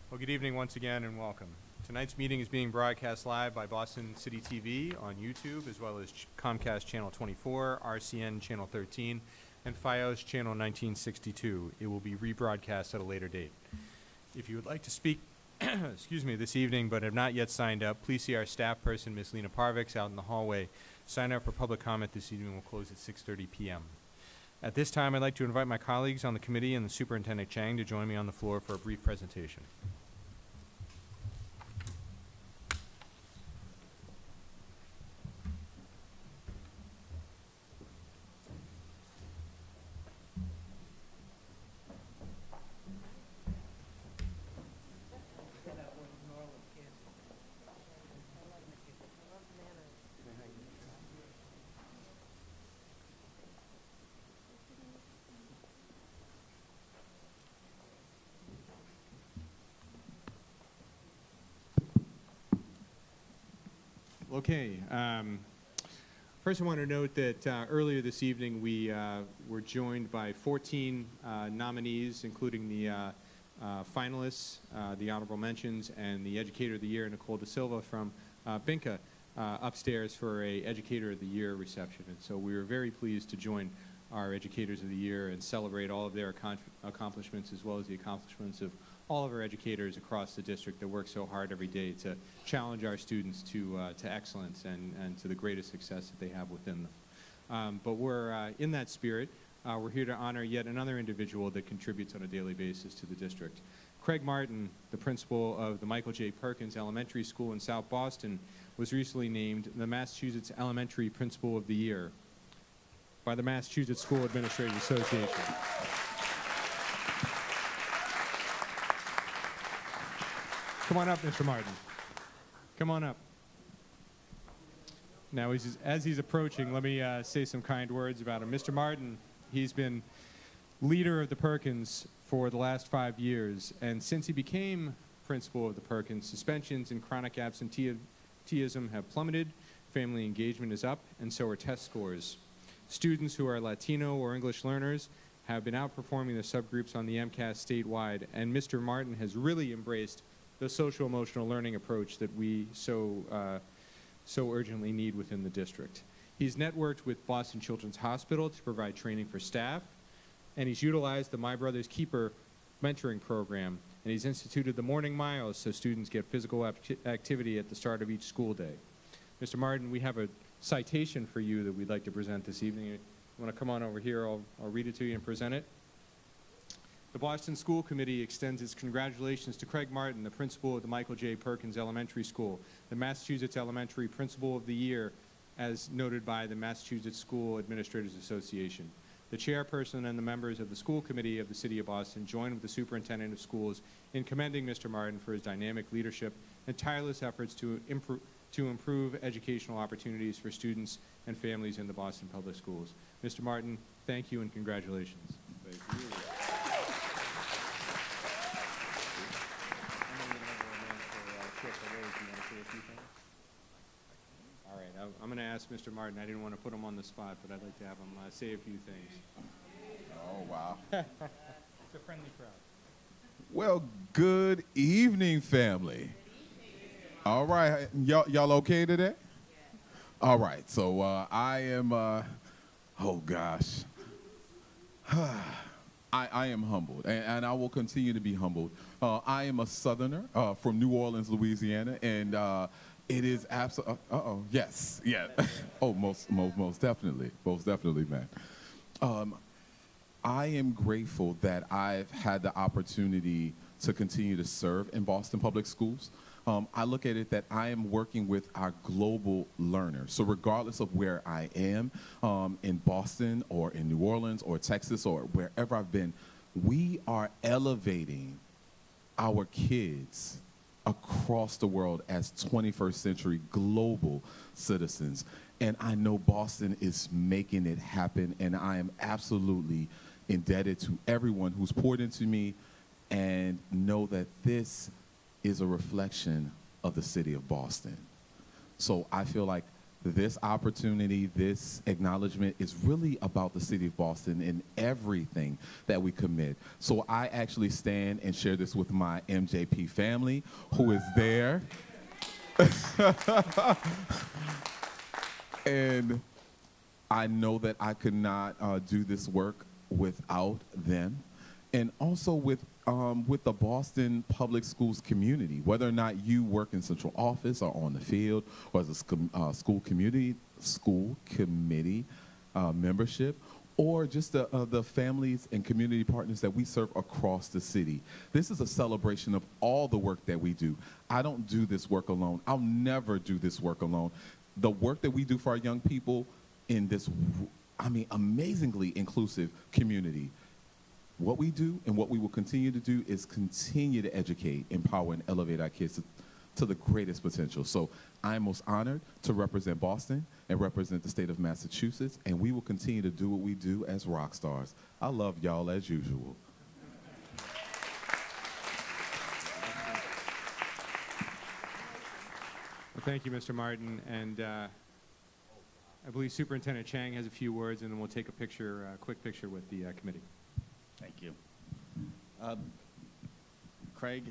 Well, good evening once again and welcome. Tonight's meeting is being broadcast live by Boston City TV on YouTube, as well as Comcast Channel 24, RCN Channel 13, and FiOS Channel 1962. It will be rebroadcast at a later date. If you would like to speak excuse me, this evening but have not yet signed up, please see our staff person, Ms. Lena Parvix, out in the hallway. Sign up for public comment this evening. Will close at 6:30 p.m. At this time, I'd like to invite my colleagues on the committee and the Superintendent Chang to join me on the floor for a brief presentation. Okay. First, I want to note that earlier this evening we were joined by 14 nominees, including the finalists, the honorable mentions, and the Educator of the Year, Nicole Da Silva from BINCA, upstairs for a Educator of the Year reception. And so we were very pleased to join our Educators of the Year and celebrate all of their accomplishments, as well as the accomplishments of all of our educators across the district that work so hard every day to challenge our students to excellence and to the greatest success that they have within them. But we're in that spirit. We're here to honor yet another individual that contributes on a daily basis to the district. Craig Martin, the principal of the Michael J. Perkins Elementary School in South Boston, was recently named the Massachusetts Elementary Principal of the Year by the Massachusetts School Administrators Association. Come on up, Mr. Martin. Come on up. Now, as he's approaching, let me say some kind words about him. Mr. Martin, he's been leader of the Perkins for the last 5 years, and since he became principal of the Perkins, suspensions and chronic absenteeism have plummeted, family engagement is up, and so are test scores. Students who are Latino or English learners have been outperforming the subgroups on the MCAS statewide, and Mr. Martin has really embraced the social-emotional learning approach that we so urgently need within the district. He's networked with Boston Children's Hospital to provide training for staff, and he's utilized the My Brother's Keeper mentoring program, and he's instituted the morning miles so students get physical activity at the start of each school day. Mr. Martin, we have a citation for you that we'd like to present this evening. You want to come on over here? I'll read it to you and present it. The Boston School Committee extends its congratulations to Craig Martin, the principal of the Michael J. Perkins Elementary School, the Massachusetts Elementary Principal of the Year, as noted by the Massachusetts School Administrators Association. The chairperson and the members of the school committee of the City of Boston join with the superintendent of schools in commending Mr. Martin for his dynamic leadership and tireless efforts to improve educational opportunities for students and families in the Boston Public Schools. Mr. Martin, thank you and congratulations. Thank you. All right, I'm going to ask Mr. Martin. I didn't want to put him on the spot, but I'd like to have him say a few things. Oh, wow. It's a friendly crowd. Well, good evening, family. All right, y'all okay today? All right, so I am, oh gosh. I am humbled, and I will continue to be humbled. I am a Southerner from New Orleans, Louisiana, and it is absolutely, yes, yeah. Oh, most definitely, man. I am grateful that I've had the opportunity to continue to serve in Boston Public Schools. I look at it that I am working with our global learners. So regardless of where I am, in Boston or in New Orleans or Texas or wherever I've been, we are elevating our kids across the world as 21st century global citizens. And I know Boston is making it happen, and I am absolutely indebted to everyone who's poured into me, and know that this is a reflection of the city of Boston. So I feel like this opportunity, this acknowledgement is really about the city of Boston and everything that we commit. So I actually stand and share this with my MJP family who is there. And I know that I could not do this work without them. And also with the Boston Public Schools community, whether or not you work in central office or on the field or as a school committee membership, or just the families and community partners that we serve across the city. This is a celebration of all the work that we do. I don't do this work alone. I'll never do this work alone. The work that we do for our young people in this, amazingly inclusive community. What we do and what we will continue to do is continue to educate, empower, and elevate our kids to the greatest potential. So I'm most honored to represent Boston and represent the state of Massachusetts, and we will continue to do what we do as rock stars. I love y'all as usual. Well, thank you, Mr. Martin. And I believe Superintendent Chang has a few words, and then we'll take a picture, quick picture with the committee. Thank you. Craig,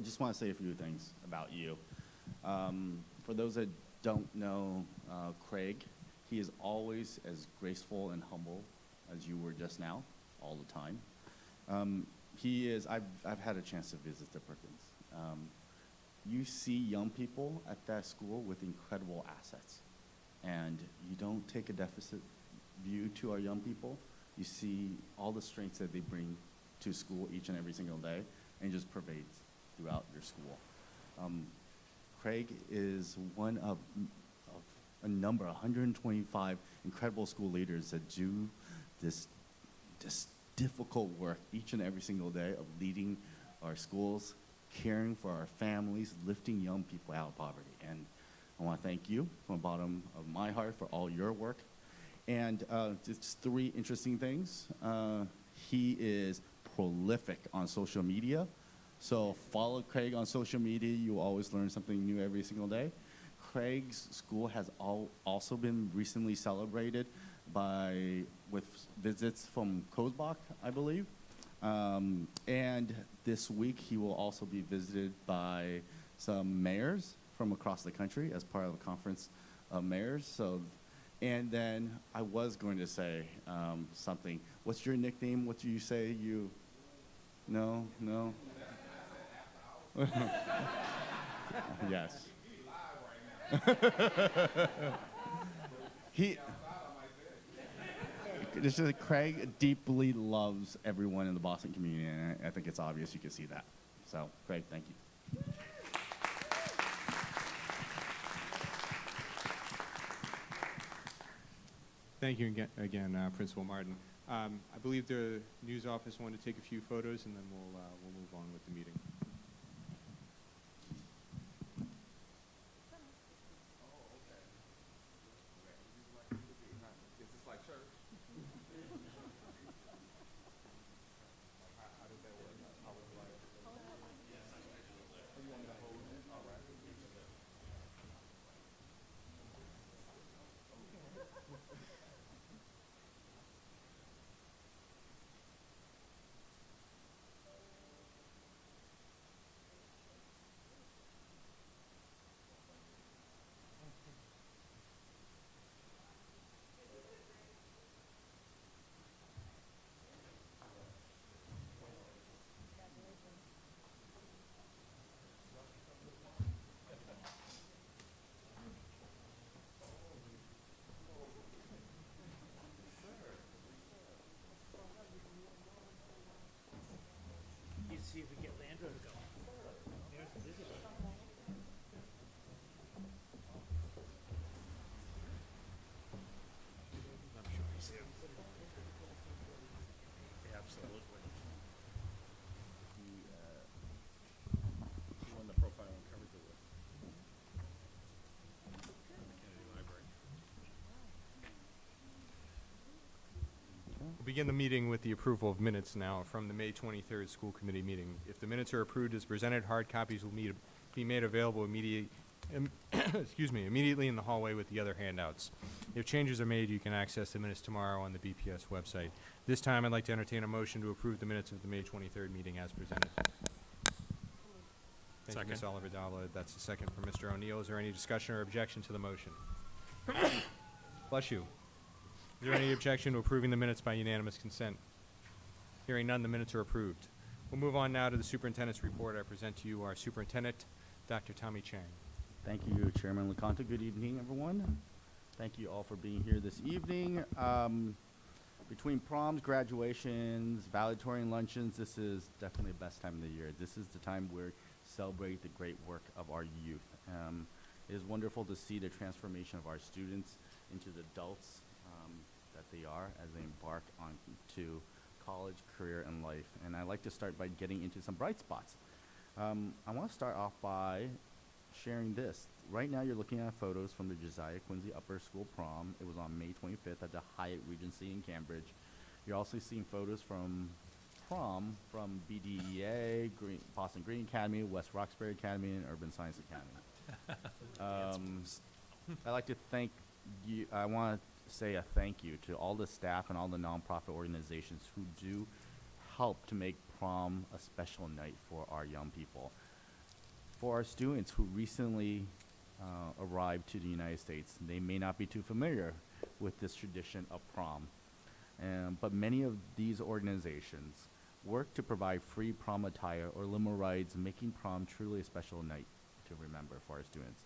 just want to say a few things about you. For those that don't know Craig, he is always as graceful and humble as you were just now, all the time. I've had a chance to visit the Perkins. You see young people at that school with incredible assets, and you don't take a deficit view to our young people. You see all the strengths that they bring to school each and every single day, and it just pervades throughout your school. Craig is one of a number, 125 incredible school leaders that do this difficult work each and every single day of leading our schools, caring for our families, lifting young people out of poverty. And I want to thank you from the bottom of my heart for all your work. And just three interesting things. He is prolific on social media. So follow Craig on social media. You will always learn something new every single day. Craig's school has also been recently celebrated with visits from Kozbach, I believe. And this week he will also be visited by some mayors from across the country as part of a conference of mayors. So. And then I was going to say something. What's your nickname? What do you say? No? Yes. Craig deeply loves everyone in the Boston community, and I think it's obvious. You can see that. So, Craig, thank you. Thank you again, Principal Martin. I believe the news office wanted to take a few photos, and then we'll move on with the meeting. See if we get Landro to go. There's the visitor. I'm sure he's here. Absolutely. He won the profile and covered the wood. Kennedy Library. We'll begin the meeting with the approval of minutes now from the May 23rd school committee meeting. If the minutes are approved as presented, hard copies will be made available excuse me, immediately in the hallway with the other handouts. If changes are made, you can access the minutes tomorrow on the BPS website. This time, I'd like to entertain a motion to approve the minutes of the May 23rd meeting as presented. Thank you, Ms. Oliver-Dowla. That's a second from Mr. O'Neill. Is there any discussion or objection to the motion? Bless you. Is there any objection to approving the minutes by unanimous consent? Hearing none, the minutes are approved. We'll move on now to the superintendent's report. I present to you our superintendent, Dr. Tommy Chang. Thank you, Chairman LeConte. Good evening, everyone. Thank you all for being here this evening. Between proms, graduations, valedictorian luncheons, this is definitely the best time of the year. This is the time where we celebrate the great work of our youth. It is wonderful to see the transformation of our students into the adults that they are as they embark on to college, career, and life. And I'd like to start by getting into some bright spots. I want to start off by sharing this. Right now you're looking at photos from the Josiah Quincy Upper School Prom. It was on May 25th at the Hyatt Regency in Cambridge. You're also seeing photos from prom from BDEA, Boston Green Academy, West Roxbury Academy, and Urban Science Academy. I'd like to thank you. I want to say a thank you to all the staff and all the nonprofit organizations who do help to make prom a special night for our young people. For our students who recently arrived to the United States, they may not be too familiar with this tradition of prom. But many of these organizations work to provide free prom attire or limo rides, making prom truly a special night to remember for our students.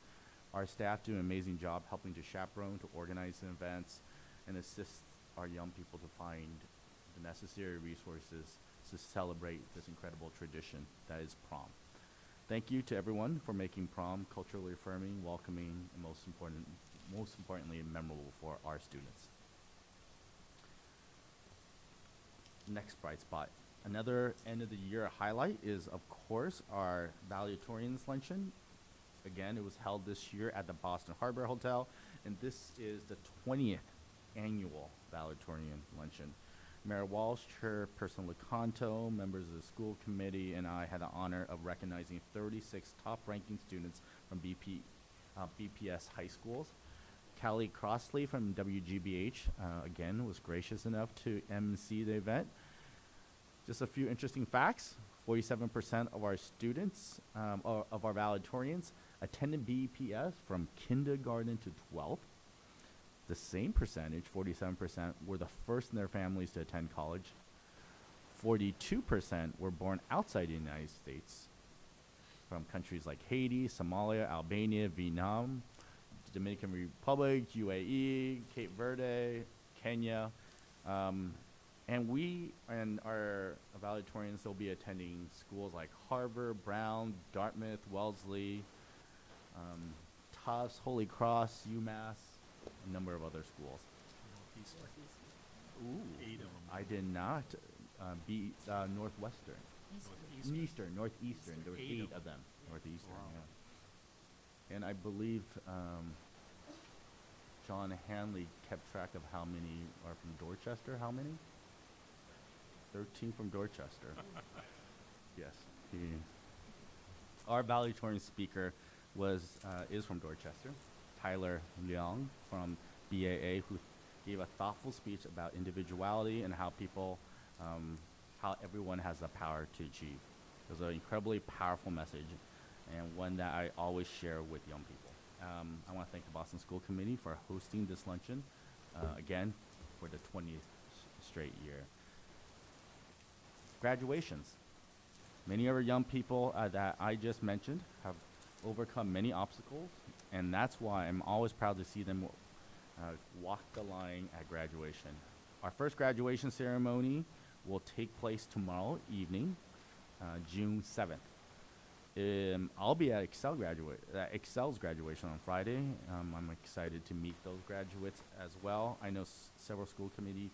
Our staff do an amazing job helping to chaperone, to organize the events, and assist our young people to find the necessary resources to celebrate this incredible tradition that is prom. Thank you to everyone for making prom culturally affirming, welcoming, and most importantly, memorable for our students. Next bright spot. Another end of the year highlight is, of course, our valedictorians luncheon. Again, it was held this year at the Boston Harbor Hotel, and this is the 20th annual valedictorian luncheon. Mayor Walsh, Chairperson LeConte, members of the school committee, and I had the honor of recognizing 36 top-ranking students from BPS high schools. Callie Crossley from WGBH, again, was gracious enough to MC the event. Just a few interesting facts. 47% of our students, of our valedictorians, attended BPS from kindergarten to 12th. The same percentage, 47%, were the first in their families to attend college. 42% were born outside the United States, from countries like Haiti, Somalia, Albania, Vietnam, Dominican Republic, UAE, Cape Verde, Kenya. And we and our valedictorians will be attending schools like Harvard, Brown, Dartmouth, Wellesley, Tufts, Holy Cross, UMass, a number of other schools. Ooh, 8 of them. I did not be Northwestern. Northeastern. There were 8 of them. Northeastern, Wow. yeah. And I believe John Hanley kept track of how many are from Dorchester. How many? 13 from Dorchester. Yes. Our valedictorian speaker is from Dorchester, Tyler Leong from BAA, who gave a thoughtful speech about individuality and how people, how everyone has the power to achieve. It was an incredibly powerful message, and one that I always share with young people. I want to thank the Boston School Committee for hosting this luncheon, again, for the 20th straight year. Graduations. Many of our young people that I just mentioned have overcome many obstacles, and that's why I'm always proud to see them walk the line at graduation. Our first graduation ceremony will take place tomorrow evening, June 7th. I'll be at Excel's graduation on Friday. I'm excited to meet those graduates as well. I know several school committee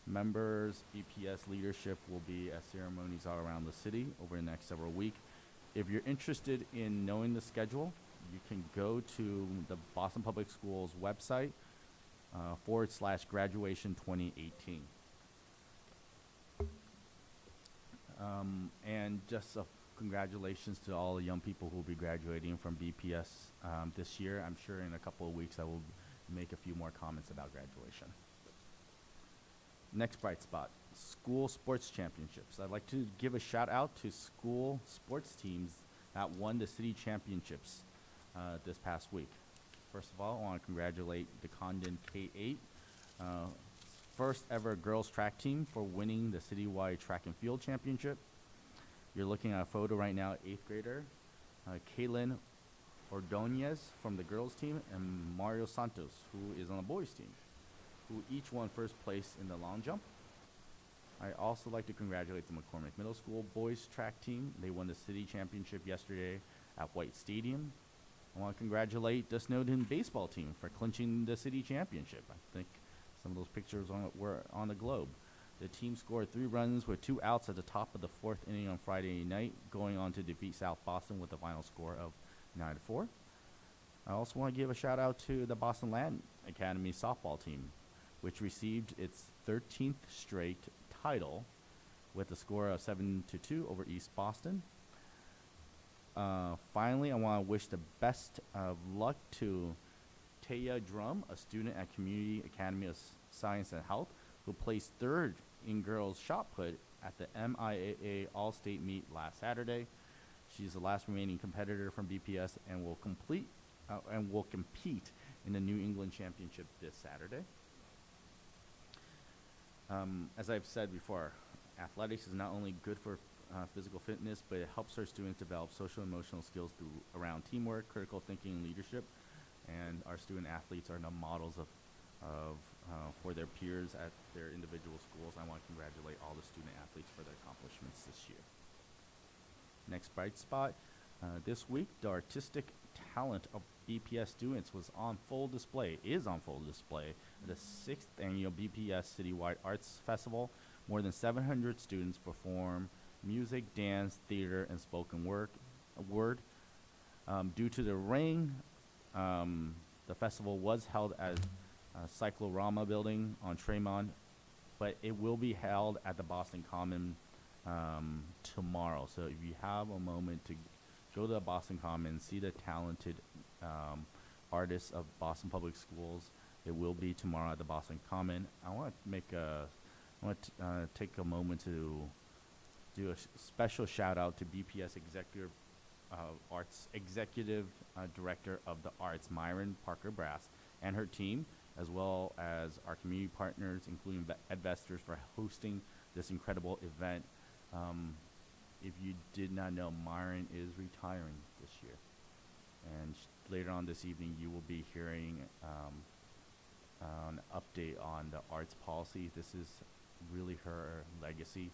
members, BPS leadership will be at ceremonies all around the city over the next several weeks. If you're interested in knowing the schedule, you can go to the Boston Public Schools website /graduation 2018. And just a congratulations to all the young people who will be graduating from BPS this year. I'm sure in a couple of weeks I will make a few more comments about graduation. Next bright spot, school sports championships. I'd like to give a shout out to school sports teams that won the city championships this past week. First of all, I want to congratulate the Condon K-8, first ever girls track team for winning the citywide track and field championship. You're looking at a photo right now, 8th grader, Kaylin Ordonez from the girls team and Mario Santos, who is on the boys team, who each won first place in the long jump. I also like to congratulate the McCormick Middle School boys track team. They won the city championship yesterday at White Stadium. I want to congratulate the Snowden baseball team for clinching the city championship. I think some of those pictures were on the globe. The team scored 3 runs with 2 outs at the top of the 4th inning on Friday night, going on to defeat South Boston with a final score of 9-4. I also want to give a shout out to the Boston Land Academy softball team, which received its 13th straight title with a score of 7-2 over East Boston. Finally, I want to wish the best of luck to Taya Drum, a student at Community Academy of Science and Health, who placed 3rd in girls shot put at the MIAA All-State Meet last Saturday. She's the last remaining competitor from BPS and will compete in the New England Championship this Saturday. As I've said before, athletics is not only good for physical fitness, but it helps our students develop social and emotional skills around teamwork, critical thinking, and leadership. And our student athletes are the models for their peers at their individual schools. I want to congratulate all the student athletes for their accomplishments this year. Next bright spot, this week the artistic talent of BPS students is on full display at the 6th annual BPS Citywide Arts Festival. More than 700 students perform music, dance, theater, and spoken word. Due to the rain, the festival was held at Cyclorama building on Tremont, but it will be held at the Boston Common tomorrow. So if you have a moment to go to the Boston Common, see the talented artists of Boston Public Schools, it will be tomorrow at the Boston Common. I want to take a moment to do a special shout out to BPS Executive Director of the Arts, Myron Parker Brass, and her team, as well as our community partners, including investors, for hosting this incredible event. If you did not know, Myron is retiring this year. And later on this evening, you will be hearing an update on the arts policy. This is really her legacy.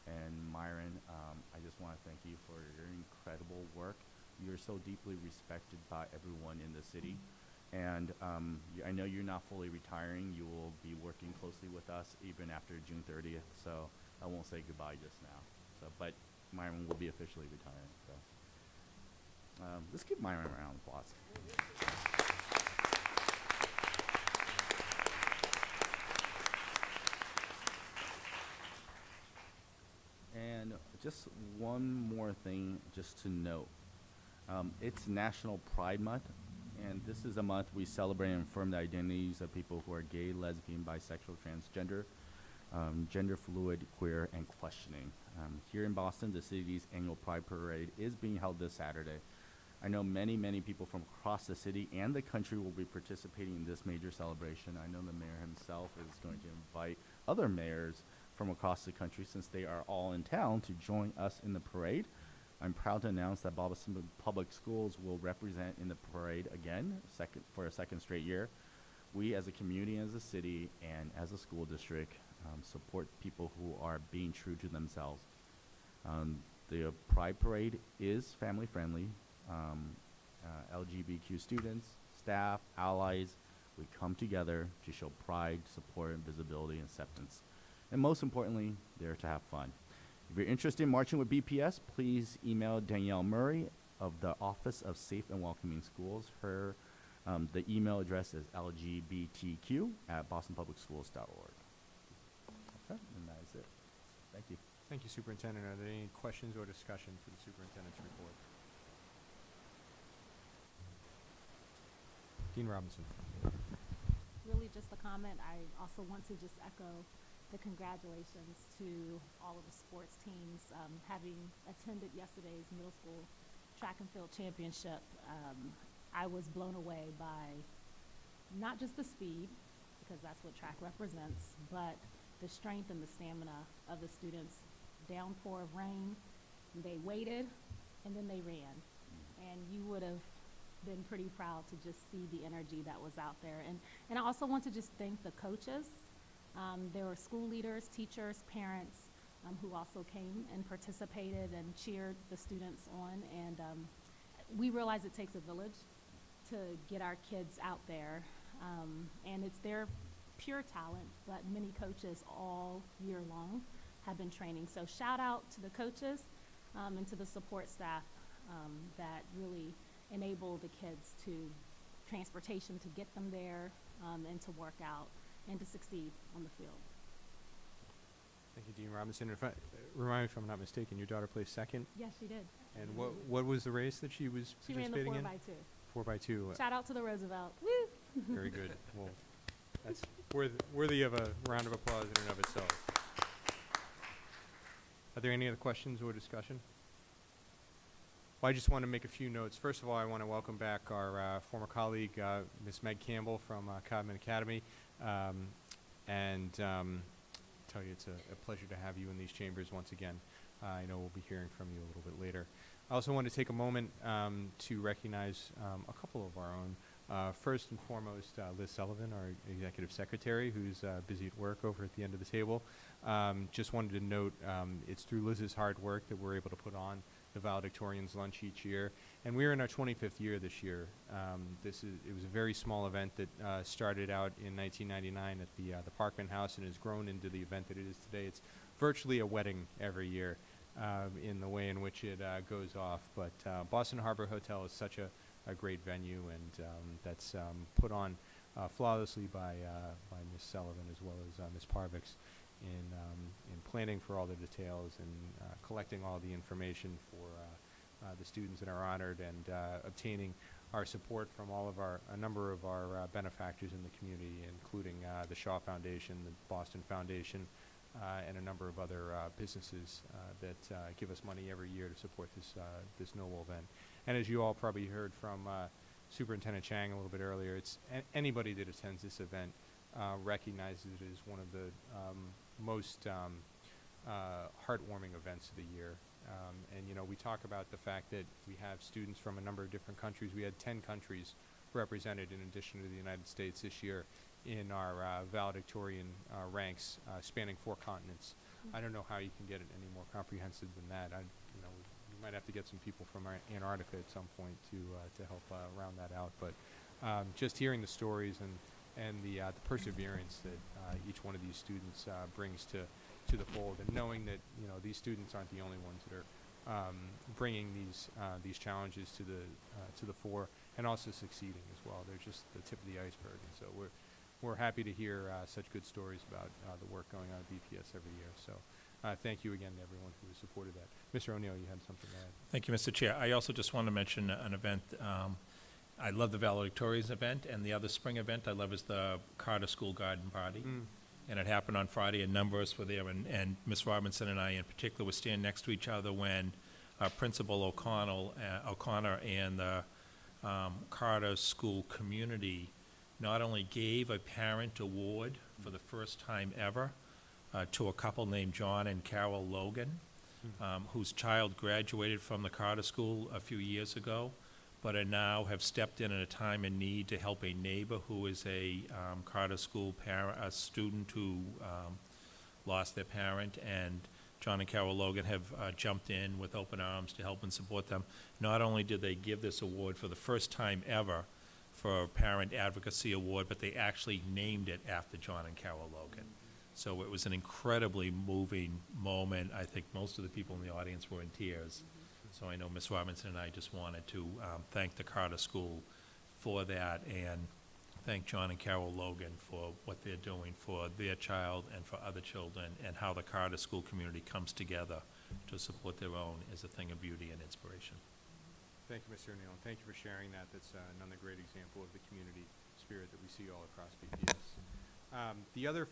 And Myron, I just want to thank you for your incredible work. You're so deeply respected by everyone in the city. And I know you're not fully retiring. You will be working closely with us even after June 30th. So I won't say goodbye just now. But Myron will be officially retiring. So let's give Myron a round of applause. And just one more thing just to note. It's National Pride Month, and this is a month we celebrate and affirm the identities of people who are gay, lesbian, bisexual, transgender, gender fluid, queer, and questioning. Here in Boston, the city's annual Pride Parade is being held this Saturday. I know many, many people from across the city and the country will be participating in this major celebration. I know the mayor himself is going to invite other mayors from across the country, since they are all in town, to join us in the parade. I'm proud to announce that Boston Public Schools will represent in the parade again, for a second straight year. We as a community, as a city, and as a school district support people who are being true to themselves. The Pride Parade is family friendly. LGBTQ students, staff, allies, we come together to show pride, support, and visibility and acceptance. And most importantly, there to have fun. If you're interested in marching with BPS, please email Danielle Murray of the Office of Safe and Welcoming Schools. The email address is lgbtq@bostonpublicschools.org. Okay, and that is it. Thank you. Thank you, Superintendent. Are there any questions or discussion for the Superintendent's report? Dean Robinson. Really just a comment. I also want to just echo the congratulations to all of the sports teams. Having attended yesterday's middle school track and field championship, I was blown away by not just the speed, because that's what track represents, but the strength and the stamina of the students. Downpour of rain, they waited, and then they ran. And you would have been pretty proud to just see the energy that was out there. And I also want to just thank the coaches. There were school leaders, teachers, parents who also came and participated and cheered the students on. And we realize it takes a village to get our kids out there. And it's their pure talent, but many coaches all year long have been training. So shout out to the coaches and to the support staff that really enable the kids to transportation to get them there and to work out and to succeed on the field. Thank you, Dean Robinson. Remind me if I'm not mistaken, your daughter placed second? Yes, she did. And what was the race that she was She ran participating the in? 4x2. 4x2. Shout out to the Roosevelt. Woo! Very good. Well, that's worthy of a round of applause in and of itself. Are there any other questions or discussion? Well, I just want to make a few notes. First of all, I want to welcome back our former colleague, Ms. Meg Campbell from Codman Academy, and tell you it's a pleasure to have you in these chambers once again. I know we'll be hearing from you a little bit later. I also want to take a moment to recognize a couple of our own. First and foremost, Liz Sullivan, our Executive Secretary, who's busy at work over at the end of the table. Just wanted to note it's through Liz's hard work that we're able to put on the Valedictorians Lunch each year. And we're in our 25th year this year. It was a very small event that started out in 1999 at the Parkman House and has grown into the event that it is today. It's virtually a wedding every year in the way in which it goes off. But Boston Harbor Hotel is such a great venue, and that's put on flawlessly by Ms. Sullivan as well as Ms. Parvix in planning for all the details and collecting all the information for the students that are honored, and obtaining our support from a number of our benefactors in the community, including the Shaw Foundation, the Boston Foundation, and a number of other businesses that give us money every year to support this noble event. And as you all probably heard from Superintendent Chang a little bit earlier, it's anybody that attends this event recognizes it as one of the most heartwarming events of the year. And you know, we talk about the fact that we have students from a number of different countries. We had 10 countries represented in addition to the United States this year in our valedictorian ranks spanning 4 continents. I don't know how you can get it any more comprehensive than that. You might have to get some people from Antarctica at some point to help round that out. But just hearing the stories and the perseverance that each one of these students brings to the fold, and knowing that these students aren't the only ones that are bringing these challenges to the fore and also succeeding as well. They're just the tip of the iceberg, and so we're happy to hear such good stories about the work going on at BPS every year. So thank you again to everyone who has supported that. Mr. O'Neill, you had something to add. Thank you, Mr. Chair. I also just want to mention an event. I love the valedictorians event, and the other spring event I love is the Carter School Garden Party. And it happened on Friday. A number of us were there, and Ms. Robinson and I in particular were standing next to each other when Principal O'Connor and the Carter School community not only gave a parent award for the first time ever to a couple named John and Carol Logan, whose child graduated from the Carter School a few years ago, but are now have stepped in at a time in need to help a neighbor who is a Carter School a student who lost their parent, and John and Carol Logan have jumped in with open arms to help and support them. Not only did they give this award for the first time ever for a Parent Advocacy Award, but they actually named it after John and Carol Logan. So it was an incredibly moving moment. I think most of the people in the audience were in tears. So I know Ms. Robinson and I just wanted to thank the Carter School for that, and thank John and Carol Logan for what they're doing for their child and for other children, and how the Carter school community comes together to support their own is a thing of beauty and inspiration. Thank you, Mr. O'Neill, and thank you for sharing that. That's another great example of the community spirit that we see all across BPS. The other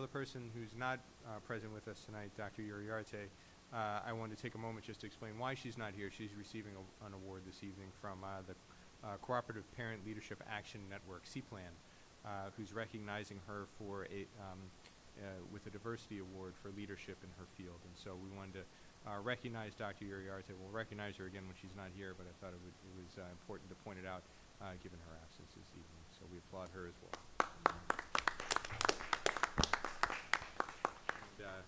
person who's not present with us tonight, Dr. Uriarte, I wanted to take a moment just to explain why she's not here. She's receiving an award this evening from the Cooperative Parent Leadership Action Network, CPLAN, who's recognizing her for with a diversity award for leadership in her field. And so we wanted to recognize Dr. Uriarte. We'll recognize her again when she's not here, but I thought it was important to point it out given her absence this evening. So we applaud her as well. And,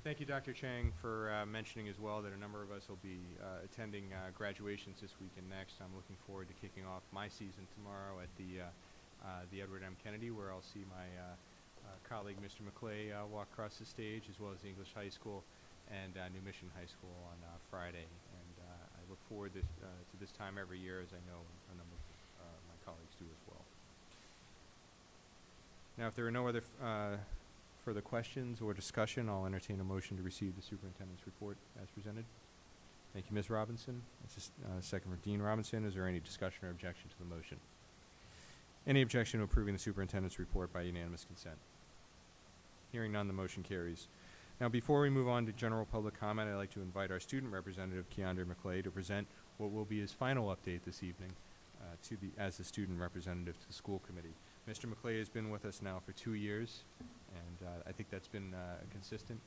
thank you, Dr. Chang, for mentioning as well that a number of us will be attending graduations this week and next. I'm looking forward to kicking off my season tomorrow at the Edward M. Kennedy, where I'll see my colleague, Mr. McClay, walk across the stage, as well as the English High School and New Mission High School on Friday. And I look forward to this time every year, as I know a number of my colleagues do as well. Now, if there are no other further questions or discussion, I'll entertain a motion to receive the superintendent's report as presented. Thank you, Ms. Robinson. That's a second from Dean Robinson. Is there any discussion or objection to the motion? Any objection to approving the superintendent's report by unanimous consent? Hearing none, the motion carries. Now, before we move on to general public comment, I'd like to invite our student representative, Keandre McClay, to present what will be his final update this evening as the student representative to the school committee. Mr. McClay has been with us now for 2 years, and I think that's been a consistent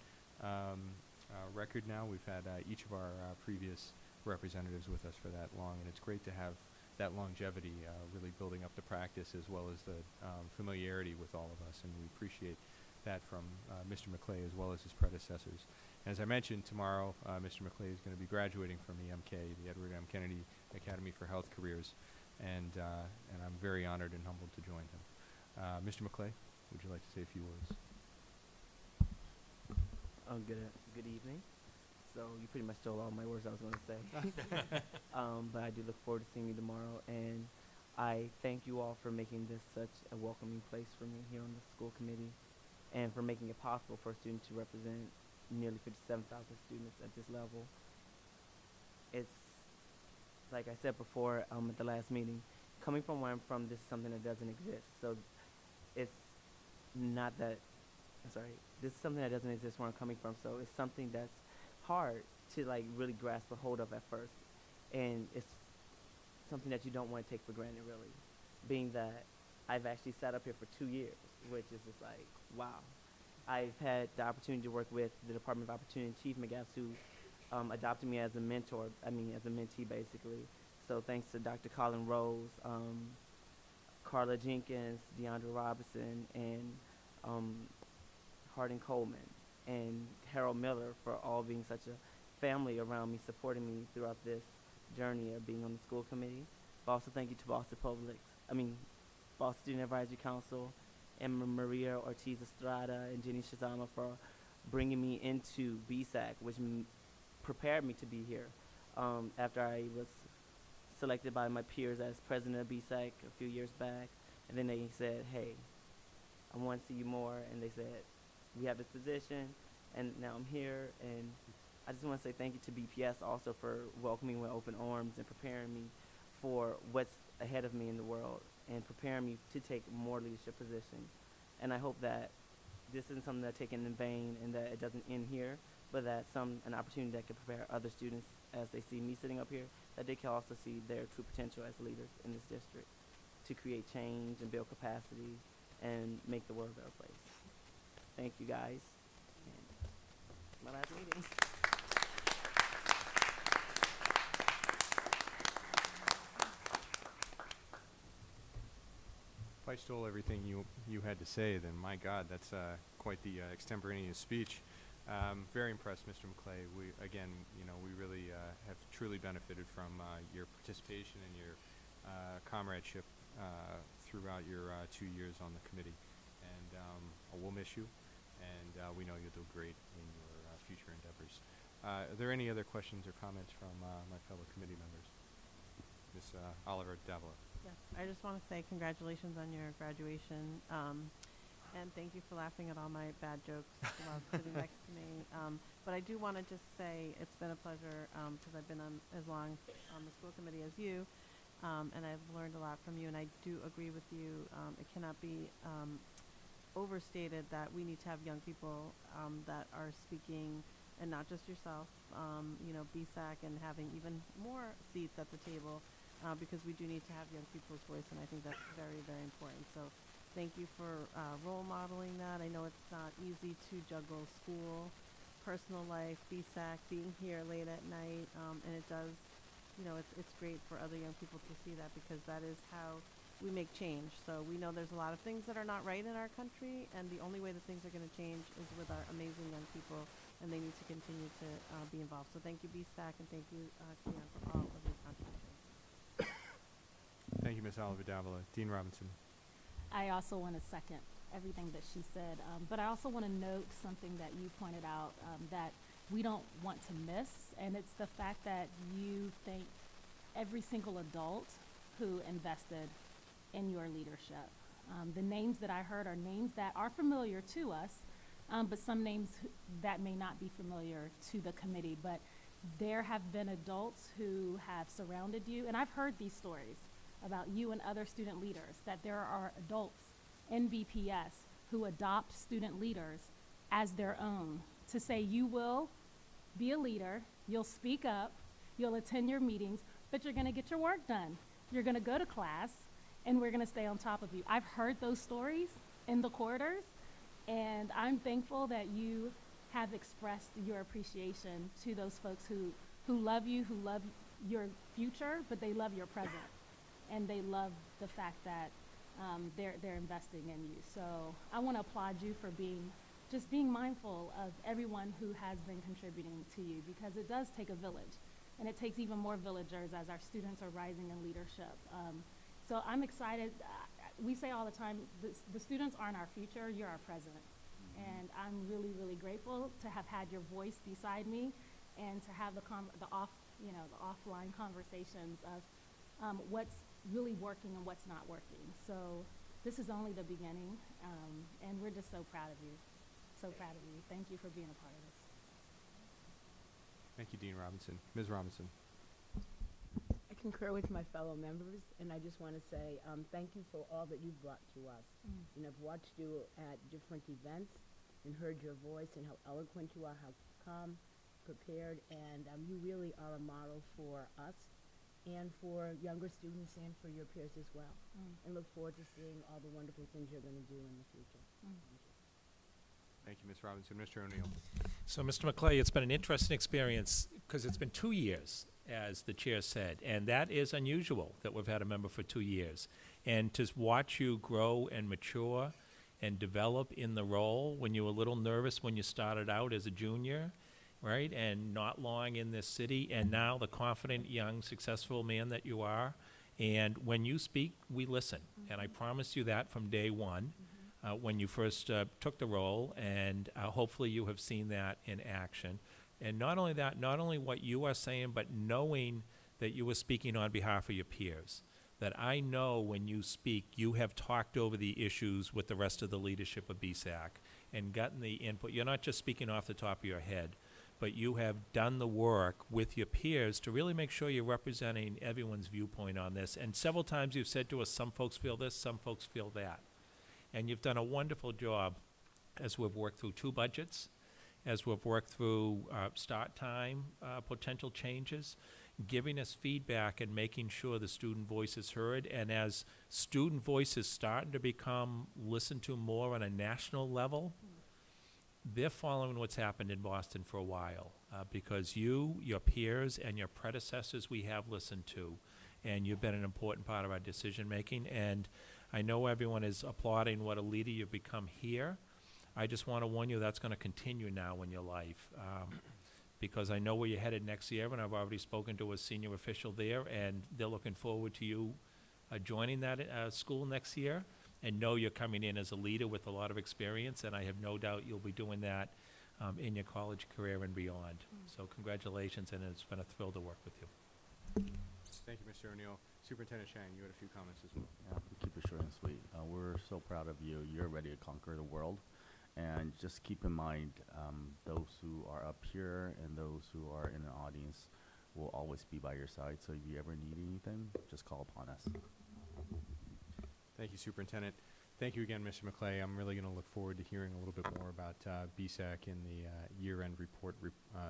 record now. We've had each of our previous representatives with us for that long, and it's great to have that longevity really building up the practice as well as the familiarity with all of us, and we appreciate that from Mr. McClay as well as his predecessors. And as I mentioned, tomorrow Mr. McClay is going to be graduating from the MK, the Edward M. Kennedy Academy for Health Careers, and I'm very honored and humbled to join him. Mr. McClay, would you like to say a few words? Good evening. So you pretty much stole all my words I was going to say. But I do look forward to seeing you tomorrow, and I thank you all for making this such a welcoming place for me here on the school committee, and for making it possible for a student to represent nearly 57,000 students at this level. It's, like I said before at the last meeting, coming from where I'm from, this is something that doesn't exist. So it's not that, I'm sorry, this is something that doesn't exist where I'm coming from, so it's something that's hard to like really grasp a hold of at first. And it's something that you don't want to take for granted, really, being that I've actually sat up here for 2 years, which is just like, wow. I've had the opportunity to work with the Department of Opportunity Chief McGaffs, who adopted me as a mentor, as a mentee, basically. So thanks to Dr. Colin Rose, Carla Jenkins, DeAndre Robinson, and Hardin Coleman, and Harold Miller for all being such a family around me, supporting me throughout this journey of being on the school committee. But also thank you to Boston Student Advisory Council, and Maria Ortiz Estrada and Jenny Shazama for bringing me into BSAC, which prepared me to be here. After I was selected by my peers as president of BSAC a few years back, and then they said, hey, I want to see you more, and they said, we have this position, and now I'm here, and I just want to say thank you to BPS also for welcoming me with open arms and preparing me for what's ahead of me in the world, and preparing me to take more leadership positions. And I hope that this isn't something that's taken in vain, and that it doesn't end here, but that an opportunity that could prepare other students as they see me sitting up here, that they can also see their true potential as leaders in this district to create change and build capacity and make the world a better place. Thank you, guys. And my last meeting. If I stole everything you had to say, then my God, that's quite the extemporaneous speech. Very impressed, Mr. McClay. We really have truly benefited from your participation and your comradeship throughout your 2 years on the committee. And we'll miss you, and we know you'll do great in your future endeavors. Are there any other questions or comments from my fellow committee members? Ms. Oliver Davila. Yes, I just want to say congratulations on your graduation, and thank you for laughing at all my bad jokes while sitting next to me. But I do want to just say it's been a pleasure because I've been on as long on the school committee as you, and I've learned a lot from you. And I do agree with you. It cannot be overstated that we need to have young people that are speaking, and not just yourself. You know, BSAC and having even more seats at the table. Because we do need to have young people's voice, and I think that's very, very important. So thank you for role modeling that. I know it's not easy to juggle school, personal life, BSAC, being here late at night, and it does, you know, it's great for other young people to see that because that is how we make change. So we know there's a lot of things that are not right in our country, and the only way that things are going to change is with our amazing young people, and they need to continue to be involved. So thank you, BSAC, and thank you, Keon, for all of your contributions. Thank you, Ms. Oliver Davila. Dean Robinson. I also want to second everything that she said, but I also want to note something that you pointed out that we don't want to miss, and it's the fact that you thank every single adult who invested in your leadership. The names that I heard are names that are familiar to us, but some names that may not be familiar to the committee. But there have been adults who have surrounded you, and I've heard these stories about you and other student leaders, that there are adults in BPS who adopt student leaders as their own to say you will be a leader, you'll speak up, you'll attend your meetings, but you're going to get your work done. You're going to go to class, and we're going to stay on top of you. I've heard those stories in the corridors, and I'm thankful that you have expressed your appreciation to those folks who love you, who love your future, but they love your present. And they love the fact that they're investing in you. So I want to applaud you for being mindful of everyone who has been contributing to you, because it does take a village, and it takes even more villagers as our students are rising in leadership. So I'm excited. We say all the time, the students aren't our future, you're our present. And I'm really, really grateful to have had your voice beside me and to have the offline conversations of what's really working and what's not working. So this is only the beginning, and we're just so proud of you. So proud of you. Thank you for being a part of this. Thank you, Dean Robinson. Ms. Robinson. I concur with my fellow members, and I just want to say thank you for all that you've brought to us. You know, I've watched you at different events and heard your voice and how eloquent you are, how calm, prepared, and you really are a model for us and for younger students and for your peers as well. And look forward to seeing all the wonderful things you're going to do in the future. Thank you. Thank you, Ms. Robinson. Mr. O'Neill. So, Mr. McClay, it's been an interesting experience because it's been 2 years, as the chair said, and that is unusual that we've had a member for 2 years. And to watch you grow and mature and develop in the role when you were a little nervous when you started out as a junior, right, and not long in this city, and now the confident, young, successful man that you are. And when you speak, we listen. And I promise you that from day one. When you first took the role, and hopefully you have seen that in action. And not only that, not only what you are saying, but knowing that you are speaking on behalf of your peers. That I know when you speak, you have talked over the issues with the rest of the leadership of BSAC and gotten the input. You're not just speaking off the top of your head, but you have done the work with your peers to really make sure you're representing everyone's viewpoint on this. And several times you've said to us, some folks feel this, some folks feel that. And you've done a wonderful job as we've worked through 2 budgets, as we've worked through start time potential changes, giving us feedback and making sure the student voice is heard. And as student voice is starting to become listened to more on a national level, they're following what's happened in Boston for a while because you, your peers, and your predecessors we have listened to, and you've been an important part of our decision making. And I know everyone is applauding what a leader you've become here. I just want to warn you that's going to continue now in your life because I know where you're headed next year, and I've already spoken to a senior official there, and they're looking forward to you joining that school next year, and know you're coming in as a leader with a lot of experience, and I have no doubt you'll be doing that in your college career and beyond. So congratulations, and it's been a thrill to work with you. Thank you, Mr. Mr. O'Neill. Superintendent Chang, you had a few comments as well. Yeah, we'll keep it short and sweet. We're so proud of you. You're ready to conquer the world. And just keep in mind, those who are up here and those who are in the audience will always be by your side. So if you ever need anything, just call upon us. Thank you, Superintendent. Thank you again, Mr. McClay. I'm really going to look forward to hearing a little bit more about BSAC and the year-end report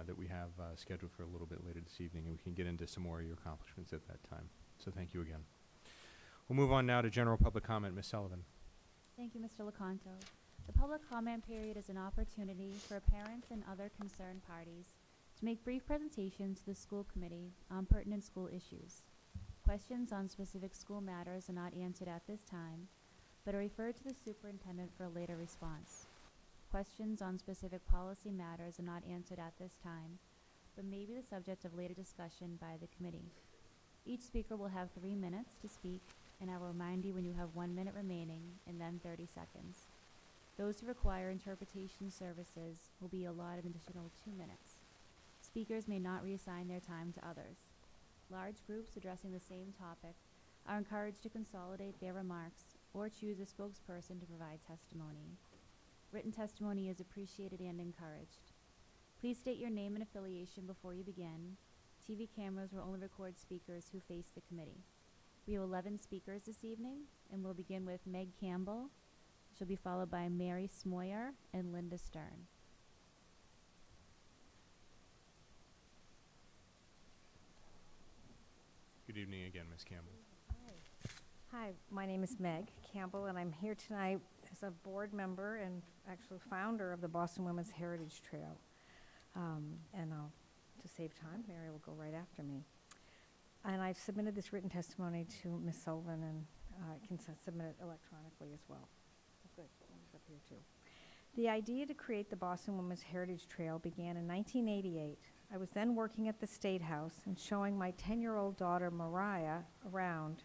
that we have scheduled for a little bit later this evening, and we can get into some more of your accomplishments at that time. So thank you again. We'll move on now to general public comment. Ms. Sullivan. Thank you, Mr. Lecanto. The public comment period is an opportunity for parents and other concerned parties to make brief presentations to the school committee on pertinent school issues. Questions on specific school matters are not answered at this time, but are referred to the superintendent for a later response. Questions on specific policy matters are not answered at this time, but may be the subject of later discussion by the committee. Each speaker will have 3 minutes to speak, and I will remind you when you have 1 minute remaining, and then 30 seconds. Those who require interpretation services will be allotted an additional 2 minutes. Speakers may not reassign their time to others. Large groups addressing the same topic are encouraged to consolidate their remarks or choose a spokesperson to provide testimony. Written testimony is appreciated and encouraged. Please state your name and affiliation before you begin. TV cameras will only record speakers who face the committee. We have 11 speakers this evening, and we'll begin with Meg Campbell. She'll be followed by Mary Smoyer and Linda Stern. Good evening again, Ms. Campbell. Hi, my name is Meg Campbell, and I'm here tonight as a board member and actually founder of the Boston Women's Heritage Trail. To save time, Mary will go right after me. And I've submitted this written testimony to Ms. Sullivan, and I can submit it electronically as well. Oh, good. Mine's up here too. The idea to create the Boston Women's Heritage Trail began in 1988. I was then working at the State House and showing my 10-year-old daughter, Mariah, around.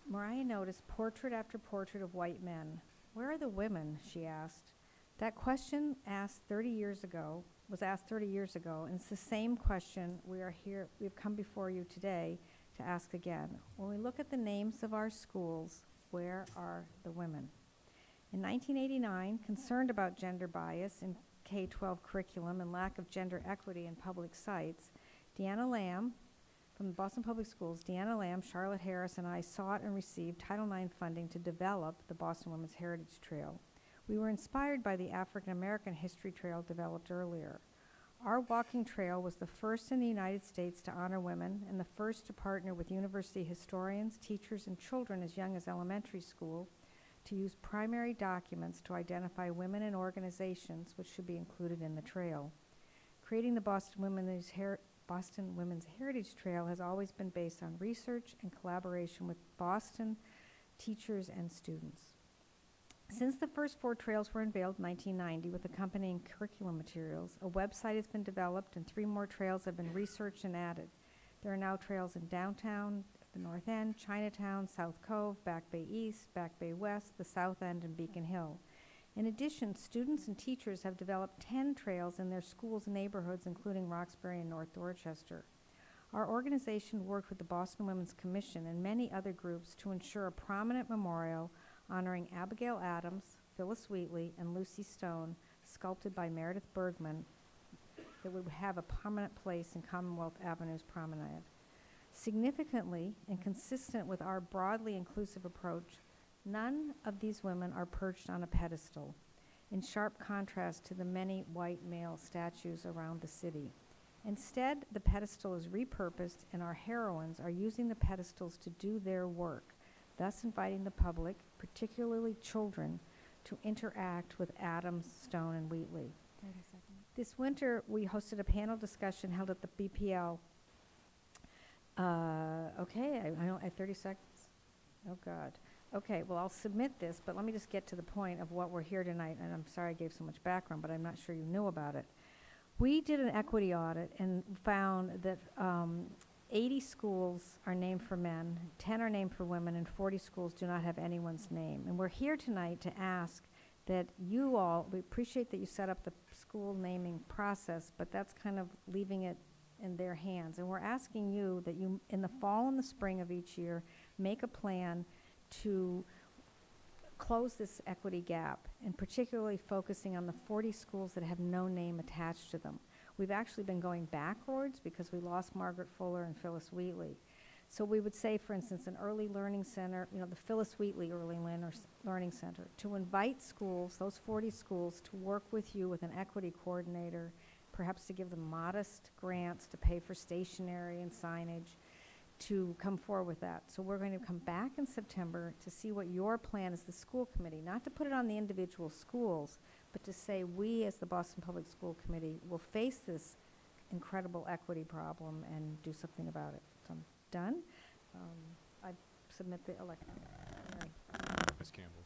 Mariah noticed portrait after portrait of white men. Where are the women, she asked. That question was asked 30 years ago, and it's the same question we've come before you today to ask again. When we look at the names of our schools, where are the women? In 1989, concerned about gender bias in K-12 curriculum and lack of gender equity in public sites, Deanna Lamb, from the Boston Public Schools, Deanna Lamb, Charlotte Harris, and I sought and received Title IX funding to develop the Boston Women's Heritage Trail. We were inspired by the African American History Trail developed earlier. Our walking trail was the first in the United States to honor women and the first to partner with university historians, teachers, and children as young as elementary school to use primary documents to identify women and organizations which should be included in the trail. Creating the Boston Women's Heritage Trail has always been based on research and collaboration with Boston teachers and students. Since the first 4 trails were unveiled in 1990 with accompanying curriculum materials, a website has been developed and 3 more trails have been researched and added. There are now trails in downtown, the North End, Chinatown, South Cove, Back Bay East, Back Bay West, the South End, and Beacon Hill. In addition, students and teachers have developed 10 trails in their schools and neighborhoods, including Roxbury and North Dorchester. Our organization worked with the Boston Women's Commission and many other groups to ensure a prominent memorial honoring Abigail Adams, Phyllis Wheatley, and Lucy Stone, sculpted by Meredith Bergman, that would have a prominent place in Commonwealth Avenue's promenade. Significantly, and consistent with our broadly inclusive approach, none of these women are perched on a pedestal, in sharp contrast to the many white male statues around the city. Instead, the pedestal is repurposed, and our heroines are using the pedestals to do their work, thus inviting the public, particularly children, to interact with Adams, Stone, and Wheatley. 30 seconds. This winter, we hosted a panel discussion held at the BPL. Okay, I don't, 30 seconds? Oh, God. Okay, well, I'll submit this, but let me just get to the point of what we're here tonight, and I'm sorry I gave so much background, but I'm not sure you knew about it. We did an equity audit and found that 80 schools are named for men, 10 are named for women, and 40 schools do not have anyone's name. And we're here tonight to ask that you all, we appreciate that you set up the school naming process, but that's kind of leaving it in their hands. And we're asking you that you, in the fall and the spring of each year, make a plan to close this equity gap, and particularly focusing on the 40 schools that have no name attached to them. We've actually been going backwards because we lost Margaret Fuller and Phyllis Wheatley. So we would say, for instance, an early learning center, you know, the Phyllis Wheatley Early Learning Center, to invite schools, those 40 schools, to work with you with an equity coordinator, perhaps to give them modest grants to pay for stationery and signage, to come forward with that. So we're going to come back in September to see what your plan is, the school committee, not to put it on the individual schools, but to say we as the Boston Public School Committee will face this incredible equity problem and do something about it. So I'm done. I submit the election. Ms. Campbell.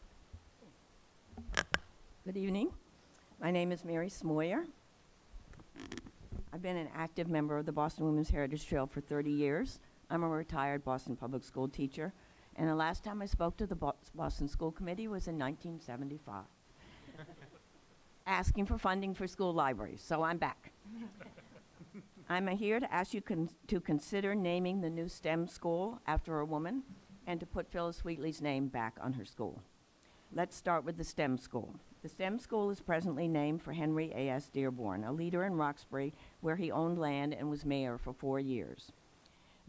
Good evening. My name is Mary Smoyer. I've been an active member of the Boston Women's Heritage Trail for 30 years. I'm a retired Boston Public School teacher, and the last time I spoke to the Boston School Committee was in 1975, asking for funding for school libraries, so I'm back. I'm here to ask you to consider naming the new STEM school after a woman and to put Phyllis Wheatley's name back on her school. Let's start with the STEM school. The STEM school is presently named for Henry A.S. Dearborn, a leader in Roxbury where he owned land and was mayor for 4 years.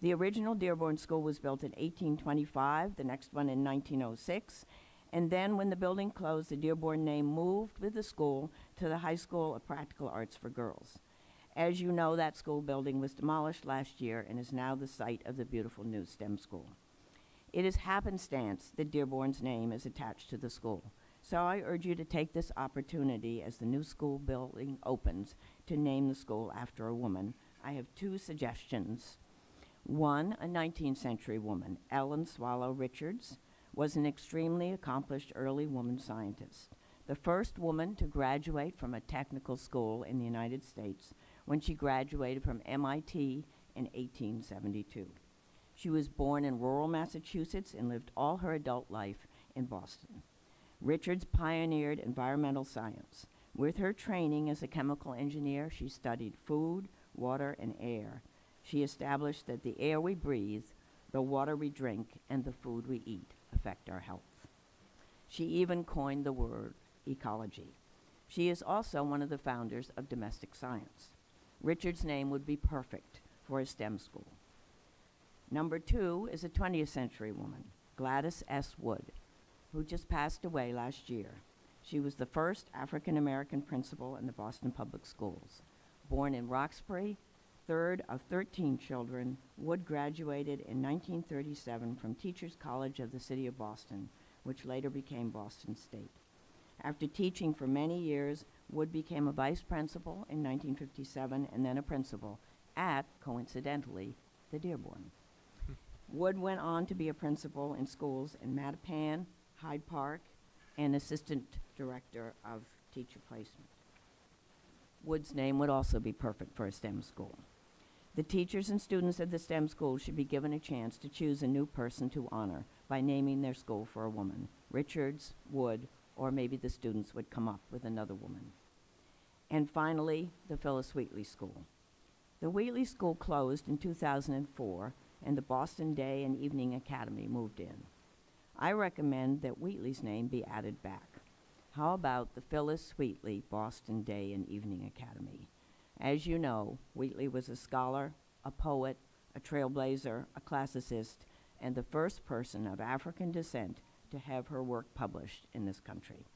The original Dearborn School was built in 1825, the next one in 1906, and then when the building closed, the Dearborn name moved with the school to the High School of Practical Arts for Girls. As you know, that school building was demolished last year and is now the site of the beautiful new STEM school. It is happenstance that Dearborn's name is attached to the school, so I urge you to take this opportunity as the new school building opens to name the school after a woman. I have 2 suggestions. One, a 19th century woman, Ellen Swallow Richards, was an extremely accomplished early woman scientist, the first woman to graduate from a technical school in the United States when she graduated from MIT in 1872. She was born in rural Massachusetts and lived all her adult life in Boston. Richards pioneered environmental science. With her training as a chemical engineer, she studied food, water, and air. She established that the air we breathe, the water we drink, and the food we eat affect our health. She even coined the word ecology. She is also one of the founders of domestic science. Richard's name would be perfect for a STEM school. Number 2 is a 20th century woman, Gladys S. Wood, who just passed away last year. She was the first African-American principal in the Boston Public Schools. Born in Roxbury, 3rd of 13 children, Wood graduated in 1937 from Teachers College of the City of Boston, which later became Boston State. After teaching for many years, Wood became a vice principal in 1957 and then a principal at, coincidentally, the Dearborn. Wood went on to be a principal in schools in Mattapan, Hyde Park, and assistant director of teacher placement. Wood's name would also be perfect for a STEM school. The teachers and students of the STEM school should be given a chance to choose a new person to honor by naming their school for a woman. Richards, Wood, or maybe the students would come up with another woman. And finally, the Phyllis Wheatley School. The Wheatley School closed in 2004, and the Boston Day and Evening Academy moved in. I recommend that Wheatley's name be added back. How about the Phyllis Wheatley Boston Day and Evening Academy? As you know, Wheatley was a scholar, a poet, a trailblazer, a classicist, and the first person of African descent to have her work published in this country.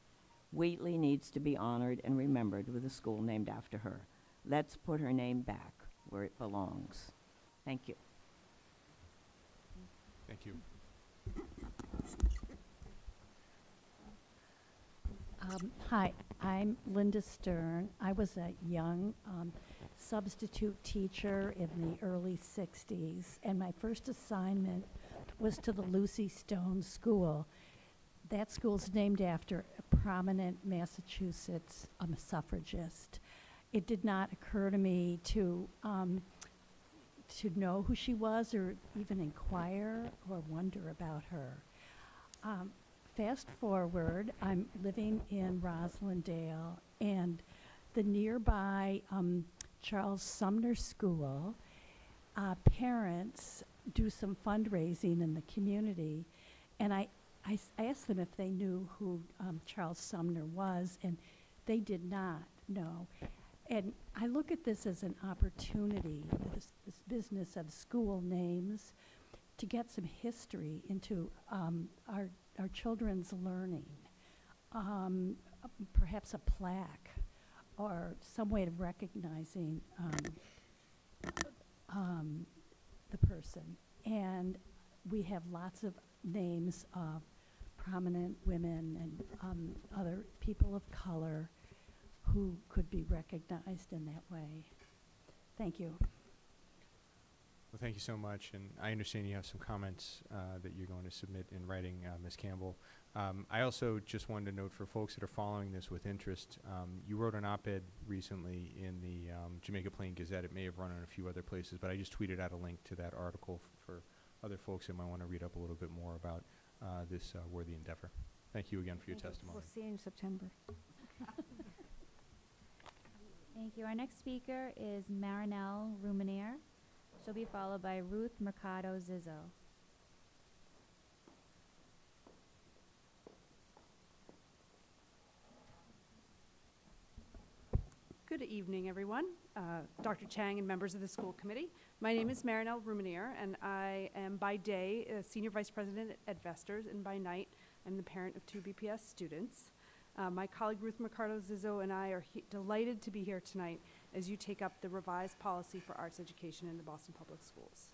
Wheatley needs to be honored and remembered with a school named after her. Let's put her name back where it belongs. Thank you. Thank you. Hi, I'm Linda Stern. I was a young substitute teacher in the early 60s, and my first assignment was to the Lucy Stone School. That school's named after a prominent Massachusetts suffragist. It did not occur to me to know who she was or even inquire or wonder about her. Fast forward, I'm living in Roslindale, and the nearby Charles Sumner School, parents do some fundraising in the community, and I asked them if they knew who Charles Sumner was, and they did not know. And I look at this as an opportunity, this business of school names, to get some history into our children's learning. Perhaps a plaque or some way of recognizing the person. And we have lots of names of prominent women and other people of color who could be recognized in that way. Thank you. Well, thank you so much, and I understand you have some comments that you're going to submit in writing, Ms. Campbell. I also just wanted to note for folks that are following this with interest, you wrote an op-ed recently in the Jamaica Plain Gazette. It may have run in a few other places, but I just tweeted out a link to that article for other folks that might want to read up a little bit more about this worthy endeavor. Thank you again for your testimony. We'll see you in September. Thank you. Our next speaker is Marinelle Ruminier. She'll be followed by Ruth Mercado Zizzo. Good evening, everyone. Dr. Chang and members of the school committee. My name is Marinelle Ruminier, and I am by day a senior vice president at Vesters, and by night I'm the parent of 2 BPS students. My colleague Ruth Mercado Zizzo and I are delighted to be here tonight as you take up the revised policy for arts education in the Boston Public Schools.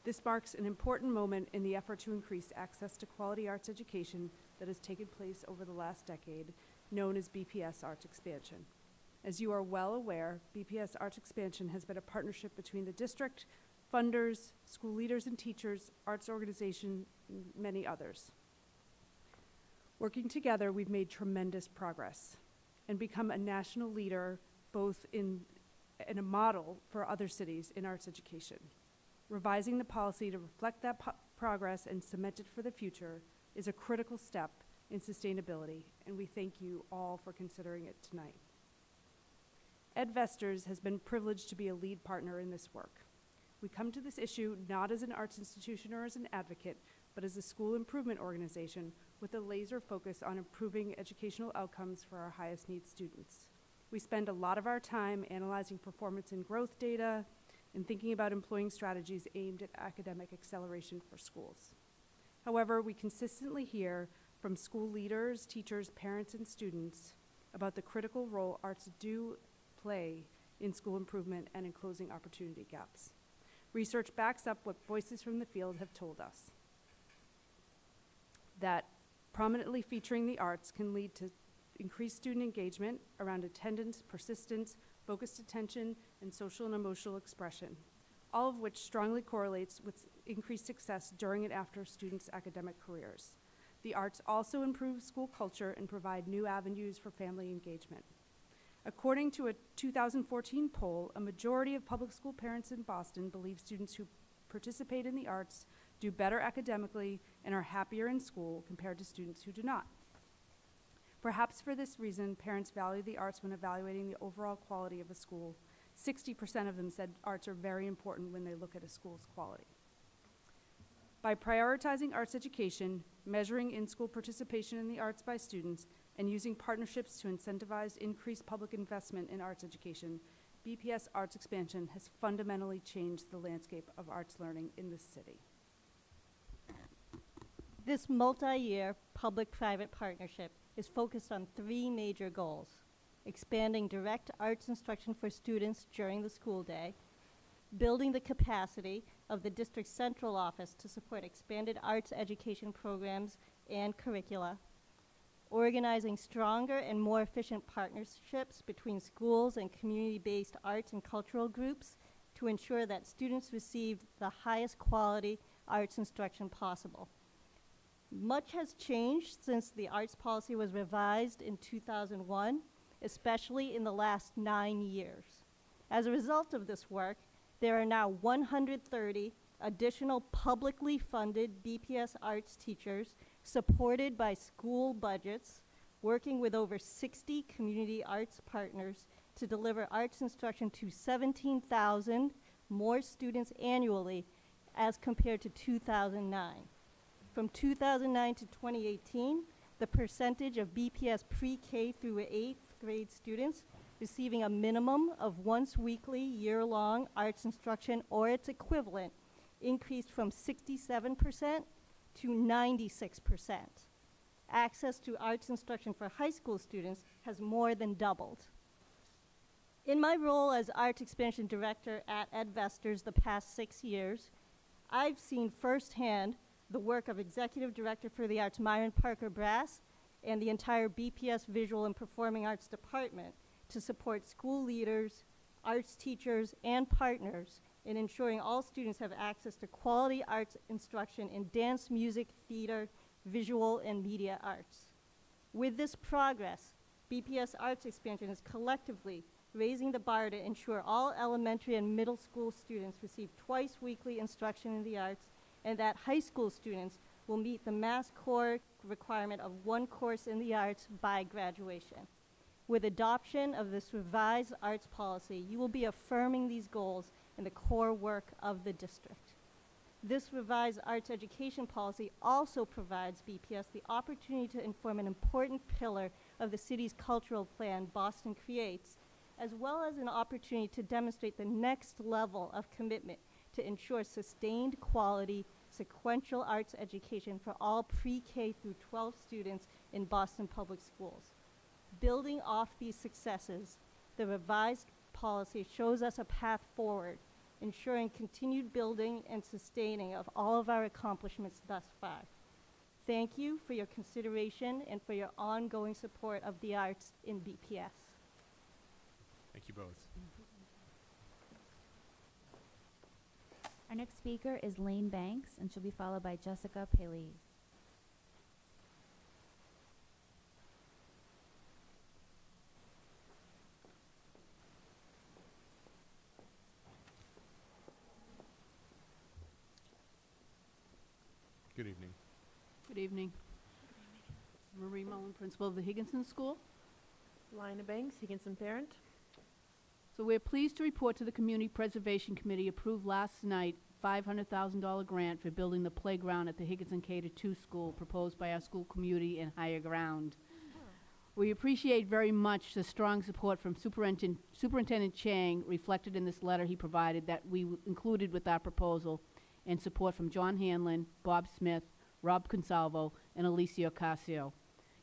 This marks an important moment in the effort to increase access to quality arts education that has taken place over the last decade, known as BPS Arts Expansion. As you are well aware, BPS Arts Expansion has been a partnership between the district, funders, school leaders and teachers, arts organizations, and many others. Working together, we've made tremendous progress and become a national leader, both in a model for other cities in arts education. Revising the policy to reflect that progress and cement it for the future is a critical step in sustainability, and we thank you all for considering it tonight. Ed Vesters has been privileged to be a lead partner in this work. We come to this issue not as an arts institution or as an advocate, but as a school improvement organization with a laser focus on improving educational outcomes for our highest need students. We spend a lot of our time analyzing performance and growth data and thinking about employing strategies aimed at academic acceleration for schools. However, we consistently hear from school leaders, teachers, parents, and students about the critical role arts do play in school improvement and in closing opportunity gaps. Research backs up what voices from the field have told us, that prominently featuring the arts can lead to increased student engagement around attendance, persistence, focused attention, and social and emotional expression, all of which strongly correlates with increased success during and after students' academic careers. The arts also improve school culture and provide new avenues for family engagement. According to a 2014 poll, a majority of public school parents in Boston believe students who participate in the arts do better academically and are happier in school compared to students who do not. Perhaps for this reason, parents value the arts when evaluating the overall quality of a school. 60% of them said arts are very important when they look at a school's quality. By prioritizing arts education, measuring in-school participation in the arts by students, and using partnerships to incentivize increased public investment in arts education, BPS Arts Expansion has fundamentally changed the landscape of arts learning in this city. This multi-year public-private partnership is focused on 3 major goals: expanding direct arts instruction for students during the school day, building the capacity of the district's central office to support expanded arts education programs and curricula, organizing stronger and more efficient partnerships between schools and community-based arts and cultural groups to ensure that students receive the highest quality arts instruction possible. Much has changed since the arts policy was revised in 2001, especially in the last 9 years. As a result of this work, there are now 130 additional publicly funded BPS arts teachers supported by school budgets, working with over 60 community arts partners to deliver arts instruction to 17,000 more students annually as compared to 2009. From 2009 to 2018, the percentage of BPS pre-K through 8th grade students receiving a minimum of once weekly, year-long arts instruction or its equivalent increased from 67% to 96%. Access to arts instruction for high school students has more than doubled. In my role as Arts Expansion Director at Edvestors the past 6 years, I've seen firsthand the work of Executive Director for the Arts Myron Parker Brass and the entire BPS Visual and Performing Arts Department to support school leaders, arts teachers, and partners in ensuring all students have access to quality arts instruction in dance, music, theater, visual, and media arts. With this progress, BPS Arts Expansion is collectively raising the bar to ensure all elementary and middle school students receive twice weekly instruction in the arts, and that high school students will meet the Mass Core requirement of 1 course in the arts by graduation. With adoption of this revised arts policy, you will be affirming these goals in the core work of the district. This revised arts education policy also provides BPS the opportunity to inform an important pillar of the city's cultural plan, Boston Creates, as well as an opportunity to demonstrate the next level of commitment to ensure sustained quality, sequential arts education for all pre-K through 12 students in Boston Public Schools. Building off these successes, the revised policy shows us a path forward, ensuring continued building and sustaining of all of our accomplishments thus far. Thank you for your consideration and for your ongoing support of the arts in BPS. Thank you both. Our next speaker is Lane Banks, and she'll be followed by Jessica Pelees. Good evening. Good evening. Marie Mullen, principal of the Higginson School. Lina Banks, Higginson parent. So we're pleased to report to the Community Preservation Committee approved last night $500,000 grant for building the playground at the Higginson K-2 school proposed by our school community and Higher Ground. We appreciate very much the strong support from Superintendent Chang reflected in this letter he provided that we included with our proposal, and support from John Hanlon, Bob Smith, Rob Consalvo, and Alicia Ocasio.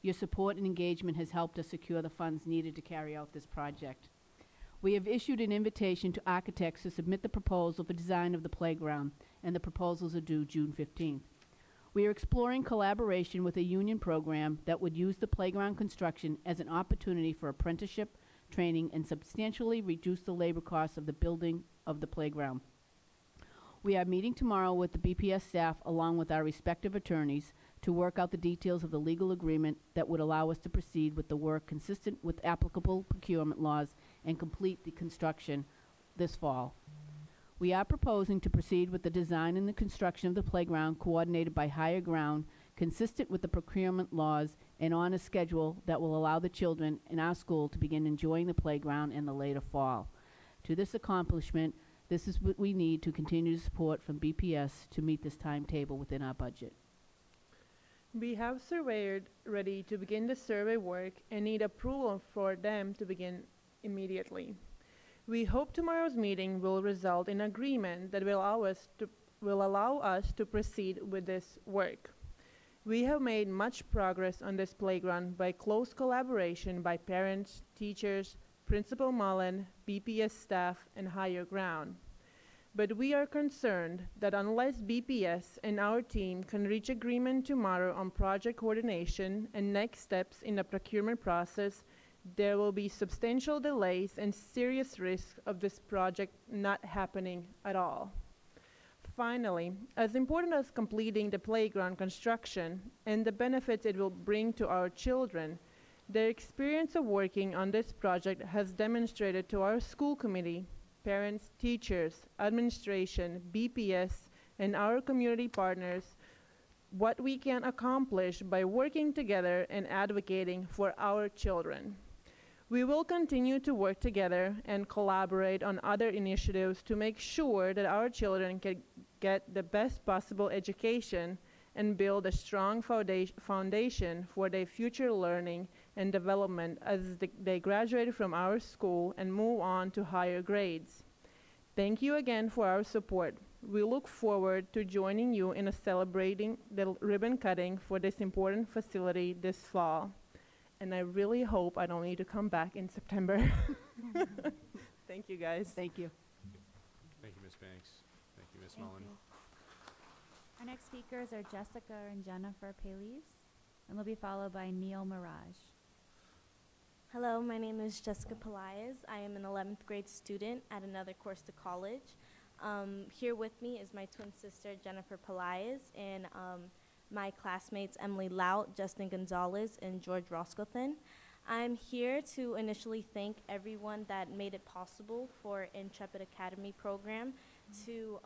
Your support and engagement has helped us secure the funds needed to carry out this project. We have issued an invitation to architects to submit the proposal for design of the playground, and the proposals are due June 15th. We are exploring collaboration with a union program that would use the playground construction as an opportunity for apprenticeship, training, and substantially reduce the labor costs of the building of the playground. We are meeting tomorrow with the BPS staff along with our respective attorneys to work out the details of the legal agreement that would allow us to proceed with the work consistent with applicable procurement laws and complete the construction this fall. We are proposing to proceed with the design and the construction of the playground coordinated by Higher Ground, consistent with the procurement laws and on a schedule that will allow the children in our school to begin enjoying the playground in the later fall. To this accomplishment, this is what we need to continue to support from BPS to meet this timetable within our budget. We have surveyors ready to begin the survey work and need approval for them to begin immediately. We hope tomorrow's meeting will result in agreement that will allow us to proceed with this work. We have made much progress on this playground by close collaboration by parents, teachers, Principal Mullen, BPS staff, and Higher Ground. But we are concerned that unless BPS and our team can reach agreement tomorrow on project coordination and next steps in the procurement process, there will be substantial delays and serious risk of this project not happening at all. Finally, as important as completing the playground construction and the benefits it will bring to our children, their experience of working on this project has demonstrated to our school committee, parents, teachers, administration, BPS, and our community partners what we can accomplish by working together and advocating for our children. We will continue to work together and collaborate on other initiatives to make sure that our children can get the best possible education and build a strong foundation for their future learning and development as they graduate from our school and move on to higher grades. Thank you again for our support. We look forward to joining you in celebrating the ribbon cutting for this important facility this fall. And I really hope I don't need to come back in September. Thank you, guys. Thank you. Thank you, Ms. Banks. Thank you, Ms. Thank Mullen. you. Our next speakers are Jessica and Jennifer Pales, and they'll be followed by Neil Mirage. Hello, my name is Jessica Pelaez. I am an 11th grade student at another course to college. Here with me is my twin sister, Jennifer Pelaez, and my classmates, Emily Lout, Justin Gonzalez, and George Roscothan. I'm here to initially thank everyone that made it possible for Intrepid Academy program to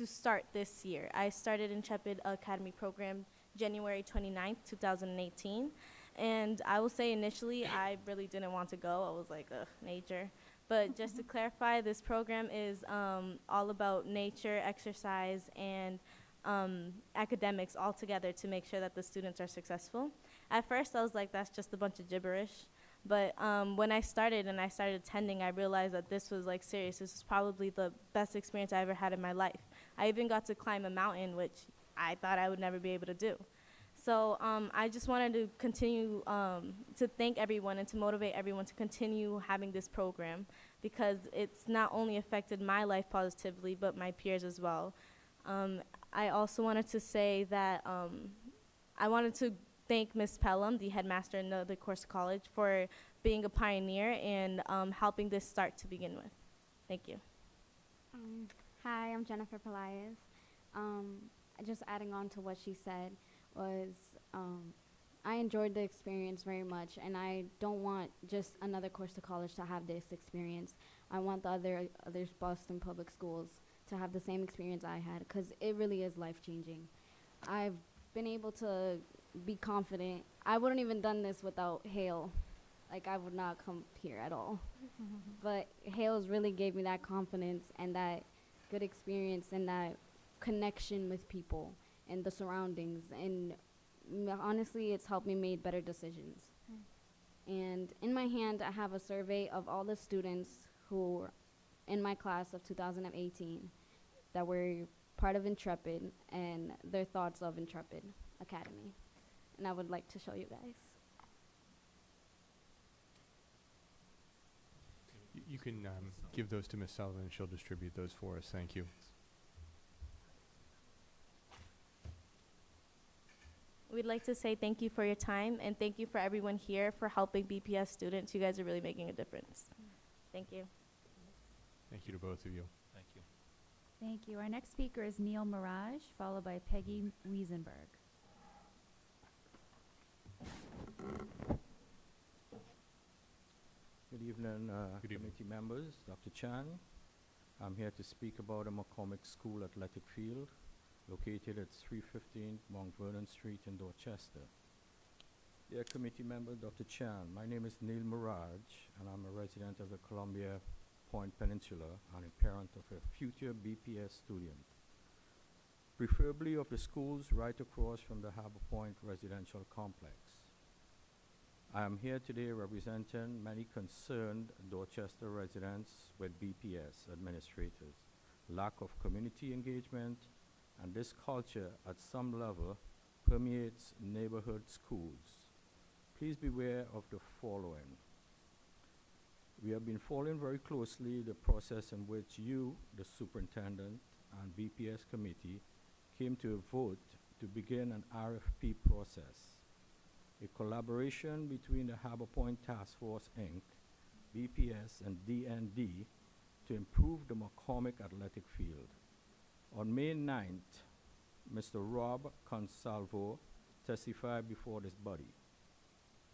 start this year. I started Intrepid Academy program January 29th, 2018. And I will say initially I really didn't want to go. I was like, ugh, nature. But just to clarify, this program is all about nature, exercise, and academics all together to make sure that the students are successful. At first I was like, that's just a bunch of gibberish. But when I started attending, I realized that this was like serious. This was probably the best experience I ever had in my life. I even got to climb a mountain, which I thought I would never be able to do. So I just wanted to continue to thank everyone and to motivate everyone to continue having this program, because it's not only affected my life positively, but my peers as well. I also wanted to say that I wanted to thank Ms. Pelham, the headmaster in the course college, for being a pioneer and helping this start to begin with. Thank you. Hi, I'm Jennifer Pelaez. Just adding on to what she said was I enjoyed the experience very much, and I don't want just another course to college to have this experience. I want the other Boston Public Schools to have the same experience I had, because it really is life-changing. I've been able to be confident. I wouldn't even done this without Hale. Like, I would not come here at all. But Hale's really gave me that confidence and that good experience and that connection with people and the surroundings, and honestly it's helped me make better decisions. And in my hand I have a survey of all the students who were in my class of 2018 that were part of Intrepid and their thoughts of Intrepid Academy, and I would like to show you guys. You can give those to Ms. Sullivan, and she'll distribute those for us. Thank you. We'd like to say thank you for your time, and thank you for everyone here for helping BPS students. You guys are really making a difference. Thank you. Thank you to both of you. Thank you. Thank you. Our next speaker is Neil Mirage, followed by Peggy Wiesenberg. Good evening, committee members, Dr. Chan. I'm here to speak about the McCormick School Athletic Field, located at 315 Mount Vernon Street in Dorchester. Dear committee member, Dr. Chan, my name is Neil Mirage, and I'm a resident of the Columbia Point Peninsula and a parent of a future BPS student, preferably of the schools right across from the Harbor Point residential complex. I am here today representing many concerned Dorchester residents with BPS administrators, lack of community engagement, and this culture at some level permeates neighborhood schools. Please beware of the following. We have been following very closely the process in which you, the superintendent, and BPS committee came to a vote to begin an RFP process, a collaboration between the Harbor Point Task Force, Inc., BPS, and DND to improve the McCormick Athletic Field. On May 9th, Mr. Rob Consalvo testified before this body.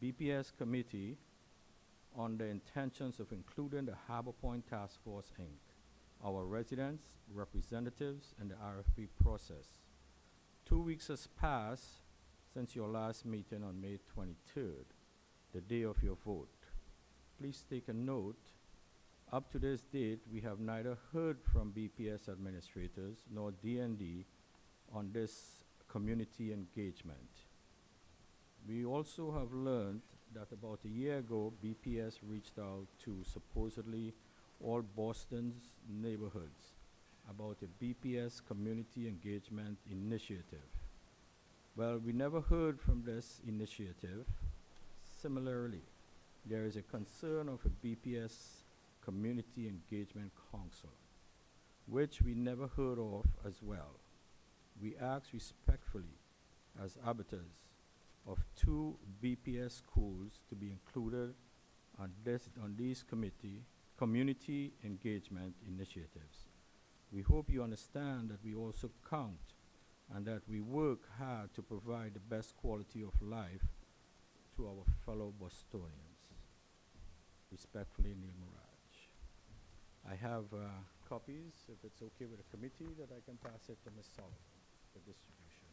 BPS committee on the intentions of including the Harbor Point Task Force, Inc., our residents, representatives in the RFP process. 2 weeks has passed since your last meeting on May 23rd. the day of your vote. Please take a note. Up to this date, we have neither heard from BPS administrators nor DND on this community engagement. We also have learned that about a year ago, BPS reached out to supposedly all Boston's neighborhoods about a BPS community engagement initiative. Well, we never heard from this initiative. Similarly, there is a concern of a BPS Community Engagement Council, which we never heard of as well. We ask respectfully, as arbiters of 2 BPS schools, to be included on these community engagement initiatives. We hope you understand that we also count and that we work hard to provide the best quality of life to our fellow Bostonians. Respectfully, Neil Murad. I have copies, if it's okay with the committee, that I can pass it to Ms. Sullivan for distribution.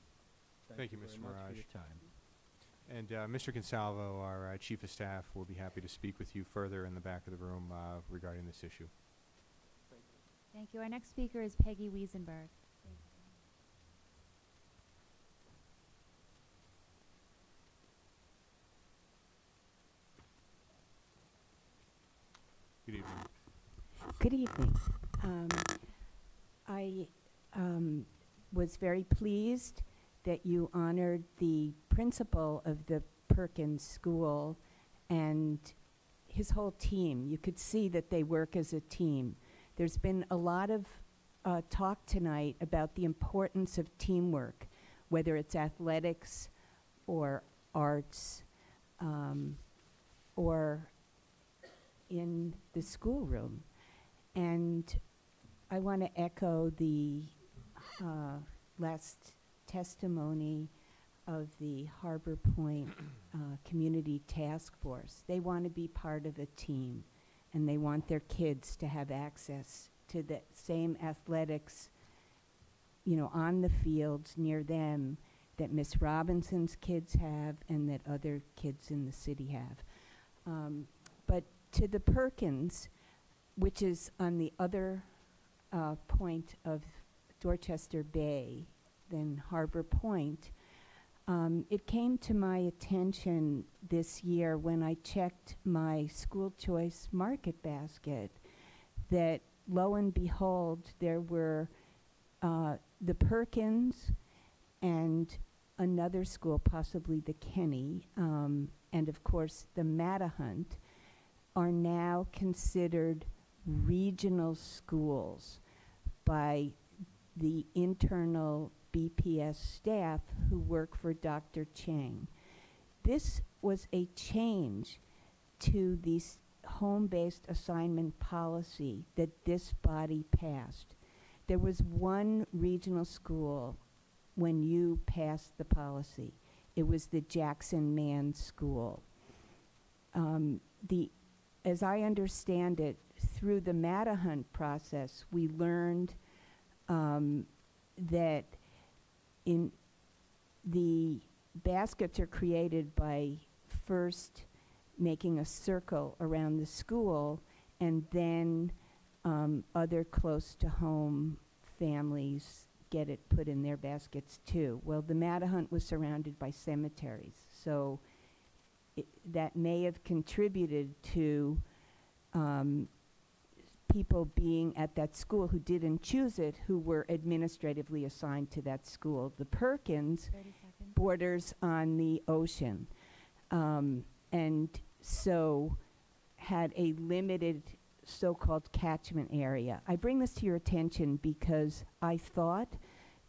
Thank you, very Mr. much for Mirage. your time. And Mr. Consalvo, our Chief of Staff, will be happy to speak with you further in the back of the room regarding this issue. Thank you. Our next speaker is Peggy Wiesenberg. Good evening. Good evening. I was very pleased that you honored the principal of the Perkins School and his whole team. You could see that they work as a team. There's been a lot of talk tonight about the importance of teamwork, whether it's athletics or arts or in the schoolroom. And I want to echo the last testimony of the Harbor Point Community Task Force. They want to be part of a team, and they want their kids to have access to the same athletics, you know, on the fields near them that Miss Robinson's kids have and that other kids in the city have. But to the Perkins, which is on the other point of Dorchester Bay than Harbor Point, it came to my attention this year when I checked my school choice market basket that lo and behold, there were the Perkins and another school, possibly the Kenny, and of course the Mattahunt, are now considered regional schools by the internal BPS staff who work for Dr. Chang. This was a change to the home-based assignment policy that this body passed. There was one regional school when you passed the policy. It was the Jackson Man School. As I understand it, through the Mattahunt process, we learned that in the baskets are created by first making a circle around the school, and then other close to home families get it put in their baskets too. Well, the Mattahunt was surrounded by cemeteries, so that may have contributed to people being at that school who didn't choose it, who were administratively assigned to that school. The Perkins borders on the ocean, and so had a limited so-called catchment area. I bring this to your attention because I thought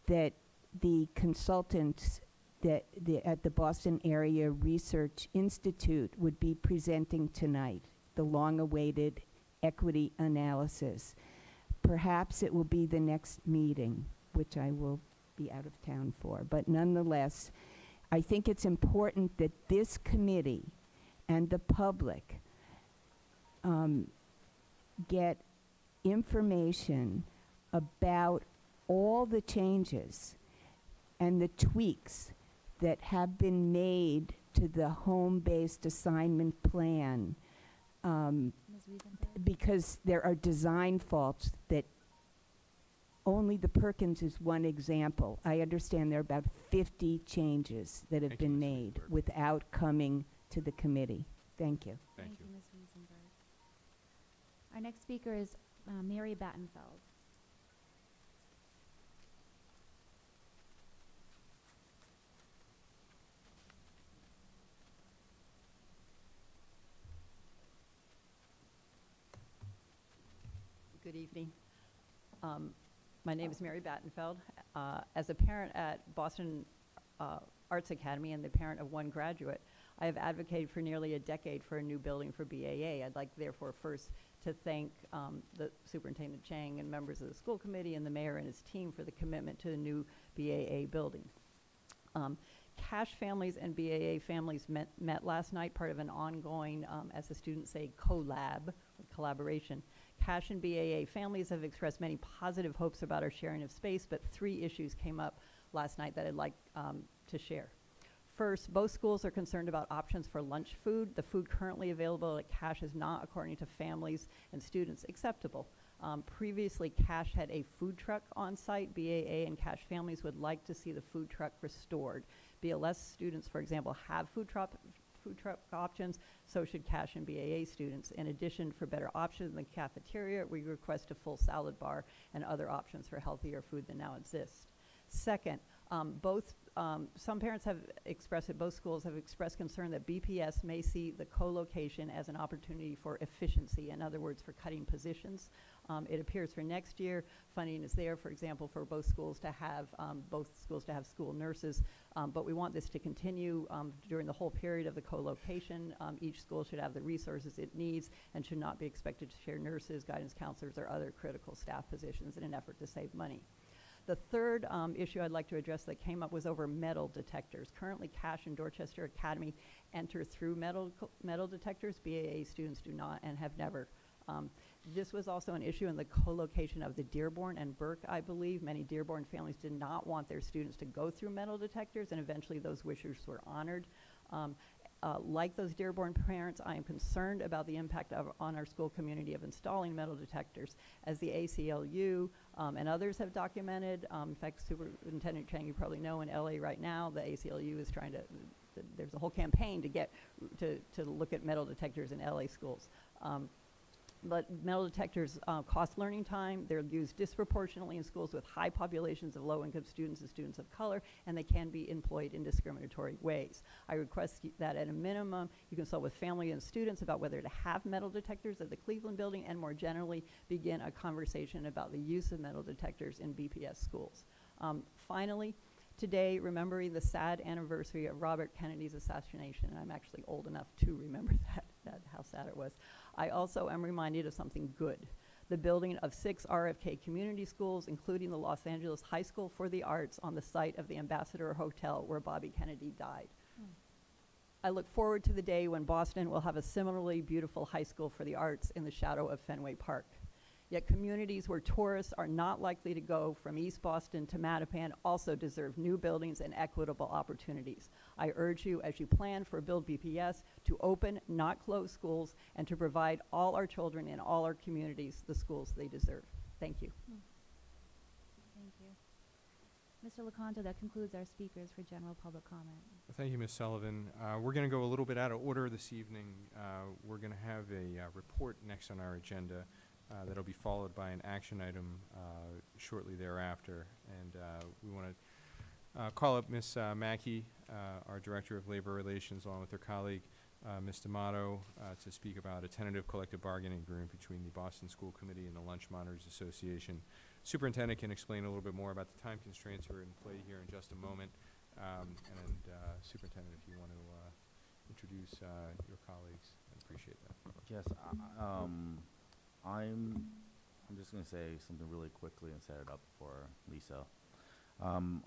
that the consultants that at the Boston Area Research Institute would be presenting tonight, the long-awaited equity analysis. Perhaps it will be the next meeting, which I will be out of town for. But nonetheless, I think it's important that this committee and the public get information about all the changes and the tweaks that have been made to the home-based assignment plan, Ms. Wiesenberg? because there are design faults that only the Perkins is one example. I understand there are about 50 changes that have been made without coming to the committee. Thank you. Thank you, Ms. Wiesenberg. Our next speaker is Mary Battenfeld. Good evening. My name is Mary Battenfeld. As a parent at Boston Arts Academy and the parent of one graduate, I have advocated for nearly a decade for a new building for BAA. I'd like, therefore, first to thank the Superintendent Chang and members of the school committee and the mayor and his team for the commitment to the new BAA building. Cash families and BAA families met last night, part of an ongoing, as the students say, collab, collaboration. Cash and BAA families have expressed many positive hopes about our sharing of space, but 3 issues came up last night that I'd like to share. First, both schools are concerned about options for lunch food. The food currently available at Cash is not, according to families and students, acceptable. Previously, Cash had a food truck on site. BAA and Cash families would like to see the food truck restored. BLS students, for example, have food truck options, so should Cash and BAA students. In addition, for better options in the cafeteria, we request a full salad bar and other options for healthier food than now exist. Second, some parents have expressed it, both schools have expressed concern that BPS may see the co-location as an opportunity for efficiency, in other words, for cutting positions. It appears for next year, funding is there, for example, for both schools to have school nurses, but we want this to continue during the whole period of the co-location. Each school should have the resources it needs and should not be expected to share nurses, guidance counselors, or other critical staff positions in an effort to save money. The third issue I'd like to address that came up was over metal detectors. Currently, Cash and Dorchester Academy enter through metal detectors. BAA students do not and have never. This was also an issue in the co-location of the Dearborn and Burke, I believe. Many Dearborn families did not want their students to go through metal detectors, and eventually those wishes were honored. Like those Dearborn parents, I am concerned about the impact on our school community of installing metal detectors. As the ACLU and others have documented, in fact, Superintendent Chang, you probably know, in LA right now, the ACLU is trying to, there's a whole campaign to get, to look at metal detectors in LA schools. But metal detectors cost learning time. They're used disproportionately in schools with high populations of low-income students and students of color, and they can be employed in discriminatory ways. I request that at a minimum, you consult with family and students about whether to have metal detectors at the Cleveland building, and more generally, begin a conversation about the use of metal detectors in BPS schools. Finally, today, remembering the sad anniversary of Robert Kennedy's assassination, and I'm actually old enough to remember that how sad it was. I also am reminded of something good. The building of 6 RFK community schools, including the Los Angeles High School for the Arts on the site of the Ambassador Hotel where Bobby Kennedy died. I look forward to the day when Boston will have a similarly beautiful high school for the arts in the shadow of Fenway Park. Yet communities where tourists are not likely to go from East Boston to Mattapan also deserve new buildings and equitable opportunities. I urge you, as you plan for Build BPS, to open, not close schools, and to provide all our children in all our communities the schools they deserve. Thank you. Thank you. Mr. Lecanto, that concludes our speakers for general public comment. Thank you, Ms. Sullivan. We're going to go a little bit out of order this evening. We're going to have a report next on our agenda. That'll be followed by an action item shortly thereafter. And we want to call up Ms. Mackey, our Director of Labor Relations, along with her colleague, Ms. D'Amato, to speak about a tentative collective bargaining agreement between the Boston School Committee and the Lunch Monitors Association. Superintendent can explain a little bit more about the time constraints that are in play here in just a moment. Superintendent, if you want to introduce your colleagues, I'd appreciate that. Yes, I'm just going to say something really quickly and set it up for Lisa. On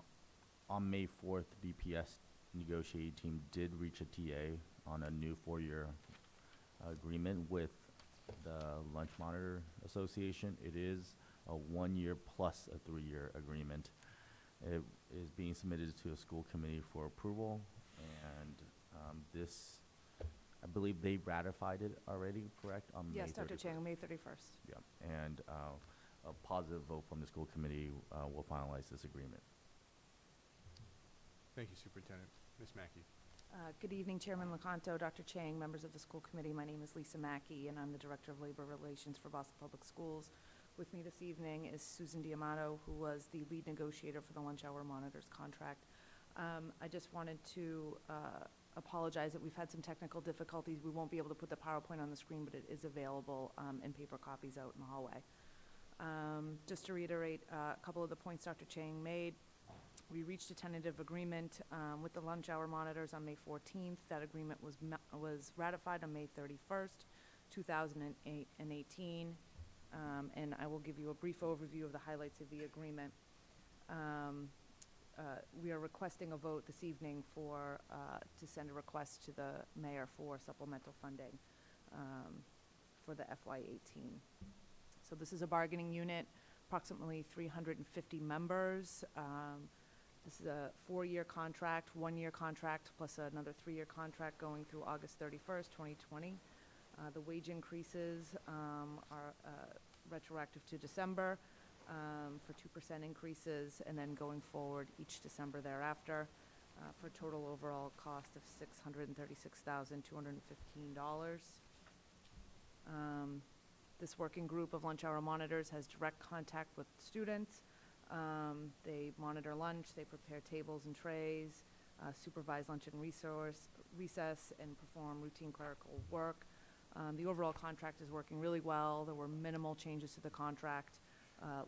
May 4th, the BPS negotiating team did reach a TA on a new 4-year agreement with the Lunch Monitor Association. It is a 1-year plus a 3-year agreement. It is being submitted to a school committee for approval, and This, I believe they ratified it already, correct? On May Yes, Dr. 31st. Chang, May 31st. Yeah, and a positive vote from the school committee will finalize this agreement. Thank you, Superintendent. Ms. Mackey. Good evening, Chairman Lecanto, Dr. Chang, members of the school committee. My name is Lisa Mackey, and I'm the Director of Labor Relations for Boston Public Schools. With me this evening is Susan Diamato, who was the lead negotiator for the lunch hour monitors contract. I just wanted to apologize that we've had some technical difficulties. We won't be able to put the PowerPoint on the screen, but it is available in paper copies out in the hallway. Just to reiterate a couple of the points Dr. Chang made, we reached a tentative agreement with the lunch hour monitors on May 14th. That agreement was ratified on May 31st, 2018. And I will give you a brief overview of the highlights of the agreement. We are requesting a vote this evening to send a request to the mayor for supplemental funding for the FY18. So this is a bargaining unit, approximately 350 members. This is a 4-year contract, 1-year contract, plus another 3-year contract going through August 31st, 2020. The wage increases are retroactive to December for 2% increases, and then going forward each December thereafter for a total overall cost of $636,215. This working group of lunch hour monitors has direct contact with students. They monitor lunch, they prepare tables and trays, supervise lunch and recess, and perform routine clerical work. The overall contract is working really well. There were minimal changes to the contract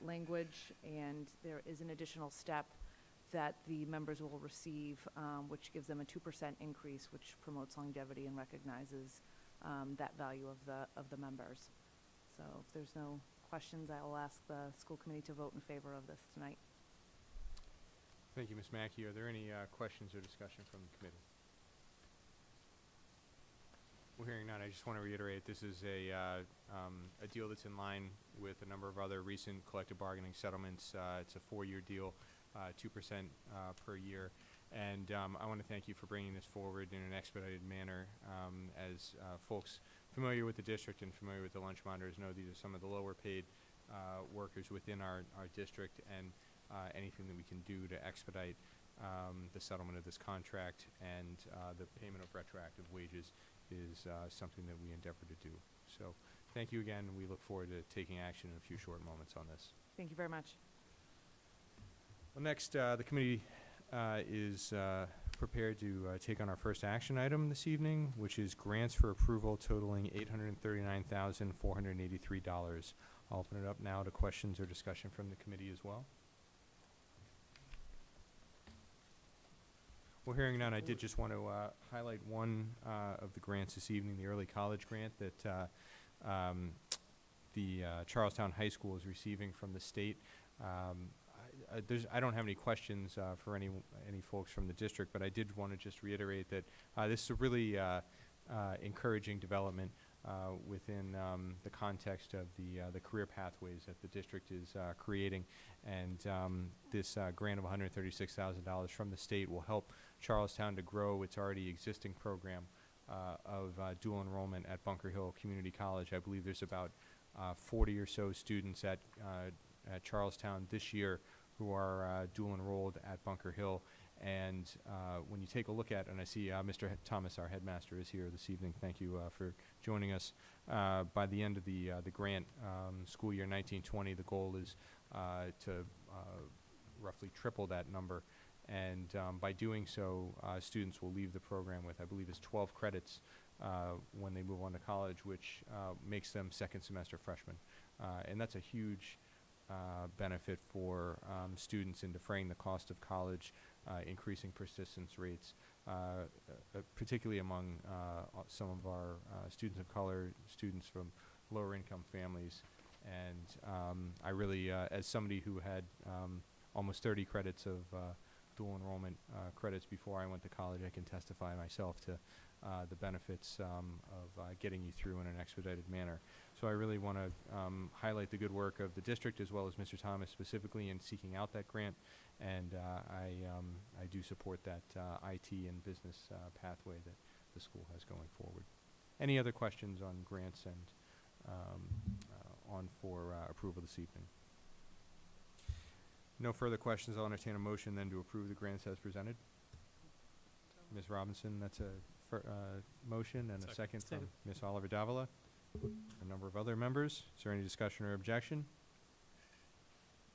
language, and there is an additional step that the members will receive, which gives them a 2% increase, which promotes longevity and recognizes that value of the members. So if there's no questions, I will ask the school committee to vote in favor of this tonight. Thank you, Ms. Mackey. Are there any questions or discussion from the committee? Well, hearing none, I just want to reiterate this is a deal that's in line with a number of other recent collective bargaining settlements. It's a 4-year deal, 2% per year. And I want to thank you for bringing this forward in an expedited manner. As folks familiar with the district and familiar with the lunch monitors know, these are some of the lower paid workers within our district, and anything that we can do to expedite the settlement of this contract and the payment of retroactive wages is something that we endeavor to do. So thank you again. We look forward to taking action in a few short moments on this. Thank you very much. Well, next, the committee is prepared to take on our first action item this evening, which is grants for approval totaling $839,483. I'll open it up now to questions or discussion from the committee as well. Well, hearing none, I did just want to highlight one of the grants this evening, the early college grant that the Charlestown High School is receiving from the state. I don't have any questions for any folks from the district, but I did want to just reiterate that this is a really encouraging development within the context of the career pathways that the district is creating. And this grant of $136,000 from the state will help Charlestown to grow its already existing program of dual enrollment at Bunker Hill Community College. I believe there's about 40 or so students at Charlestown this year who are dual enrolled at Bunker Hill. And when you take a look at, and I see Mr. Thomas, our headmaster, is here this evening. Thank you for joining us. By the end of the grant, school year 1920, the goal is to roughly triple that number. And by doing so, students will leave the program with, I believe, is 12 credits when they move on to college, which makes them second semester freshmen. And that's a huge benefit for students in defraying the cost of college, increasing persistence rates, particularly among some of our students of color, students from lower income families. And I really, as somebody who had almost 30 credits of dual enrollment credits before I went to college, I can testify myself to the benefits of getting you through in an expedited manner. So So I really want to highlight the good work of the district as well as Mr. Thomas specifically in seeking out that grant. And I do support that IT and business pathway that the school has going forward. Any other questions on grants and on for approval this evening? No further questions. I'll entertain a motion then to approve the grants as presented. Ms. Robinson, that's a motion, and a second from Ms. Oliver Davila. A number of other members. Is there any discussion or objection?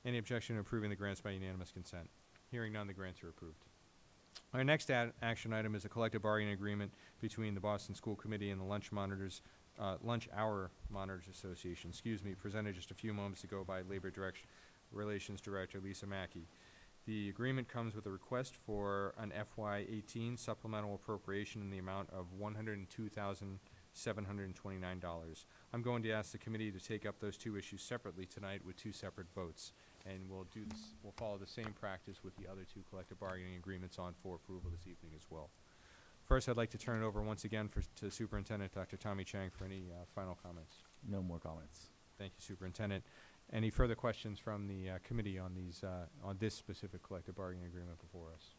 Any objection to approving the grants by unanimous consent? Hearing none, the grants are approved. Our next action item is a collective bargaining agreement between the Boston School Committee and the Lunch Hour Monitors Association, presented just a few moments ago by Labor Relations Director Lisa Mackey. The agreement comes with a request for an FY18 supplemental appropriation in the amount of $102,729. I'm going to ask the committee to take up those two issues separately tonight with two separate votes, and we'll follow the same practice with the other two collective bargaining agreements on for approval this evening as well. First, I'd like to turn it over once again to Superintendent Dr. Tommy Chang for any final comments. No more comments. Thank you, Superintendent. Any further questions from the committee on these on this specific collective bargaining agreement before us?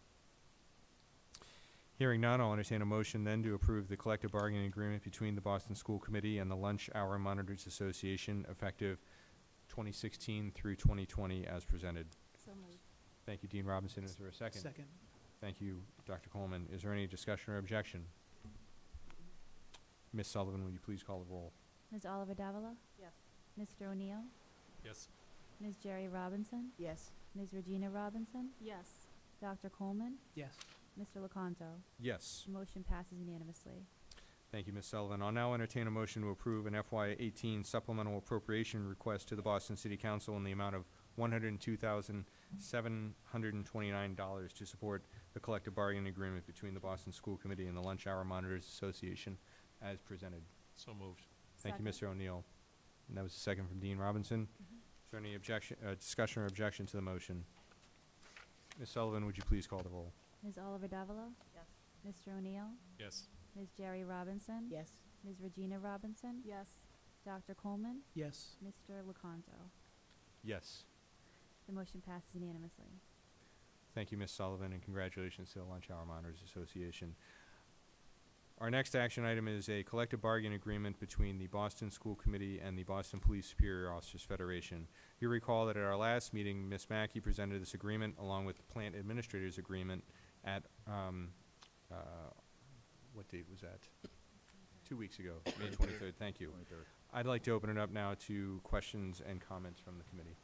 Hearing none, I'll entertain a motion then to approve the collective bargaining agreement between the Boston School Committee and the Lunch Hour Monitors Association effective 2016 through 2020 as presented. So moved. Thank you, Dean Robinson. Is there a second? Second. Thank you, Dr. Coleman. Is there any discussion or objection? Ms. Sullivan, will you please call the roll? Ms. Oliver Davila? Yes. Mr. O'Neill? Yes. Ms. Jerry Robinson? Yes. Ms. Regina Robinson? Yes. Dr. Coleman? Yes. Mr. Lecanto? Yes. The motion passes unanimously. Thank you, Ms. Sullivan. I'll now entertain a motion to approve an FY18 supplemental appropriation request to the Boston City Council in the amount of $102,729 to support the collective bargaining agreement between the Boston School Committee and the Lunch Hour Monitors Association as presented. So moved. Thank you, Mr. O'Neill. And that was a second from Dean Robinson. Is there any discussion or objection to the motion? Ms. Sullivan, would you please call the roll? Ms. Oliver Davila? Yes. Mr. O'Neill? Yes. Ms. Jerry Robinson? Yes. Ms. Regina Robinson? Yes. Dr. Coleman? Yes. Mr. Lecanto? Yes. The motion passes unanimously. Thank you, Ms. Sullivan, and congratulations to the Lunch Hour Monitors Association. Our next action item is a collective bargaining agreement between the Boston School Committee and the Boston Police Superior Officers Federation. You recall that at our last meeting, Ms. Mackey presented this agreement along with the Plant Administrators Agreement at, what date was that? 2 weeks ago, May 23rd. Thank you. 23rd. I'd like to open it up now to questions and comments from the committee.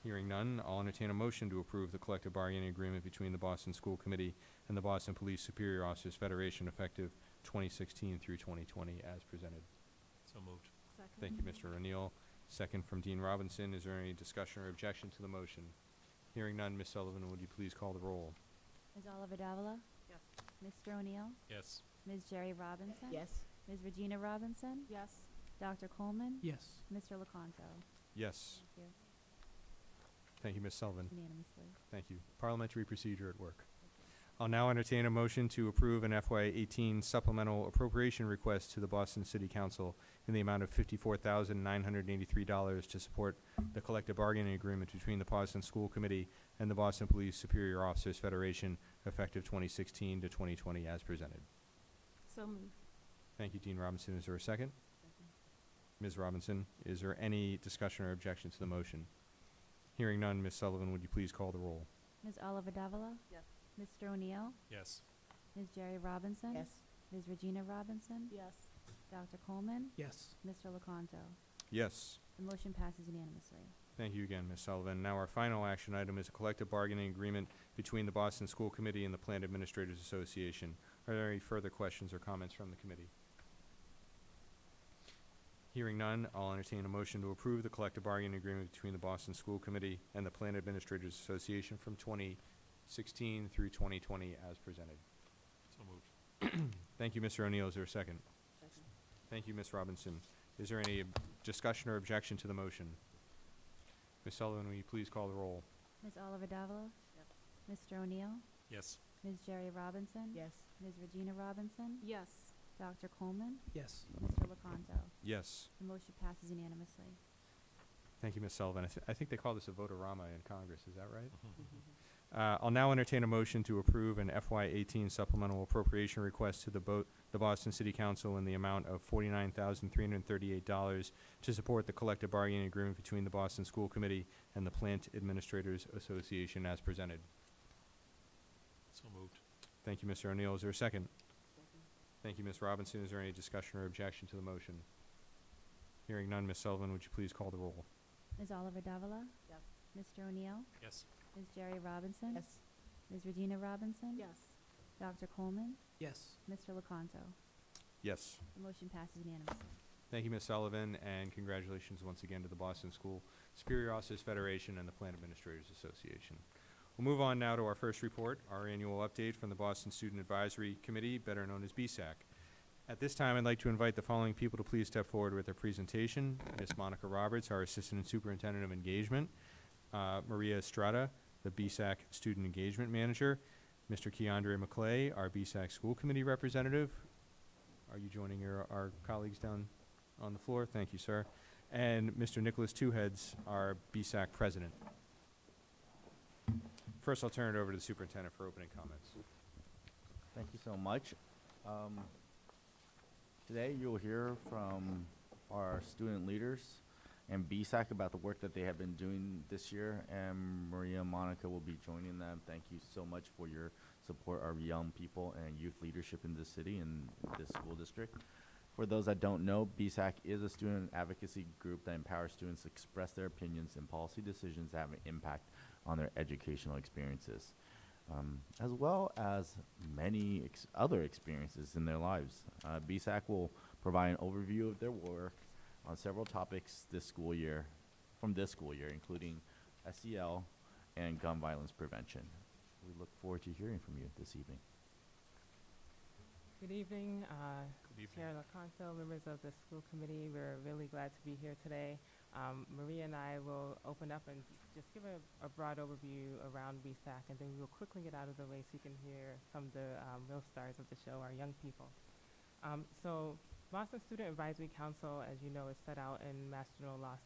Hearing none, I'll entertain a motion to approve the collective bargaining agreement between the Boston School Committee and the Boston Police Superior Officers Federation effective 2016 through 2020 as presented. So moved. Second. Thank you, Mr. O'Neill. Second from Dean Robinson. Is there any discussion or objection to the motion? Hearing none, Ms. Sullivan, would you please call the roll? Ms. Oliver Davila? Yes. Mr. O'Neill? Yes. Ms. Jerry Robinson? Yes. Ms. Regina Robinson? Yes. Dr. Coleman? Yes. Mr. Lecanto? Yes. Thank you. Thank you, Ms. Sullivan. Unanimously. Thank you. Parliamentary procedure at work. I'll now entertain a motion to approve an FY18 supplemental appropriation request to the Boston City Council in the amount of $54,983 to support the collective bargaining agreement between the Boston School Committee and the Boston Police Superior Officers Federation effective 2016 to 2020 as presented. So moved. Thank you, Dean Robinson. Is there a second? Ms. Robinson, is there any discussion or objection to the motion? Hearing none, Ms. Sullivan, would you please call the roll? Ms. Oliver Davila? Yes. Mr. O'Neill? Yes. Ms. Jerry Robinson? Yes. Ms. Regina Robinson? Yes. Dr. Coleman? Yes. Mr. Lecanto? Yes. The motion passes unanimously. Thank you again, Ms. Sullivan. Now our final action item is a collective bargaining agreement between the Boston School Committee and the Plant Administrators Association. Are there any further questions or comments from the committee? Hearing none, I'll entertain a motion to approve the collective bargaining agreement between the Boston School Committee and the Plant Administrators Association from 2016 through 2020 as presented. So moved. Thank you, Mr. O'Neill. Is there a second? Second. Thank you, Ms. Robinson. Is there any discussion or objection to the motion? Ms. Sullivan, will you please call the roll? Ms. Oliver Davila? Yes. Mr. O'Neill? Yes. Ms. Jerry Robinson? Yes. Ms. Regina Robinson? Yes. Dr. Coleman? Yes. Mr. Lecanto? Loconto. Yes. The motion passes unanimously. Thank you, Ms. Sullivan. I think they call this a votorama in Congress. Is that right? I'll now entertain a motion to approve an FY18 supplemental appropriation request to the Boston City Council in the amount of $49,338 to support the collective bargaining agreement between the Boston School Committee and the Plant Administrators Association as presented. So moved. Thank you, Mr. O'Neill. Is there a second? Thank you, Ms. Robinson. Is there any discussion or objection to the motion? Hearing none, Ms. Sullivan, would you please call the roll? Ms. Oliver Davila? Yes. Mr. O'Neill? Yes. Ms. Jerry Robinson? Yes. Ms. Regina Robinson? Yes. Dr. Coleman? Yes. Mr. Loconto? Yes. The motion passes unanimously. Thank you, Ms. Sullivan, and congratulations once again to the Boston School Superior Officers Federation and the Plant Administrators Association. We'll move on now to our first report, our annual update from the Boston Student Advisory Committee, better known as BSAC. At this time, I'd like to invite the following people to please step forward with their presentation. Ms. Monica Roberts, our Assistant Superintendent of Engagement, Maria Estrada, the BSAC Student Engagement Manager, Mr. Keandre McClay, our BSAC School Committee Representative. Are you joining our colleagues down on the floor? Thank you, sir. And Mr. Nicholas Twoheads, our BSAC President. First, I'll turn it over to the Superintendent for opening comments. Thank you so much. Today you'll hear from our student leaders and BSAC about the work that they have been doing this year, and Maria and Monica will be joining them. Thank you so much for your support of young people and youth leadership in this city and this school district. For those that don't know, BSAC is a student advocacy group that empowers students to express their opinions and policy decisions that have an impact on their educational experiences, as well as many other experiences in their lives. BSAC will provide an overview of their work on several topics this school year, including SEL and gun violence prevention. We look forward to hearing from you this evening. Good evening, Chair Loconto, members of the school committee. We're really glad to be here today. Maria and I will open up and just give a broad overview around BSAC, and then we'll quickly get out of the way so you can hear from the real stars of the show, our young people. So Boston Student Advisory Council, as you know, is set out in Mass General Law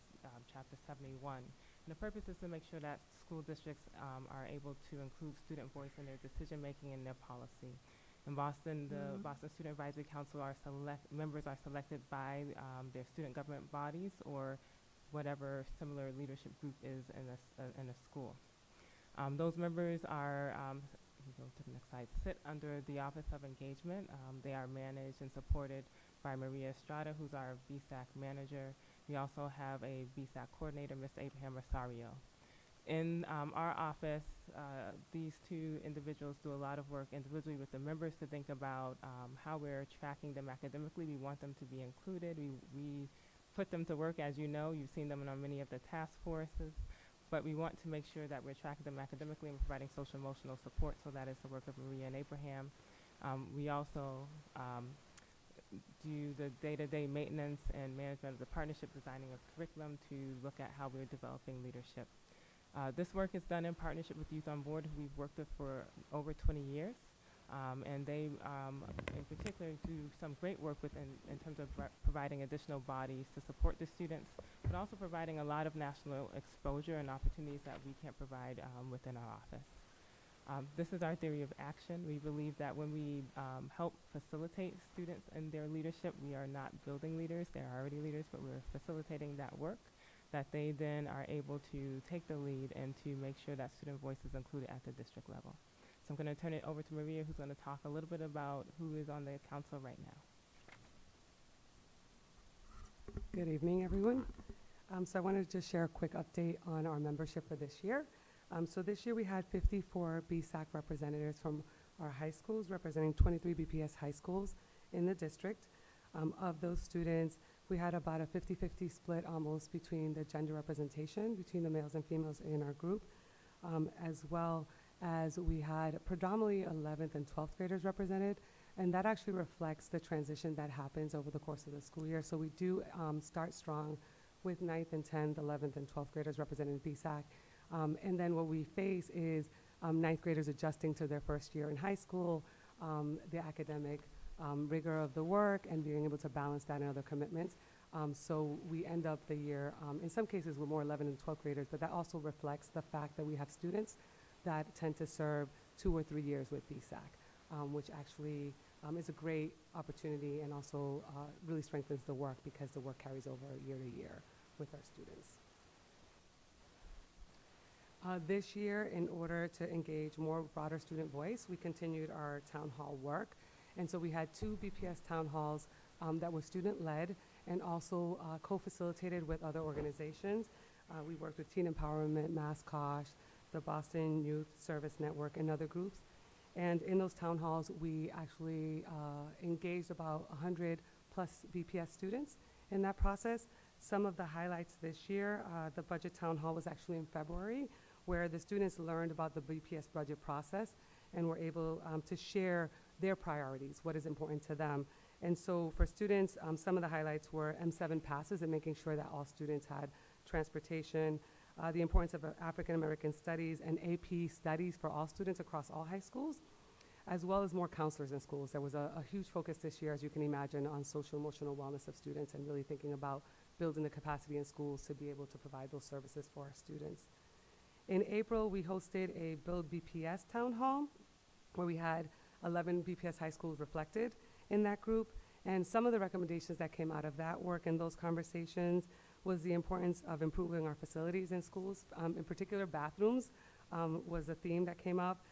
Chapter 71. And the purpose is to make sure that school districts are able to include student voice in their decision-making and their policy. In Boston, the Boston Student Advisory Council members are selected by their student government bodies or whatever similar leadership group is in a school. Those members are, go to the next slide, sit under the Office of Engagement. They are managed and supported by Maria Estrada, who's our BSAC manager. We also have a BSAC coordinator, Mr. Abraham Rosario. In our office, these two individuals do a lot of work individually with the members to think about how we're tracking them academically. We want them to be included. We put them to work, as you know. You've seen them on many of the task forces. But we want to make sure that we're tracking them academically and providing social emotional support. So that is the work of Maria and Abraham. We also do the day-to-day maintenance and management of the partnership, designing a curriculum to look at how we're developing leadership. This work is done in partnership with Youth on Board, who we've worked with for over 20 years. And they, in particular, do some great work in terms of providing additional bodies to support the students, but also providing a lot of national exposure and opportunities that we can't provide within our office. This is our theory of action. We believe that when we help facilitate students in their leadership, we are not building leaders. They're already leaders, but we're facilitating that work, that they then are able to take the lead and to make sure that student voice is included at the district level. So I'm going to turn it over to Maria, who's going to talk a little bit about who is on the council right now. Good evening, everyone. So I wanted to just share a quick update on our membership for this year. So this year we had 54 BSAC representatives from our high schools, representing 23 BPS high schools in the district. Of those students, we had about a 50-50 split almost between the gender representation, between the males and females in our group, as well as we had predominantly 11th and 12th graders represented, and that actually reflects the transition that happens over the course of the school year. So we do start strong with 9th and 10th, 11th and 12th graders represented in BSAC. And then what we face is 9th graders adjusting to their first year in high school, the academic rigor of the work and being able to balance that and other commitments. So we end up the year, in some cases, with more 11th and 12th graders, but that also reflects the fact that we have students that tend to serve 2 or 3 years with BSAC, which actually is a great opportunity and also really strengthens the work because the work carries over year to year with our students. This year, in order to engage more broader student voice, we continued our town hall work. And so we had 2 BPS town halls that were student-led and also co-facilitated with other organizations. We worked with Teen Empowerment, MassCosh, the Boston Youth Service Network, and other groups. And in those town halls, we actually engaged about 100 plus BPS students in that process. Some of the highlights this year, the budget town hall was actually in February, where the students learned about the BPS budget process and were able to share their priorities, what is important to them. And so for students, some of the highlights were M7 passes and making sure that all students had transportation, the importance of African American studies and AP studies for all students across all high schools, as well as more counselors in schools. There was a huge focus this year, as you can imagine, on social emotional wellness of students and really thinking about building the capacity in schools to be able to provide those services for our students. In April, we hosted a Build BPS town hall where we had 11 BPS high schools reflected in that group. And some of the recommendations that came out of that work and those conversations was the importance of improving our facilities in schools. In particular, bathrooms was a theme that came up.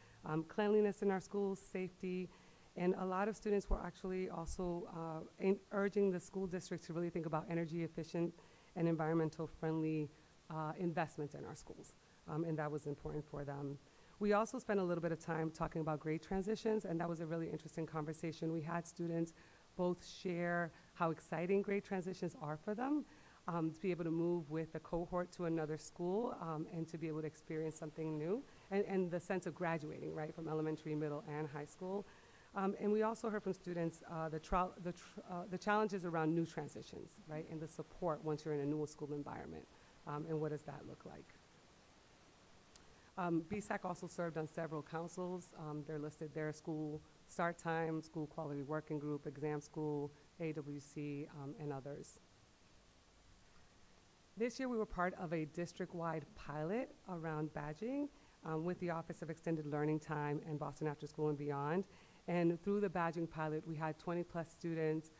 Cleanliness in our schools, safety, and a lot of students were actually also urging the school district to really think about energy efficient and environmental friendly investments in our schools. And that was important for them. We also spent a little bit of time talking about grade transitions, and that was a really interesting conversation. We had students both share how exciting grade transitions are for them, to be able to move with a cohort to another school, and to be able to experience something new, and the sense of graduating, right, from elementary, middle, and high school. And we also heard from students the challenges around new transitions, right, and the support once you're in a new school environment, and what does that look like. BSAC also served on several councils. They're listed there: school start time, school quality working group, exam school, AWC, and others. This year we were part of a district-wide pilot around badging with the Office of Extended Learning Time and Boston After School and Beyond. And through the badging pilot, we had 20 plus students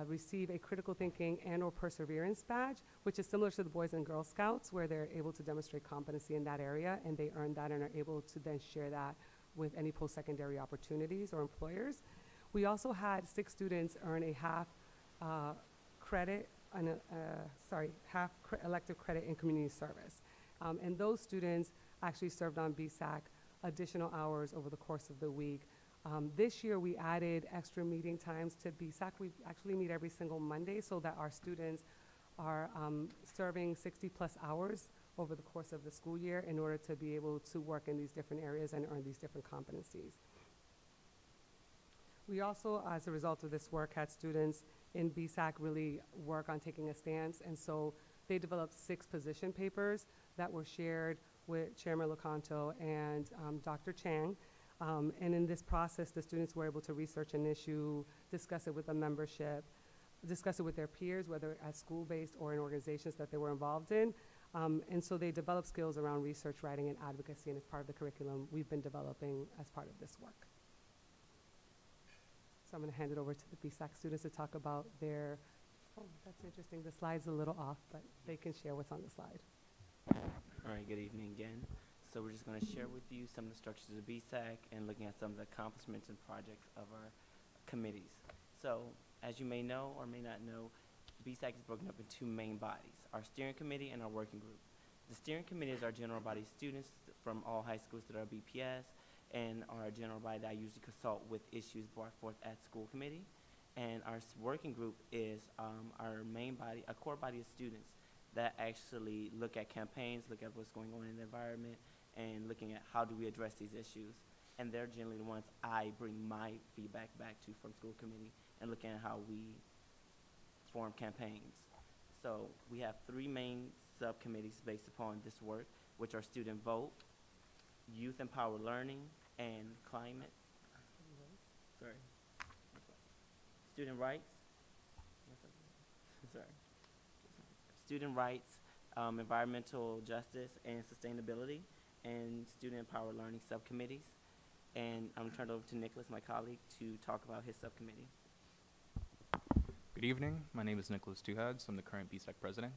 receive a critical thinking and/or perseverance badge, which is similar to the Boys and Girl Scouts, where they're able to demonstrate competency in that area, and they earn that and are able to then share that with any post-secondary opportunities or employers. We also had 6 students earn a half elective credit in community service. And those students actually served on BSAC additional hours over the course of the week. This year we added extra meeting times to BSAC. We actually meet every single Monday so that our students are serving 60 plus hours over the course of the school year in order to be able to work in these different areas and earn these different competencies. We also, as a result of this work, had students in BSAC really work on taking a stance, and so they developed 6 position papers that were shared with Chairman Locanto and Dr. Chang. And in this process, the students were able to research an issue, discuss it with the membership, discuss it with their peers, whether as school-based or in organizations that they were involved in. And so they developed skills around research, writing, and advocacy, and as part of the curriculum we've been developing as part of this work. So I'm going to hand it over to the BSAC students to talk about their, oh, that's interesting, the slide's a little off, but they can share what's on the slide. All right, good evening again. So we're just going to share with you some of the structures of BSAC and looking at some of the accomplishments and projects of our committees. So as you may know or may not know, BSAC is broken up in 2 main bodies, our steering committee and our working group. The steering committee is our general body students from all high schools that are BPS, and our general body that I usually consult with issues brought forth at school committee. And our working group is our main body, a core body of students that actually look at campaigns, look at what's going on in the environment, and looking at how do we address these issues. And they're generally the ones I bring my feedback back to from school committee and looking at how we form campaigns. So we have 3 main subcommittees based upon this work, which are student vote, youth empowered learning, and climate. Sorry. student rights. Sorry. Student rights, environmental justice and sustainability, and student empowered learning subcommittees. And I'm going to turn it over to Nicholas, my colleague, to talk about his subcommittee. Good evening. My name is Nicholas Tuhads. I'm the current BSEC president.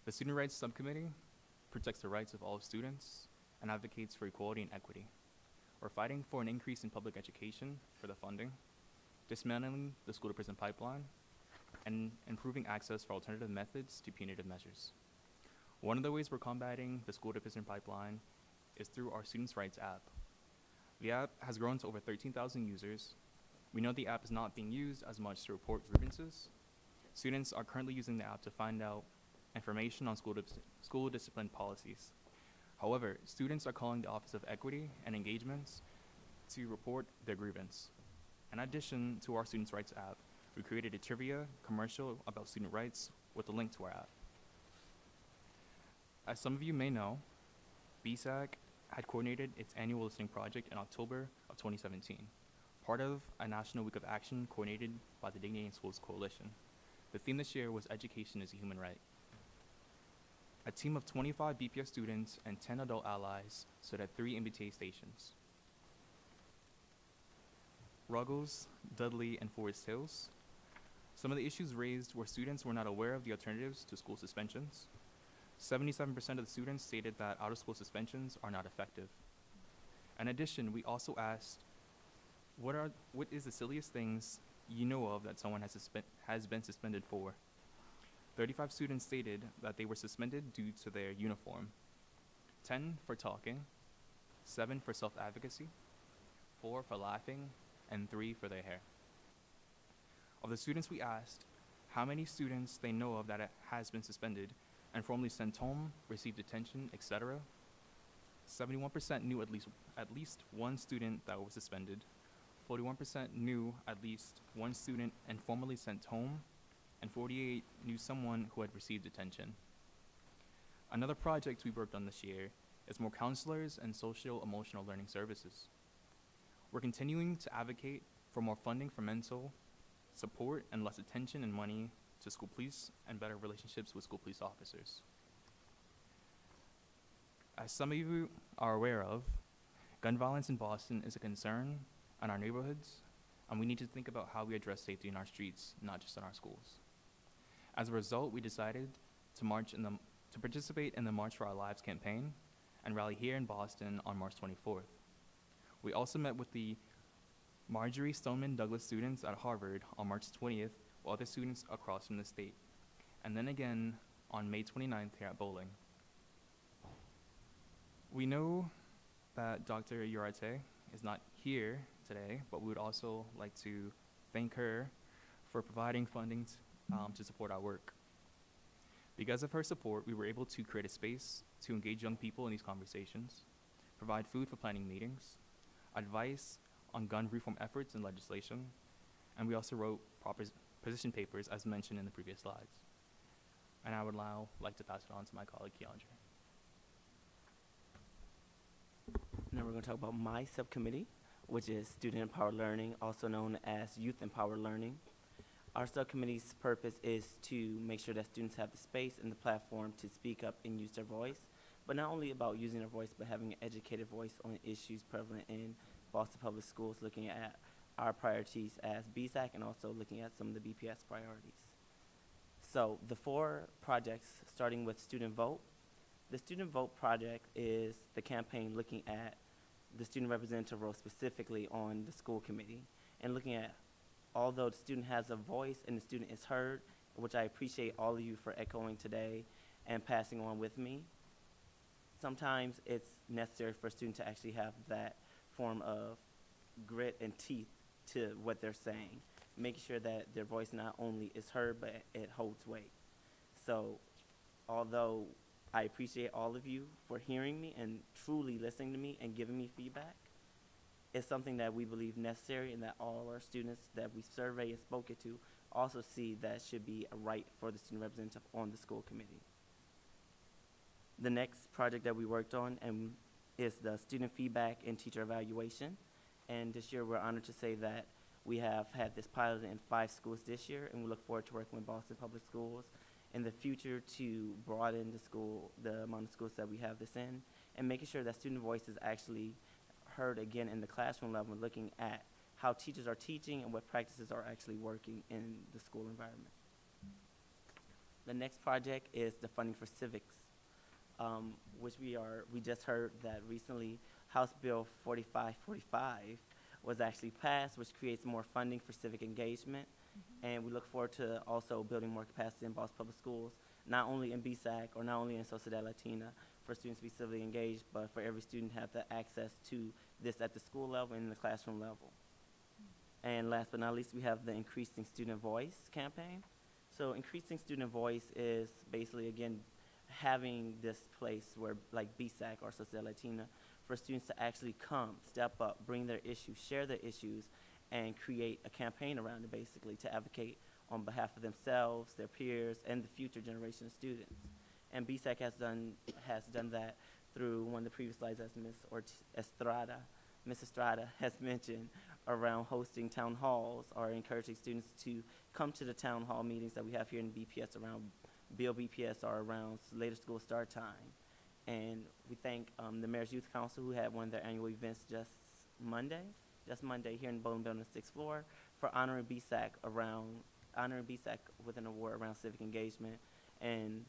The Student Rights Subcommittee protects the rights of all students and advocates for equality and equity. We're fighting for an increase in public education for the funding, dismantling the school-to-prison pipeline, and improving access for alternative methods to punitive measures. One of the ways we're combating the school-to-prison pipeline is through our Students' Rights app. The app has grown to over 13,000 users. We know the app is not being used as much to report grievances. Students are currently using the app to find out information on school discipline policies. However, students are calling the Office of Equity and Engagements to report their grievance. In addition to our Students' Rights app, we created a trivia commercial about student rights with a link to our app. As some of you may know, BSAC had coordinated its annual listening project in October of 2017, part of a national week of action coordinated by the Dignity in Schools Coalition. The theme this year was Education is a Human Right. A team of 25 BPS students and 10 adult allies stood at 3 MBTA stations: Ruggles, Dudley, and Forest Hills. Some of the issues raised were students were not aware of the alternatives to school suspensions. 77% of the students stated that out-of-school suspensions are not effective. In addition, we also asked, what is the silliest things you know of that someone has been suspended for? 35 students stated that they were suspended due to their uniform, 10 for talking, 7 for self-advocacy, 4 for laughing, and 3 for their hair. Of the students we asked how many students they know of that has been suspended and formally sent home, received detention, etc., 71% knew at least one student that was suspended, 41% knew at least one student and formally sent home, and 48 knew someone who had received detention. Another project we worked on this year is more counselors and social-emotional learning services. We're continuing to advocate for more funding for mental support and less attention and money to school police and better relationships with school police officers. As some of you are aware of, gun violence in Boston is a concern in our neighborhoods, and we need to think about how we address safety in our streets, not just in our schools. As a result, we decided to participate in the March for Our Lives campaign and rally here in Boston on March 24th. We also met with the Marjorie Stoneman Douglas students at Harvard on March 20th with other students across from the state, and then again on May 29th here at Bowling. We know that Dr. Urate is not here today, but we would also like to thank her for providing funding to support our work. Because of her support, we were able to create a space to engage young people in these conversations, provide food for planning meetings, advice on gun reform efforts and legislation, and we also wrote position papers as mentioned in the previous slides. And I would now like to pass it on to my colleague, Keandre. Now we're going to talk about my subcommittee, which is Student Empowered Learning, also known as Youth Empowered Learning. Our subcommittee's purpose is to make sure that students have the space and the platform to speak up and use their voice, but not only about using their voice, but having an educated voice on issues prevalent in Boston Public Schools, looking at our priorities as BSAC and also looking at some of the BPS priorities. So the 4 projects, starting with Student Vote. The Student Vote project is the campaign looking at the student representative role specifically on the school committee and looking at, although the student has a voice and the student is heard, which I appreciate all of you for echoing today and passing on with me, sometimes it's necessary for a student to actually have that form of grit and teeth to what they're saying, making sure that their voice not only is heard, but it holds weight. So although I appreciate all of you for hearing me and truly listening to me and giving me feedback, it's something that we believe necessary and that all our students that we survey and spoken to also see that should be a right for the student representative on the school committee. The next project that we worked on is the student feedback and teacher evaluation. And this year we're honored to say that We have had this piloted in 5 schools this year, and we look forward to working with Boston Public Schools in the future to broaden the amount of schools that we have this in, and making sure that student voice is actually heard again in the classroom level, looking at how teachers are teaching and what practices are actually working in the school environment. The next project is the funding for civics, which we just heard that recently House Bill 4545 was actually passed, which creates more funding for civic engagement. And we look forward to also building more capacity in Boston Public Schools, not only in BSAC or not only in Sociedad Latina for students to be civilly engaged, but for every student to have the access to this at the school level and the classroom level. And last but not least, we have the Increasing Student Voice campaign. So Increasing Student Voice is basically, again, having this place where, like BSAC or Sociedad Latina, for students to actually come, step up, bring their issues, share their issues, and create a campaign around it, basically, to advocate on behalf of themselves, their peers, and the future generation of students. And BSAC has done that through one of the previous slides, as Ms. Estrada has mentioned, around hosting town halls or encouraging students to come to the town hall meetings that we have here in BPS around Bill BPS or around later school start time. And we thank the Mayor's Youth Council, who had one of their annual events just Monday here in Bowling Building, 6th floor, for honoring BSAC with an award around civic engagement and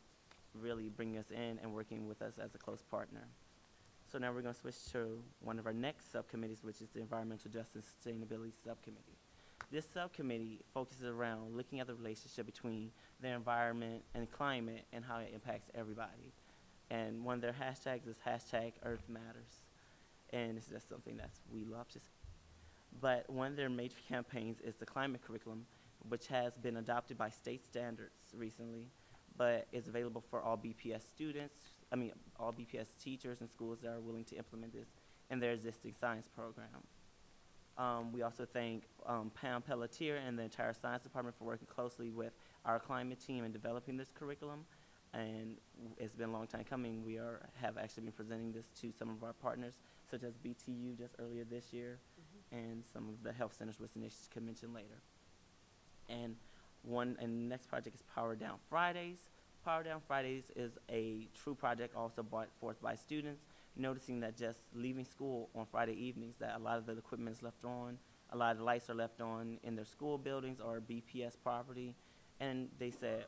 really bringing us in and working with us as a close partner. So now we're going to switch to one of our next subcommittees, which is the Environmental Justice and Sustainability Subcommittee. This subcommittee focuses around looking at the relationship between the environment and climate and how it impacts everybody. And one of their hashtags is #EarthMatters. And it's just something that we love to see. But one of their major campaigns is the climate curriculum, which has been adopted by state standards recently, but is available for all BPS all BPS teachers and schools that are willing to implement this in their existing science programs. We also thank Pam Pelletier and the entire science department for working closely with our climate team in developing this curriculum. And it's been a long time coming. We have actually been presenting this to some of our partners, such as BTU just earlier this year, and some of the health centers, which Nish could mention later. And the next project is Power Down Fridays. Power Down Fridays is a true project also brought forth by students, noticing that just leaving school on Friday evenings, that a lot of the equipment is left on, a lot of the lights are left on in their school buildings or BPS property, and they said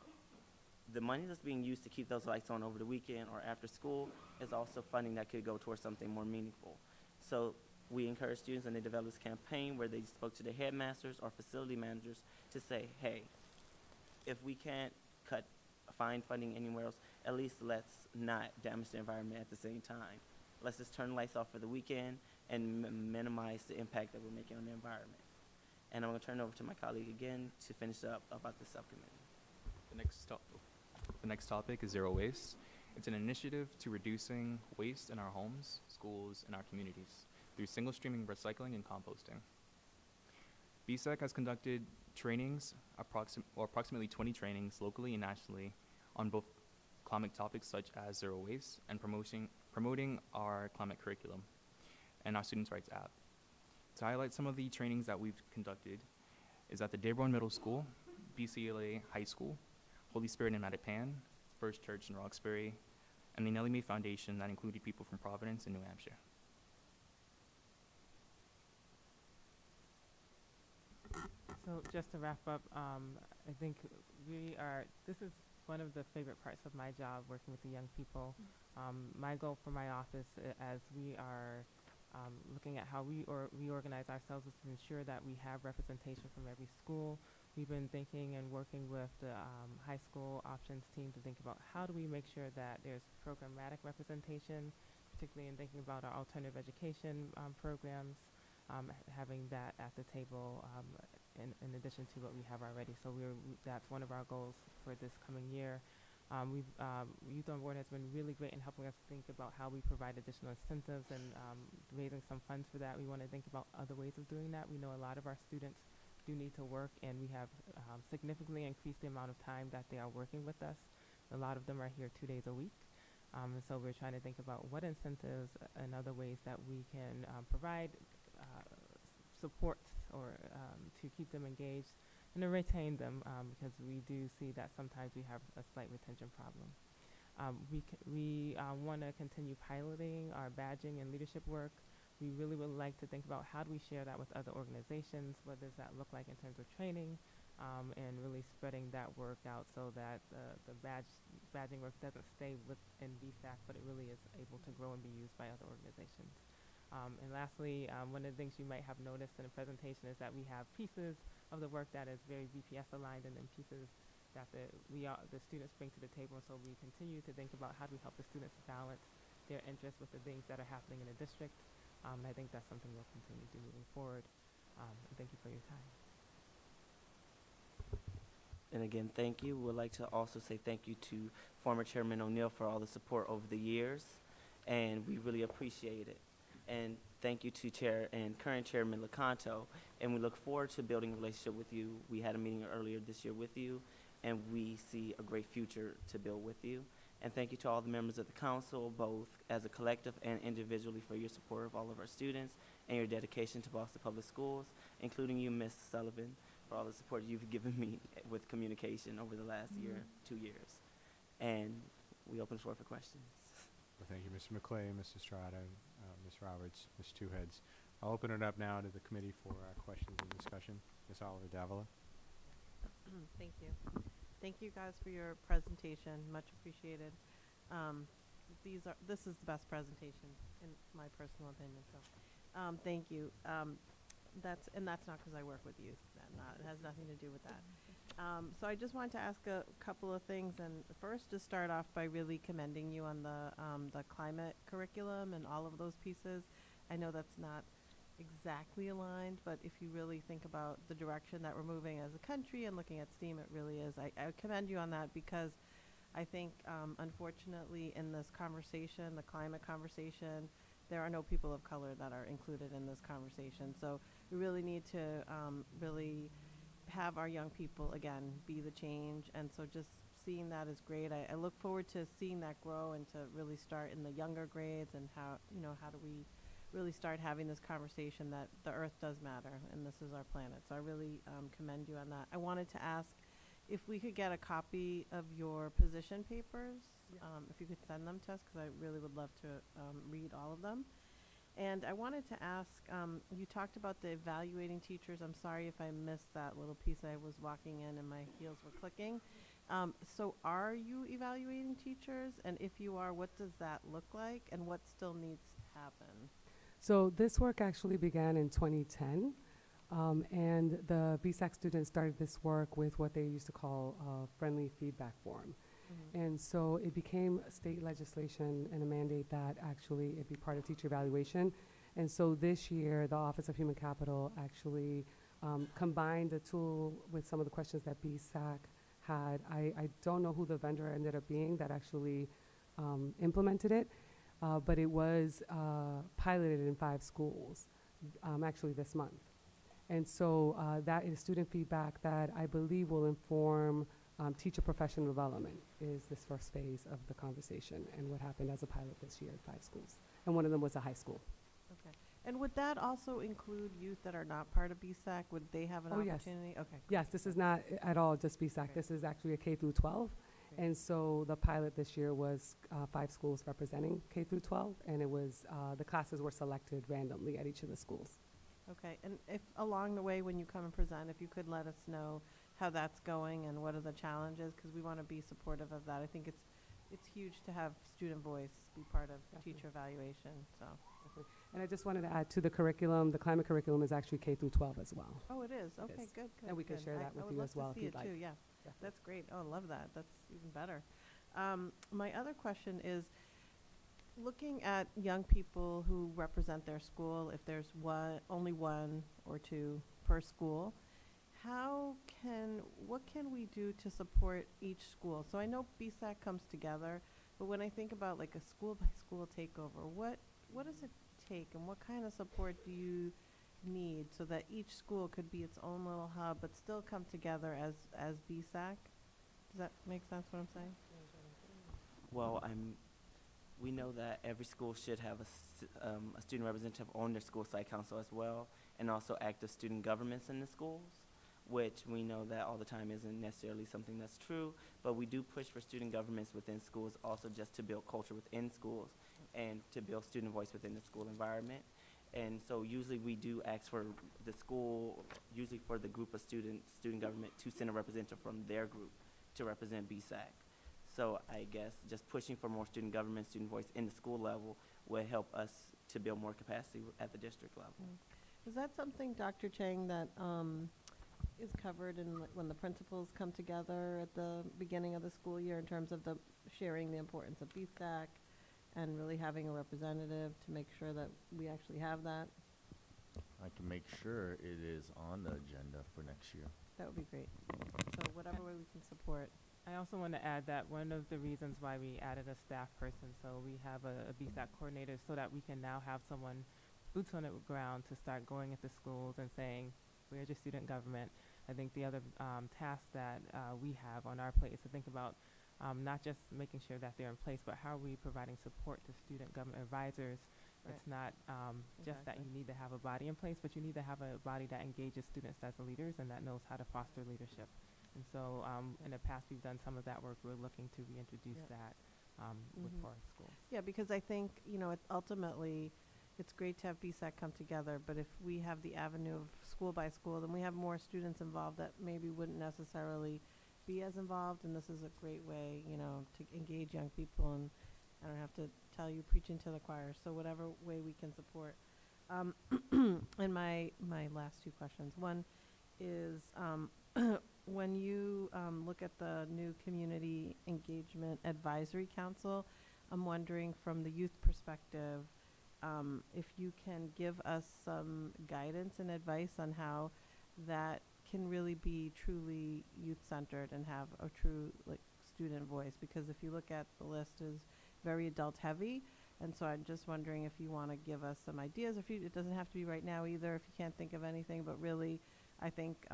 the money that's being used to keep those lights on over the weekend or after school is also funding that could go towards something more meaningful. So we encourage students, and they developed this campaign where they spoke to the headmasters or facility managers to say, hey, if we can't find funding anywhere else, at least let's not damage the environment at the same time. Let's just turn the lights off for the weekend and minimize the impact that we're making on the environment. And I'm going to turn it over to my colleague again to finish up about the subcommittee. The next topic is zero waste. It's an initiative to reducing waste in our homes, schools, and our communities through single streaming recycling and composting. BSAC has conducted trainings, approximately 20 trainings locally and nationally on both climate topics such as zero waste and promoting our climate curriculum and our Students' Rights app. To highlight some of the trainings that we've conducted is at the Dearborn Middle School, BCLA High School, Holy Spirit in Mattapan, First Church in Roxbury, and the Nellie Mae Foundation that included people from Providence and New Hampshire. So just to wrap up, I think this is one of the favorite parts of my job, working with the young people. My goal for my office, as we are looking at how we reorganize ourselves, is to ensure that we have representation from every school. We've been thinking and working with the high school options team to think about how do we make sure that there's programmatic representation, particularly in thinking about our alternative education programs, having that at the table in addition to what we have already. So that's one of our goals for this coming year. Youth on Board has been really great in helping us think about how we provide additional incentives and raising some funds for that. We want to think about other ways of doing that. We know a lot of our students do need to work, and we have significantly increased the amount of time that they are working with us. A lot of them are here 2 days a week. And so we're trying to think about what incentives and other ways that we can provide supports or to keep them engaged and to retain them because we do see that sometimes we have a slight retention problem. We want to continue piloting our badging and leadership work. We really would like to think about how do we share that with other organizations, what does that look like in terms of training, and really spreading that work out so that the badging work doesn't stay within BSAC, but it really is able to grow and be used by other organizations. And lastly, one of the things you might have noticed in the presentation is that we have pieces of the work that is very BPS aligned and then pieces that the students bring to the table. So we continue to think about how do we help the students balance their interests with the things that are happening in the district. And I think that's something we'll continue to do moving forward. And thank you for your time. And again, thank you. We'd like to also say thank you to former Chairman O'Neill for all the support over the years, and we really appreciate it. And thank you to Chair and current Chairman Lecanto, and we look forward to building a relationship with you. We had a meeting earlier this year with you, and we see a great future to build with you. And thank you to all the members of the council, both as a collective and individually, for your support of all of our students and your dedication to Boston Public Schools, including you, Ms. Sullivan, for all the support you've given me with communication over the last year, 2 years. And we open the floor for questions. Well, thank you, Mr. McClay, Mr. Estrada, Ms. Roberts, Ms. Twoheads. I'll open it up now to the committee for questions and discussion. Ms. Oliver Davila. Thank you. Thank you guys for your presentation. Much appreciated. This is the best presentation in my personal opinion. So, thank you. That's not because I work with youth. It has nothing to do with that. So I just wanted to ask a couple of things, and first to start off by really commending you on the climate curriculum and all of those pieces. I know that's not exactly aligned, but if you really think about the direction that we're moving as a country and looking at STEAM, it really is. I commend you on that because I think, unfortunately, in this conversation, the climate conversation, there are no people of color that are included in this conversation. So we really need to really have our young people, again, be the change. And so just seeing that is great. I look forward to seeing that grow and to really start in the younger grades and how do we really start having this conversation that the earth does matter and this is our planet. So I really commend you on that. I wanted to ask if we could get a copy of your position papers, if you could send them to us, because I really would love to read all of them. And I wanted to ask, you talked about the evaluating teachers. I'm sorry if I missed that little piece. I was walking in and my heels were clicking. So are you evaluating teachers? And if you are, what does that look like? And what still needs to happen? So this work actually began in 2010. And the BSAC students started this work with what they used to call a friendly feedback form. And so it became state legislation and a mandate that actually it be part of teacher evaluation. And so this year, the Office of Human Capital actually combined the tool with some of the questions that BSAC had. I don't know who the vendor ended up being that actually implemented it, but it was piloted in 5 schools, actually this month. And so that is student feedback that I believe will inform teacher professional development is this first phase of the conversation and what happened as a pilot this year at 5 schools. And one of them was a high school. Okay. And would that also include youth that are not part of BSAC? Would they have an opportunity? Yes. Okay. Yes, this is not at all just BSAC. Okay. This is actually a K through 12. Okay. And so the pilot this year was 5 schools representing K through 12, and it was the classes were selected randomly at each of the schools. Okay, and if along the way when you come and present, if you could let us know how that's going and what are the challenges, because we want to be supportive of that. I think it's huge to have student voice be part of teacher evaluation. So. And I just wanted to add to the curriculum, the climate curriculum is actually K through 12 as well. Oh, it is. Okay, good. And we can share that with you as well if you'd like. Yeah, that's great. Oh, I love that. That's even better. My other question is, looking at young people who represent their school, if there's only 1 or 2 per school, what can we do to support each school? So I know BSAC comes together, but when I think about like a school by school takeover, what does it take and what kind of support do you need so that each school could be its own little hub but still come together as BSAC? Does that make sense what I'm saying? Well, We know that every school should have a student representative on their school site council as well, and also active student governments in the schools, which we know that all the time isn't necessarily something that's true, but we do push for student governments within schools also just to build culture within schools and to build student voice within the school environment. And so usually we do ask for the school, usually for the group of students, student government, to send a representative from their group to represent BSAC. So I guess just pushing for more student government, student voice in the school level will help us to build more capacity at the district level. Is that something, Dr. Chang, that is covered in when the principals come together at the beginning of the school year in terms of the sharing the importance of BSAC and really having a representative to make sure that we actually have that? I can make sure it is on the agenda for next year. That would be great. So whatever way we can support. I also want to add that one of the reasons why we added a staff person, so we have a BSAC coordinator, so that we can now have someone boots on the ground to start going into schools and saying, where's your student government? I think the other task that we have on our plate is to think about not just making sure that they're in place, but how are we providing support to student government advisors. Right. It's not just that you need to have a body in place, but you need to have a body that engages students as leaders and that knows how to foster leadership. And so in the past, we've done some of that work. We're looking to reintroduce that with Forest Schools. Yeah, because I think, you know, ultimately, it's great to have BSAC come together, but if we have the avenue of school by school, then we have more students involved that maybe wouldn't necessarily be as involved, and this is a great way, you know, to engage young people, and I don't have to tell you preaching to the choir, so whatever way we can support. And my last two questions. One is, when you look at the new Community Engagement Advisory Council, I'm wondering from the youth perspective, if you can give us some guidance and advice on how that can really be truly youth-centered and have a true student voice, because if you look at the list is very adult-heavy, and so I'm just wondering if you want to give us some ideas. If you, it doesn't have to be right now either if you can't think of anything, but really I think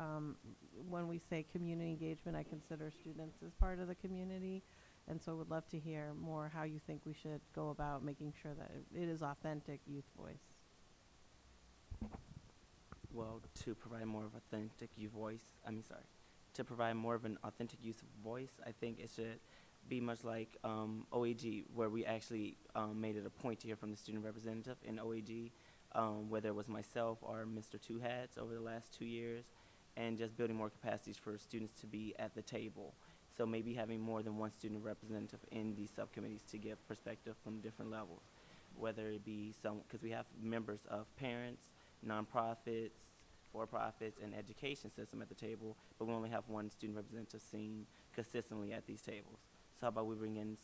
when we say community engagement, I consider students as part of the community, and so would love to hear more how you think we should go about making sure that it is authentic youth voice. Well, to provide more of authentic youth voice, to provide more of an authentic youth voice, I think it should be much like OAG, where we actually made it a point to hear from the student representative in OAG, whether it was myself or Mr. Two Hats over the last 2 years, and just building more capacities for students to be at the table. So maybe having more than one student representative in these subcommittees to give perspective from different levels, whether it be because we have members of parents, nonprofits, for-profits, and education system at the table, but we only have one student representative seen consistently at these tables. So how about we bring in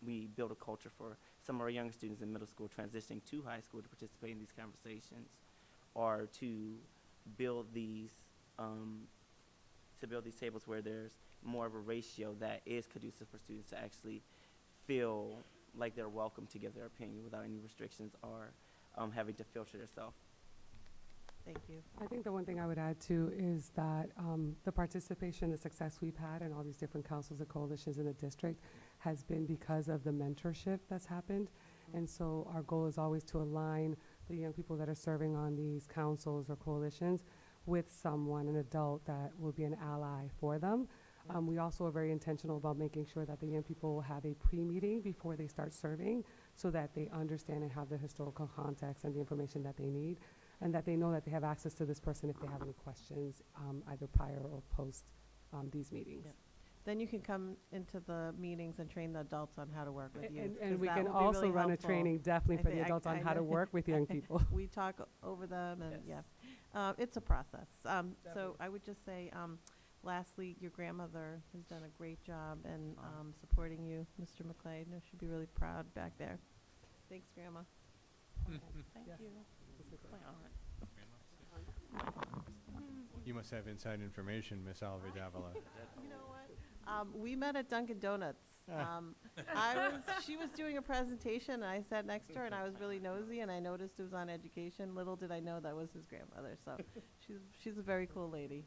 we build a culture for some of our younger students in middle school transitioning to high school to participate in these conversations, or to build these tables where there's more of a ratio that is conducive for students to actually feel like they're welcome to give their opinion without any restrictions or having to filter themselves. Thank you. I think the one thing I would add too is that the participation, the success we've had in all these different councils and coalitions in the district has been because of the mentorship that's happened. And so our goal is always to align the young people that are serving on these councils or coalitions with someone, an adult that will be an ally for them. We also are very intentional about making sure that the young people have a pre-meeting before they start serving so that they understand and have the historical context and the information that they need, and that they know that they have access to this person if they have any questions, either prior or post these meetings. Yeah. Then you can come into the meetings and train the adults on how to work with youth. And we can also really run helpful. a training definitely for the adults on how to work with young people. We talk over them, and it's a process. So I would just say, lastly, your grandmother has done a great job in supporting you, Mr. McClay. No, she'd be really proud back there. Thanks, Grandma. Thank you. You must have inside information, Miss Oliver Davila. You know what? We met at Dunkin' Donuts. She was doing a presentation, and I sat next to her, and I was really nosy, and I noticed it was on education. Little did I know that was his grandmother. So she's a very cool lady.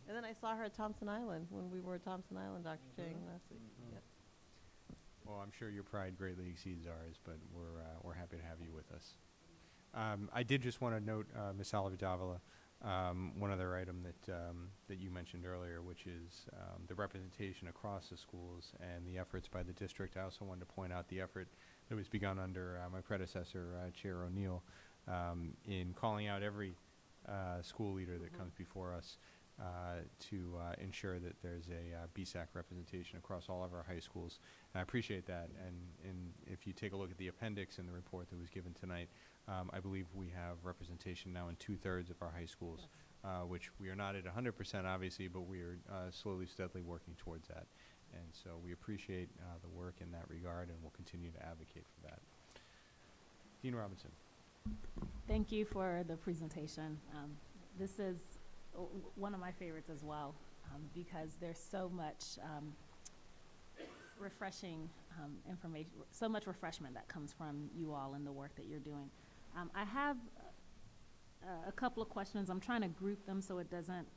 And then I saw her at Thompson Island when we were at Thompson Island, Dr. Chang, last week. Yep. Well, I'm sure your pride greatly exceeds ours, but we're happy to have you with us. I did just want to note, Ms. Oliver Davila, one other item that you mentioned earlier, which is the representation across the schools and the efforts by the district. I also wanted to point out the effort that was begun under my predecessor, Chair O'Neill, in calling out every school leader that comes before us to ensure that there's a BSAC representation across all of our high schools. And I appreciate that. And if you take a look at the appendix in the report that was given tonight, I believe we have representation now in 2/3 of our high schools, which we are not at 100% obviously, but we are slowly, steadily working towards that. And so we appreciate the work in that regard, and we'll continue to advocate for that. Dean Robinson. Thank you for the presentation. This is one of my favorites as well, because there's so much refreshing information, so much refreshment that comes from you all in the work that you're doing. I have a couple of questions. I'm trying to group them so it doesn't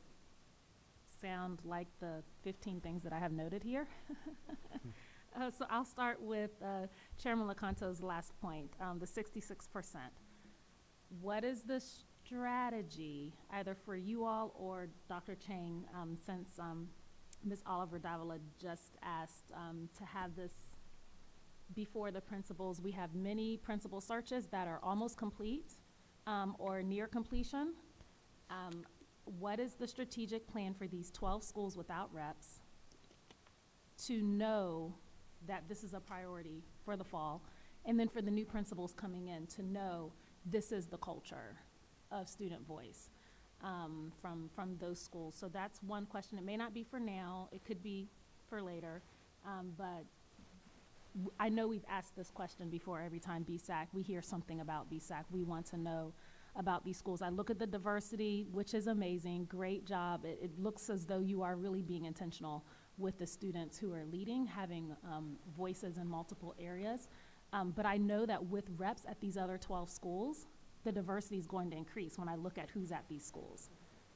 sound like the 15 things that I have noted here. So I'll start with Chairman Lecanto's last point, the 66%. What is the strategy, either for you all or Dr. Chang, since Ms. Oliver Davila just asked to have this before the principals? We have many principal searches that are almost complete or near completion. What is the strategic plan for these 12 schools without reps to know that this is a priority for the fall, and then for the new principals coming in to know this is the culture of student voice from those schools? So that's one question. It may not be for now, it could be for later, but I know we've asked this question before. Every time BSAC, we hear something about BSAC. We want to know about these schools. I look at the diversity, which is amazing, great job. It looks as though you are really being intentional with the students who are leading, having voices in multiple areas. But I know that with reps at these other 12 schools, the diversity is going to increase when I look at who's at these schools.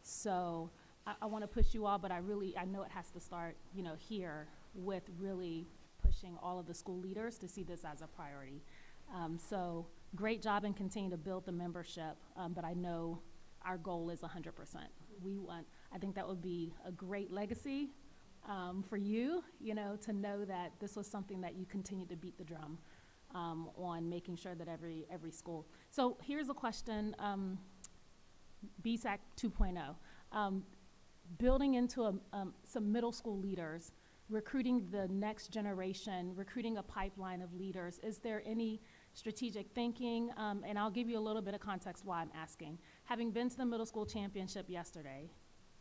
So I want to push you all, but I know it has to start, here with really pushing all of the school leaders to see this as a priority. So great job, and continue to build the membership, but I know our goal is 100%. I think that would be a great legacy for you, to know that this was something that you continue to beat the drum on, making sure that every school. So here's a question, BSAC 2.0, building into some middle school leaders, recruiting the next generation, recruiting a pipeline of leaders. Is there any strategic thinking? And I'll give you a little bit of context why I'm asking. Having been to the middle school championship yesterday,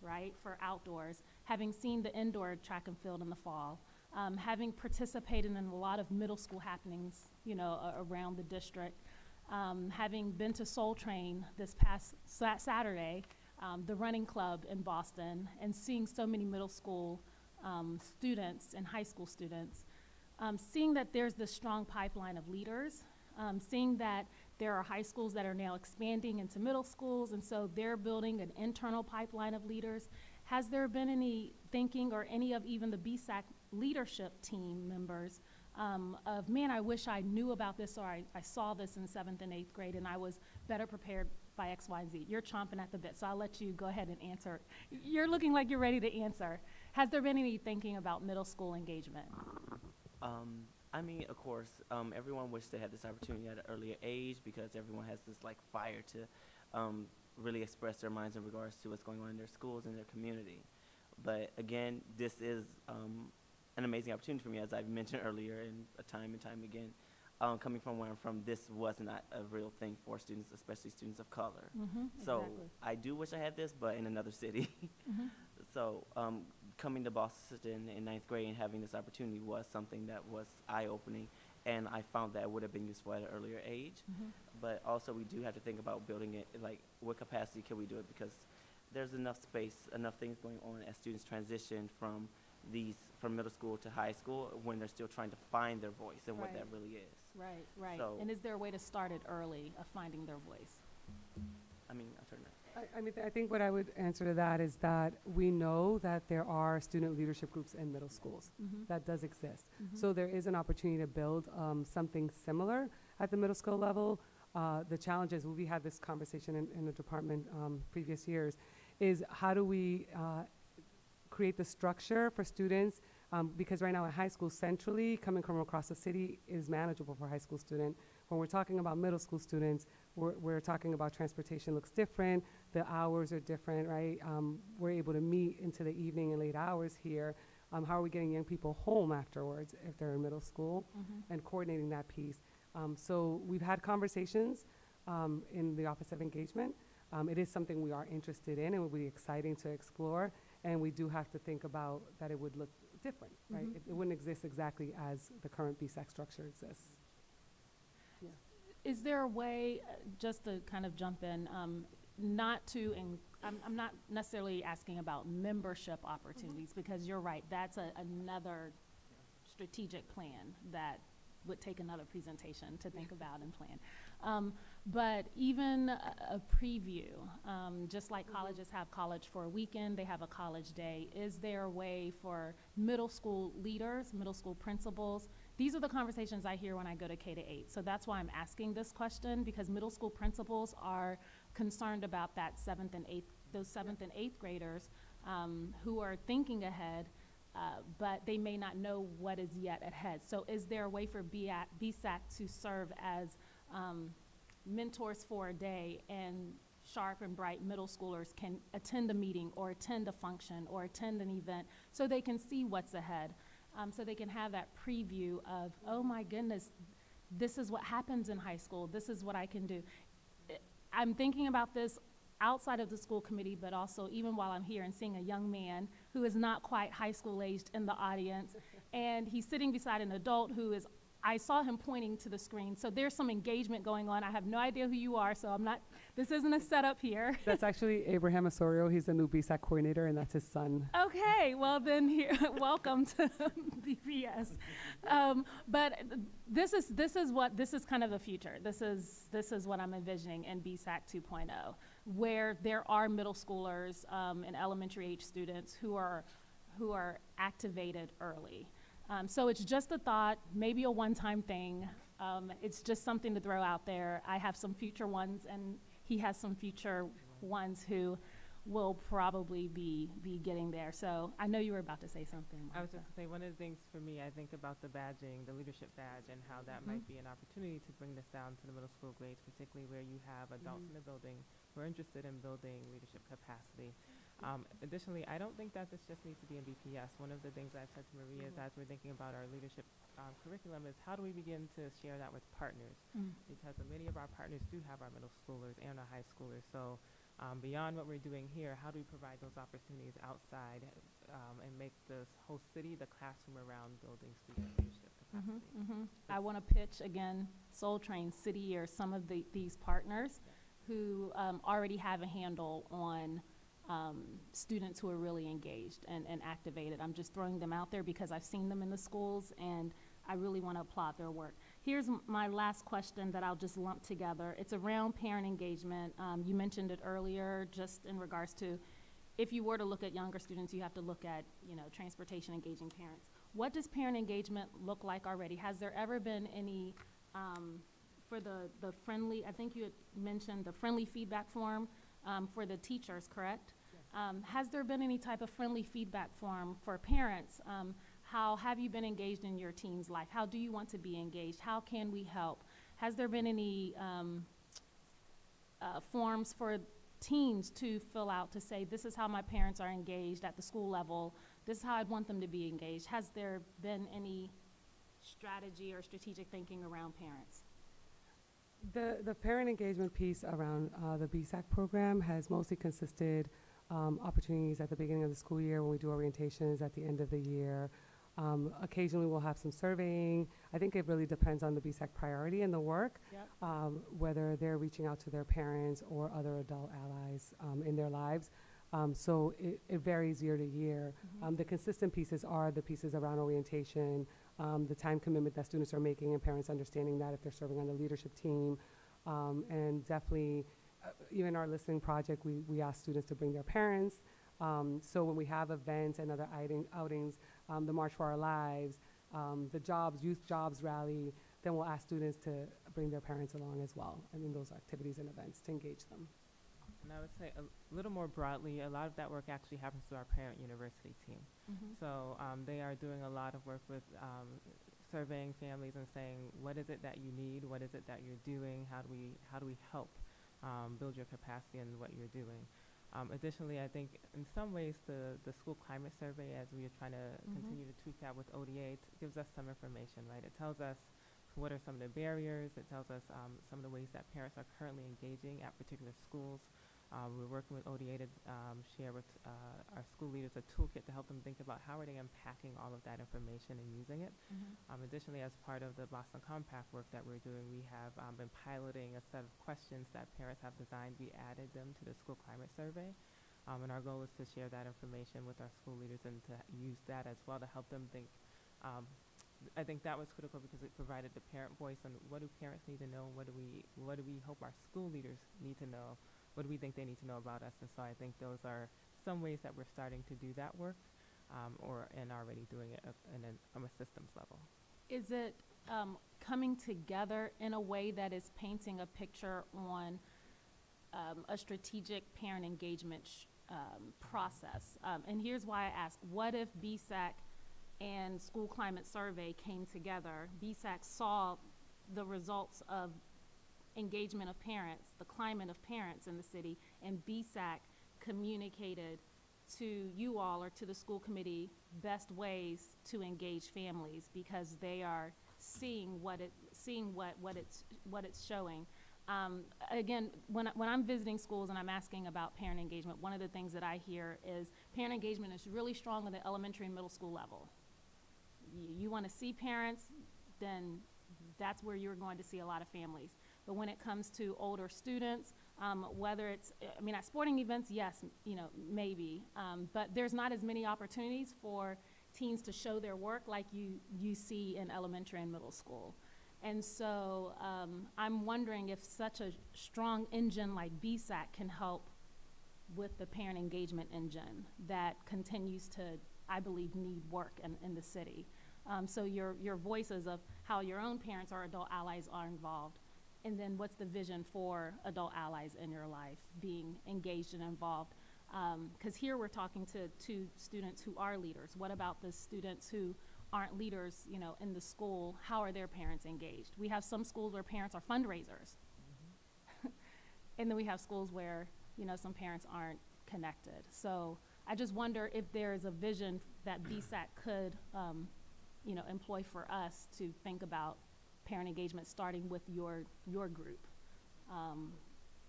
right, for outdoors, having seen the indoor track and field in the fall, having participated in a lot of middle school happenings, around the district, having been to Soul Train this past Saturday, the running club in Boston, and seeing so many middle school students and high school students, seeing that there's this strong pipeline of leaders, seeing that there are high schools that are now expanding into middle schools, and so they're building an internal pipeline of leaders. Has there been any thinking, or any of even the BSAC leadership team members, of, man, I wish I knew about this, or I saw this in 7th and 8th grade and I was better prepared by X, Y, and Z? You're chomping at the bit, so I'll let you go ahead and answer. You're looking like you're ready to answer. Has there been any thinking about middle school engagement? I mean, of course, everyone wishes they had this opportunity at an earlier age, because everyone has this fire to really express their minds in regards to what's going on in their schools and their community. But again, this is an amazing opportunity for me, as I've mentioned earlier, and time again. Coming from where I'm from, this was not a real thing for students, especially students of color. So Exactly. I do wish I had this, but in another city. So coming to Boston in 9th grade and having this opportunity was something that was eye-opening, and I found that it would have been useful at an earlier age. But also we do have to think about building it, what capacity can we do it, because there's enough space, enough things going on as students transition from middle school to high school, when they're still trying to find their voice and what that really is. Right, right. So, and is there a way to start it early, of finding their voice? I'll turn it. I think what I would answer to that is that we know that there are student leadership groups in middle schools. That does exist. So there is an opportunity to build something similar at the middle school level. The challenge is, we had this conversation in the department previous years, is how do we create the structure for students, because right now at high school centrally, coming from across the city is manageable for a high school student. When we're talking about middle school students, we're talking about transportation looks different, the hours are different, right? We're able to meet into the evening and late hours here. How are we getting young people home afterwards if they're in middle school, and coordinating that piece? So we've had conversations in the Office of Engagement. It is something we are interested in and would be exciting to explore, and we do have to think about that it would look different, right? It wouldn't exist exactly as the current BSAC structure exists. Is there a way, just to kind of jump in, not to, I'm not necessarily asking about membership opportunities, because you're right, that's another strategic plan that would take another presentation to think about and plan. But even a preview, just like colleges have college for a weekend, they have a college day. Is there a way for middle school leaders, middle school principals? These are the conversations I hear when I go to K-8. So that's why I'm asking this question, because middle school principals are concerned about that those seventh and eighth graders who are thinking ahead, but they may not know what is yet ahead. So is there a way for BSAC to serve as mentors for a day, and sharp and bright middle schoolers can attend a meeting or attend a function or attend an event so they can see what's ahead, so they can have that preview of, oh my goodness, this is what happens in high school, this is what I can do. I'm thinking about this outside of the school committee, but also even while I'm here and seeing a young man who is not quite high school aged in the audience, and he's sitting beside an adult who is, I saw him pointing to the screen, so there's some engagement going on. I have no idea who you are, so I'm not, this isn't a setup here. That's actually Abraham Osorio. He's the new BSAC coordinator, and that's his son. Okay, well then here, welcome to BPS. But this is kind of the future. This is what I'm envisioning in BSAC 2.0, where there are middle schoolers and elementary age students who are activated early. So it's just a thought, maybe a one-time thing. It's just something to throw out there. I have some future ones, and he has some future ones who will probably be getting there. So I know you were about to say something, Martha. I was just going to say, one of the things for me, I think about the badging, the leadership badge, and how that might be an opportunity to bring this down to the middle school grades, particularly where you have adults in the building who are interested in building leadership capacity. Additionally, I don't think that this just needs to be in BPS. One of the things I've said to Maria is, as we're thinking about our leadership curriculum, is how do we begin to share that with partners? Because many of our partners do have our middle schoolers and our high schoolers. So beyond what we're doing here, how do we provide those opportunities outside and make this whole city the classroom around building student leadership capacity? I want to pitch again, Soul Train City or some of these partners who already have a handle on students who are really engaged and activated. I'm just throwing them out there because I've seen them in the schools, and I really want to applaud their work. Here's my last question that I'll just lump together. It's around parent engagement. You mentioned it earlier, just in regards to, if you were to look at younger students, you have to look at, transportation engaging parents. What does parent engagement look like already? Has there ever been any, for the friendly, I think you had mentioned the friendly feedback form for the teachers, correct? Has there been any type of friendly feedback form for parents? How have you been engaged in your team's life? How do you want to be engaged? How can we help? Has there been any forms for teens to fill out to say, this is how my parents are engaged at the school level, this is how I'd want them to be engaged? Has there been any strategy or strategic thinking around parents? The parent engagement piece around the BSAC program has mostly consisted opportunities at the beginning of the school year when we do orientations at the end of the year. Occasionally we'll have some surveying. I think it really depends on the BSAC priority and the work, whether they're reaching out to their parents or other adult allies in their lives. So it varies year to year. The consistent pieces are the pieces around orientation, the time commitment that students are making and parents understanding that if they're serving on the leadership team, and definitely even our listening project, we ask students to bring their parents. So when we have events and other outings, the March for Our Lives, the Youth Jobs Rally, then we'll ask students to bring their parents along as well, and in those activities and events to engage them. And I would say a little more broadly, a lot of that work actually happens through our parent university team. So they are doing a lot of work with surveying families and saying, what is it that you need? What is it that you're doing? How do we help build your capacity in what you're doing? Additionally, I think in some ways the school climate survey, as we are trying to continue to tweak that with ODA, gives us some information, right? It tells us what are some of the barriers. It tells us some of the ways that parents are currently engaging at particular schools. We're working with ODA to share with our school leaders a toolkit to help them think about how are they unpacking all of that information and using it. Additionally, as part of the Boston Compact work that we're doing, we have been piloting a set of questions that parents have designed. We added them to the school climate survey. And our goal is to share that information with our school leaders and to use that as well to help them think. I think that was critical because it provided the parent voice on what do parents need to know, what do we hope our school leaders need to know, what do we think they need to know about us. And so I think those are some ways that we're starting to do that work and already doing it from a systems level. Is it coming together in a way that is painting a picture on a strategic parent engagement process? And here's why I ask, what if BSAC and School Climate Survey came together? BSAC saw the results of engagement of parents, the climate of parents in the city, and BSAC communicated to you all or to the school committee best ways to engage families because they are seeing what it's showing. Again, when I'm visiting schools and I'm asking about parent engagement, one of the things that I hear is parent engagement is really strong at the elementary and middle school level. You want to see parents, then that's where you're going to see a lot of families. But when it comes to older students, whether it's, at sporting events, yes, maybe, but there's not as many opportunities for teens to show their work like you see in elementary and middle school. And so I'm wondering if such a strong engine like BSAC can help with the parent engagement engine that continues to, I believe, need work in the city. So your voices of how your own parents or adult allies are involved, and then what's the vision for adult allies in your life being engaged and involved? Because here we're talking to students who are leaders. What about the students who aren't leaders, in the school? How are their parents engaged? We have some schools where parents are fundraisers. And then we have schools where, some parents aren't connected. So I just wonder if there's a vision that BSAC could, employ for us to think about parent engagement, starting with your group,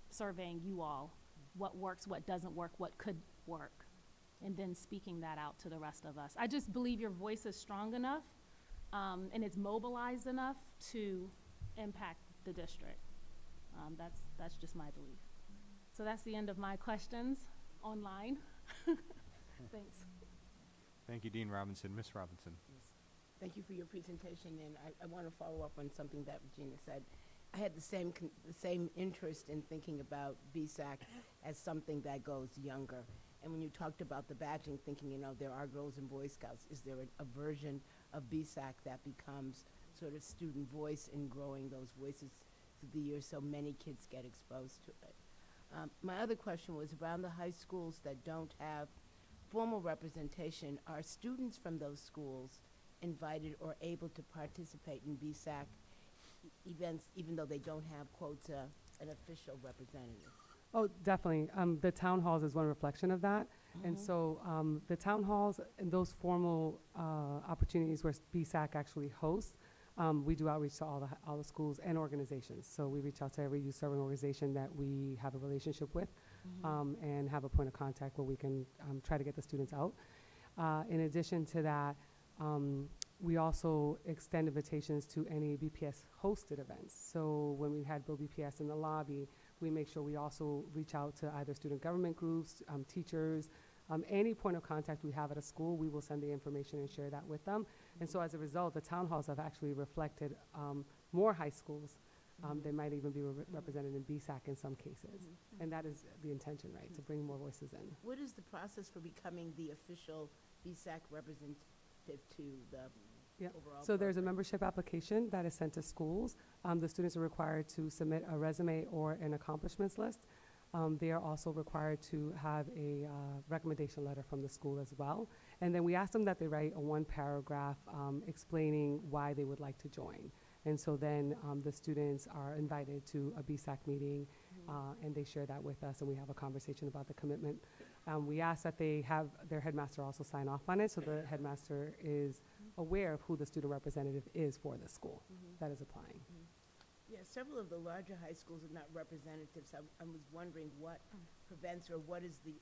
surveying you all, what works, what doesn't work, what could work, and then speaking that out to the rest of us. I just believe your voice is strong enough and it's mobilized enough to impact the district. That's just my belief. So that's the end of my questions online. Thanks. Thank you, Dean Robinson. Ms. Robinson. Thank you for your presentation, and I want to follow up on something that Regina said. I had the same interest in thinking about BSAC as something that goes younger. And when you talked about the badging, thinking, there are Girls and Boy Scouts, is there a version of BSAC that becomes sort of student voice in growing those voices through the years so many kids get exposed to it? My other question was around the high schools that don't have formal representation. Are students from those schools invited or able to participate in BSAC events, even though they don't have, quotes, an official representative? Oh, definitely. The town halls is one reflection of that. And so the town halls and those formal opportunities where BSAC actually hosts, we do outreach to all the schools and organizations. So we reach out to every youth serving organization that we have a relationship with and have a point of contact where we can try to get the students out. In addition to that, we also extend invitations to any BPS hosted events. So when we had Bill BPS in the lobby, we make sure we also reach out to either student government groups, teachers, any point of contact we have at a school, we will send the information and share that with them. And so as a result, the town halls have actually reflected more high schools They might even be represented in BSAC in some cases. And that is the intention, right, to bring more voices in. What is the process for becoming the official BSAC representative to the overall So there's a program? membership application that is sent to schools. The students are required to submit a resume or an accomplishments list. They are also required to have a recommendation letter from the school as well. And then we ask them that they write a 1-paragraph explaining why they would like to join. And so then the students are invited to a BSAC meeting, and they share that with us, and we have a conversation about the commitment. We ask that they have their headmaster also sign off on it, so the headmaster is aware of who the student representative is for the school that is applying. Yeah, several of the larger high schools are not representatives. I was wondering what prevents, or what is the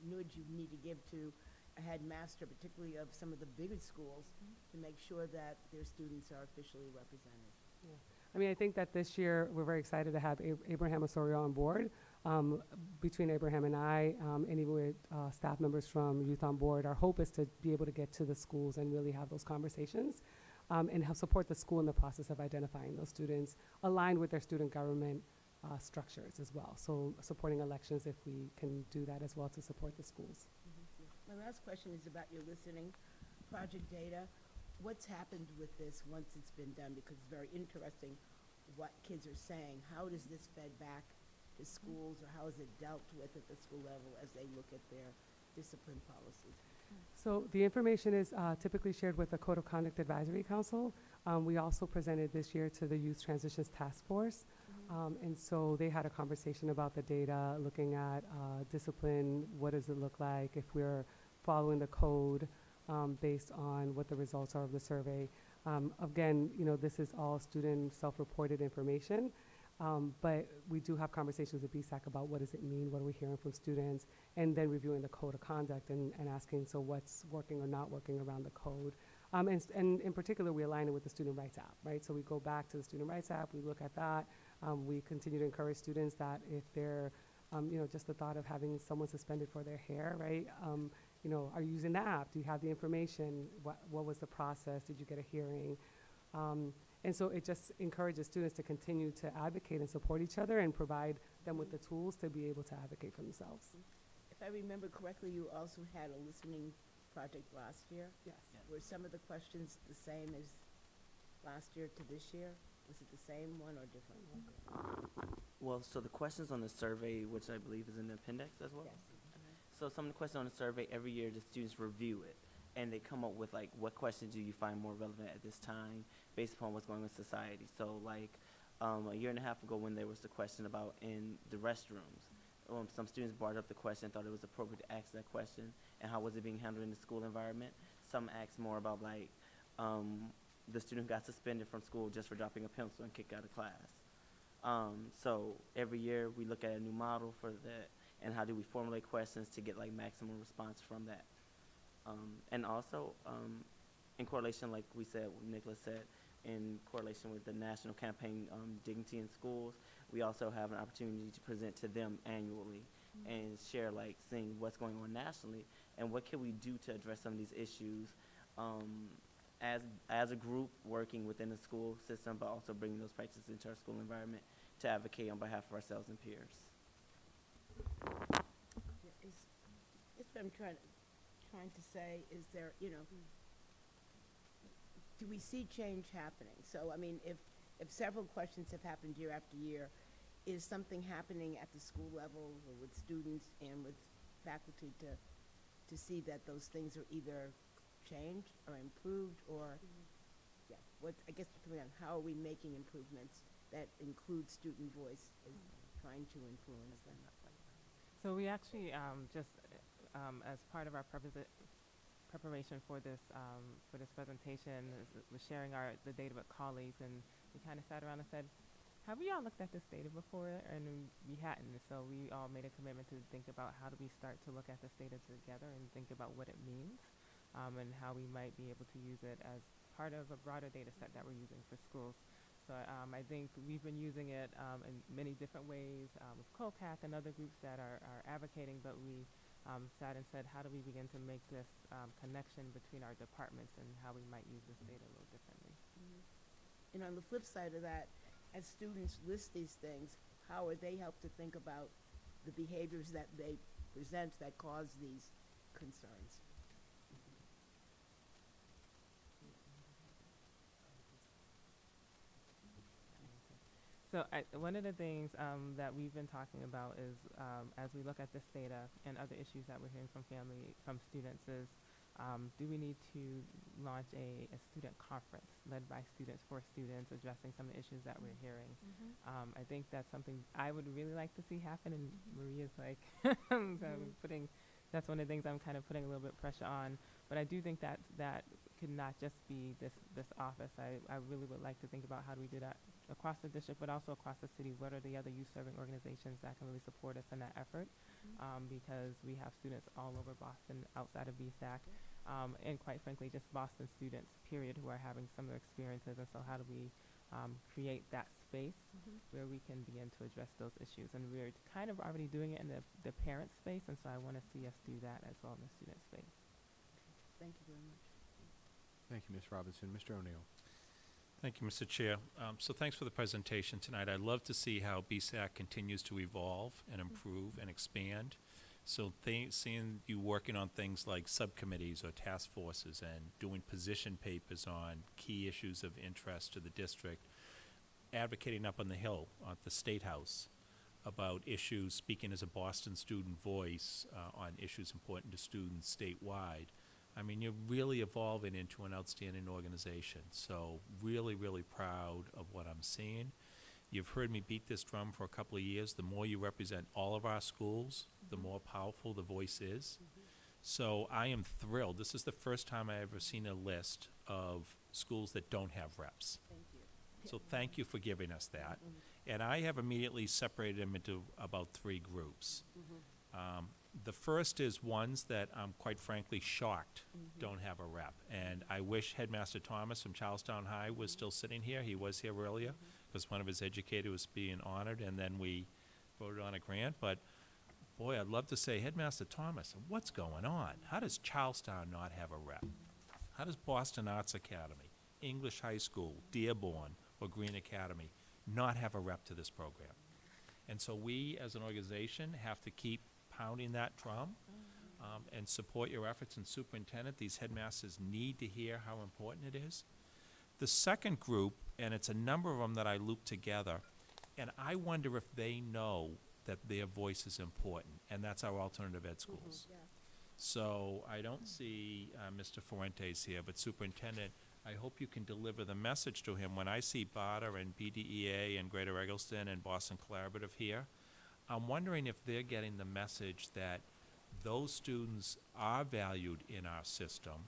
nudge you need to give to a headmaster, particularly of some of the bigger schools, to make sure that their students are officially represented. Yeah. I mean, I think that this year we're very excited to have Abraham Osorio on board. Between Abraham and I, and even with staff members from Youth on Board, our hope is to be able to get to the schools and really have those conversations and help support the school in the process of identifying those students aligned with their student government structures as well. So supporting elections, if we can do that as well to support the schools. My last question is about your listening project data. What's happened with this once it's been done? Because it's very interesting what kids are saying. How does this fed back to schools, or how is it dealt with at the school level as they look at their discipline policies? So the information is typically shared with the Code of Conduct Advisory Council. We also presented this year to the Youth Transitions Task Force. And so they had a conversation about the data, looking at discipline, what does it look like if we're following the code based on what the results are of the survey. Again, you know, this is all student self-reported information, but we do have conversations with BSAC about what does it mean, what are we hearing from students, and then reviewing the code of conduct and asking, so what's working or not working around the code. And in particular, we align it with the Student Rights app, right? So we go back to the Student Rights app, we look at that. We continue to encourage students that if they're, you know, just the thought of having someone suspended for their hair, right? You know, are you using the app? Do you have the information? What was the process? Did you get a hearing? And so it just encourages students to continue to advocate and support each other and provide them with the tools to be able to advocate for themselves. If I remember correctly, you also had a listening project last year? Yes. Were some of the questions the same as last year to this year? Was it the same one or different one? Well, so the questions on the survey, which I believe is in the appendix as well. Yes. So some of the questions on the survey, every year the students review it, and they come up with like, what questions do you find more relevant at this time based upon what's going on in society? So like a year and a half ago when there was the question about in the restrooms, some students brought up the question, thought it was appropriate to ask that question, and how was it being handled in the school environment. Some asked more about like the student got suspended from school just for dropping a pencil and kicked out of class. So every year we look at a new model for that, and how do we formulate questions to get like maximum response from that. And also, in correlation, like we said, Nicholas said, in correlation with the national campaign, Dignity in Schools, we also have an opportunity to present to them annually and share, like, seeing what's going on nationally and what can we do to address some of these issues as a group working within the school system, but also bringing those practices into our school environment to advocate on behalf of ourselves and peers. It's what I'm trying to say is there, you know, do we see change happening? So, I mean, if several questions have happened year after year, is something happening at the school level or with students and with faculty to see that those things are either changed or improved or, yeah, I guess how are we making improvements that include student voice as trying to influence them? So we actually as part of our preparation for this presentation was sharing the data with colleagues, and we kind of sat around and said, have we all looked at this data before? And we hadn't, so we all made a commitment to think about how do we start to look at this data together and think about what it means and how we might be able to use it as part of a broader data set that we're using for schools. So I think we've been using it in many different ways with COCAC and other groups that are advocating, but we sat and said, how do we begin to make this connection between our departments and how we might use this data a little differently? And on the flip side of that, as students list these things, how are they helped to think about the behaviors that they present that cause these concerns? So one of the things that we've been talking about is, as we look at this data and other issues that we're hearing from students is, do we need to launch a student conference led by students for students addressing some of the issues that we're hearing? I think that's something I would really like to see happen, and Maria's like, that's one of the things I'm kind of putting a little bit of pressure on. But I do think that could not just be this office. I really would like to think about how do we do that across the district, but also across the city. What are the other youth-serving organizations that can really support us in that effort? Because we have students all over Boston outside of BSAC, and quite frankly, just Boston students, period, who are having similar experiences. And so how do we create that space where we can begin to address those issues? And we're kind of already doing it in the parent space, and so I want to see us do that as well in the student space. Thank you very much. Thank you, Ms. Robinson. Mr. O'Neill. Thank you, Mr. Chair. So thanks for the presentation tonight. I'd love to see how BSAC continues to evolve and improve and expand. So seeing you working on things like subcommittees or task forces and doing position papers on key issues of interest to the district, advocating up on the Hill at the State House about issues, speaking as a Boston student voice on issues important to students statewide. I mean, you're really evolving into an outstanding organization. So really, really proud of what I'm seeing. You've heard me beat this drum for a couple of years. The more you represent all of our schools, the more powerful the voice is. So I am thrilled. This is the first time I've ever seen a list of schools that don't have reps. Thank you. So thank you for giving us that. And I have immediately separated them into about 3 groups. The first is ones that I'm quite frankly shocked don't have a rep. And I wish Headmaster Thomas from Charlestown High was still sitting here. He was here earlier because one of his educators was being honored, and then we voted on a grant. But boy, I'd love to say, Headmaster Thomas, what's going on? How does Charlestown not have a rep? How does Boston Arts Academy, English High School, Dearborn, or Green Academy not have a rep to this program? And so we as an organization have to keep pounding that drum and support your efforts. And Superintendent, these headmasters need to hear how important it is. The second group, and it's a number of them that I loop together, and I wonder if they know that their voice is important, and that's our alternative ed schools. So I don't see Mr. Fuentes here, but Superintendent, I hope you can deliver the message to him. When I see BARDA and BDEA and Greater Eggleston and Boston Collaborative here, I'm wondering if they're getting the message that those students are valued in our system